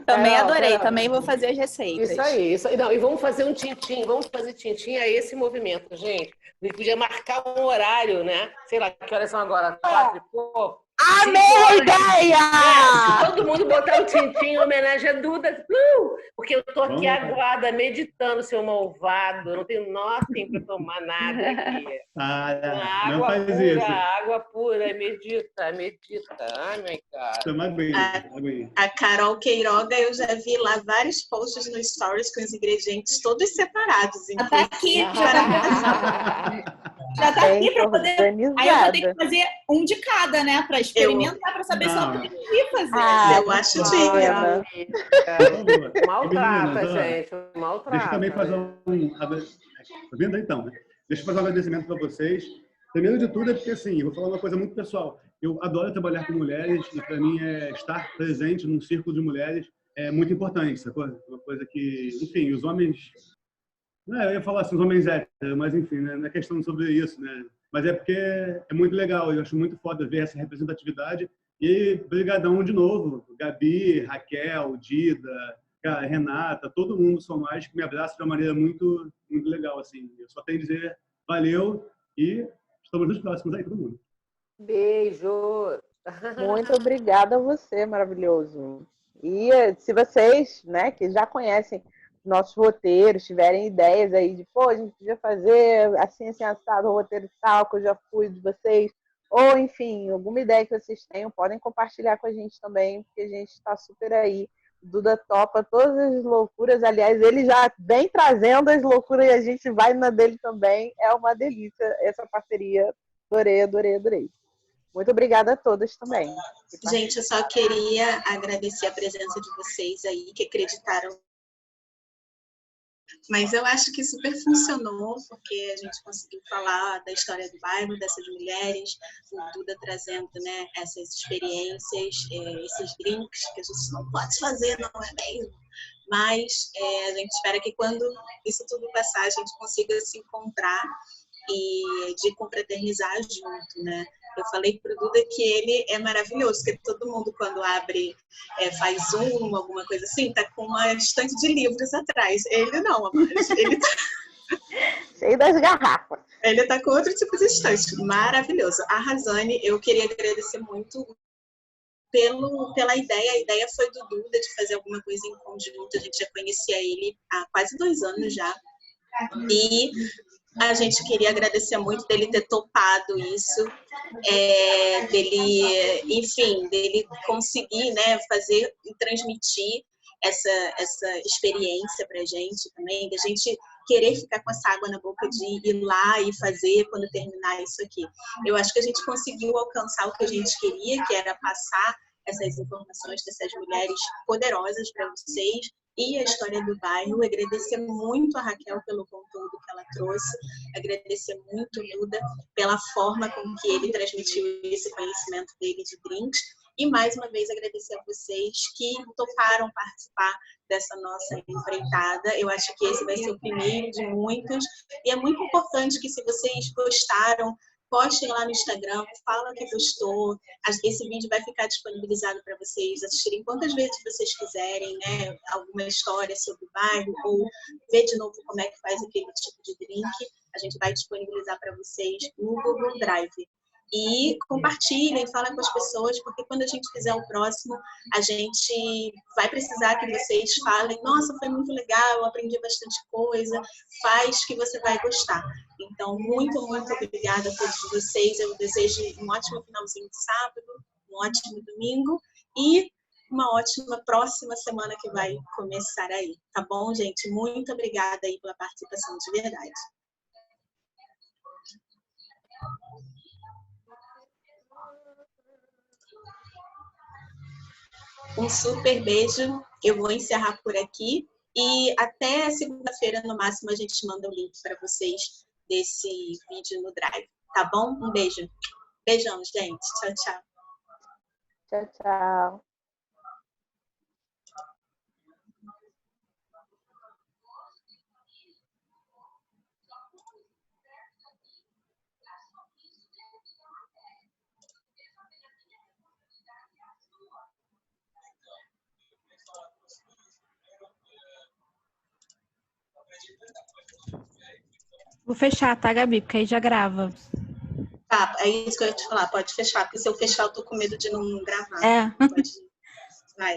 Também adorei, também vou fazer as receitas. Isso aí. Não, e vamos fazer um tintim, vamos fazer tintim a esse movimento, gente. A gente podia marcar um horário, né? Sei lá, que horas são agora? 4 e pouco? Amei a ideia! Todo mundo botar um tintim em homenagem a Duda. Porque eu tô aqui aguada, meditando, seu malvado. Eu não tenho nothing para tomar nada aqui. Não faz isso. Água pura, medita. Ai, meu cara. Toma bem. A Carol Queiroga, eu já vi lá vários posts no Stories com os ingredientes todos separados. Já tá aqui, já tá aqui para poder. Aí eu vou ter que fazer um de cada, né? Para experimentar, para saber se eu aprendi fazer. Eu acho digno. Maltrata, gente. Maltrata. Deixa eu também fazer Tá vendo então, né? Deixa eu fazer um agradecimento para vocês. Primeiro de tudo é porque, assim, eu vou falar uma coisa muito pessoal. Eu adoro trabalhar com mulheres e, para mim, estar presente num círculo de mulheres é muito importante, sacou? Uma coisa que, enfim, os homens... eu ia falar assim, os homens héteros, mas, enfim, né? Não é questão sobre isso, né? Mas é porque é muito legal. Eu acho muito foda ver essa representatividade. E brigadão de novo. Gabi, Raquel, Dida, Renata, todo mundo são nós que me abraçam de uma maneira muito, muito legal, assim. Eu só tenho a dizer valeu e estamos nos próximos aí, todo mundo. Beijo! Muito obrigada a você, maravilhoso. E se vocês, né, que já conhecem nossos roteiros, tiverem ideias aí de, a gente podia fazer assim, assado, o roteiro tal, que eu já fui de vocês, ou, enfim, alguma ideia que vocês tenham, podem compartilhar com a gente também, porque a gente está super aí. Duda topa todas as loucuras, aliás, ele já vem trazendo as loucuras e a gente vai na dele também. É uma delícia essa parceria. Adorei. Muito obrigada a todas também. Gente, eu só queria agradecer a presença de vocês aí, que acreditaram. Mas eu acho que super funcionou, porque a gente conseguiu falar da história do bairro, dessas mulheres, o Duda trazendo, né, essas experiências, esses drinks que a gente não pode fazer, não é mesmo? Mas a gente espera que quando isso tudo passar, a gente consiga se encontrar e de confraternizar junto, né? Eu falei pro Duda que ele é maravilhoso, porque todo mundo quando abre, faz alguma coisa assim, tá com uma estante de livros atrás. Ele não, amores. Ele tá... cheio das garrafas. Ele tá com outro tipo de estante. Maravilhoso. A Razane, eu queria agradecer muito pela ideia. A ideia foi do Duda de fazer alguma coisa em conjunto. A gente já conhecia ele há quase 2 anos já. E a gente queria agradecer muito dele ter topado isso, dele conseguir, né, fazer e transmitir essa experiência pra gente também, da gente querer ficar com essa água na boca de ir lá e fazer quando terminar isso aqui. Eu acho que a gente conseguiu alcançar o que a gente queria, que era passar essas informações dessas mulheres poderosas para vocês, e a história do bairro. Agradecer muito a Raquel pelo conteúdo que ela trouxe, agradecer muito o Duda pela forma com que ele transmitiu esse conhecimento dele de drinks, e mais uma vez agradecer a vocês que toparam participar dessa nossa empreitada. Eu acho que esse vai ser o primeiro de muitos, e é muito importante que, se vocês gostaram postem lá no Instagram, fala que gostou. Esse vídeo vai ficar disponibilizado para vocês assistirem quantas vezes vocês quiserem, né? Alguma história sobre o bairro, ou ver de novo como é que faz aquele tipo de drink. A gente vai disponibilizar para vocês no Google Drive. E compartilhem, falem com as pessoas, porque quando a gente fizer o próximo, a gente vai precisar que vocês falem: nossa, foi muito legal, eu aprendi bastante coisa, faz que você vai gostar. Então, muito, muito obrigada a todos vocês. Eu desejo um ótimo finalzinho de sábado, um ótimo domingo e uma ótima próxima semana que vai começar aí. Tá bom, gente? Muito obrigada aí pela participação de verdade. Um super beijo. Eu vou encerrar por aqui. E até segunda-feira, no máximo, a gente manda o link para vocês desse vídeo no Drive. Tá bom? Um beijo. Beijão, gente. Tchau, tchau. Tchau, tchau. Vou fechar, tá, Gabi? Porque aí já grava. Tá, é isso que eu ia te falar. Pode fechar, porque se eu fechar, eu tô com medo de não gravar. É. Pode... Vai.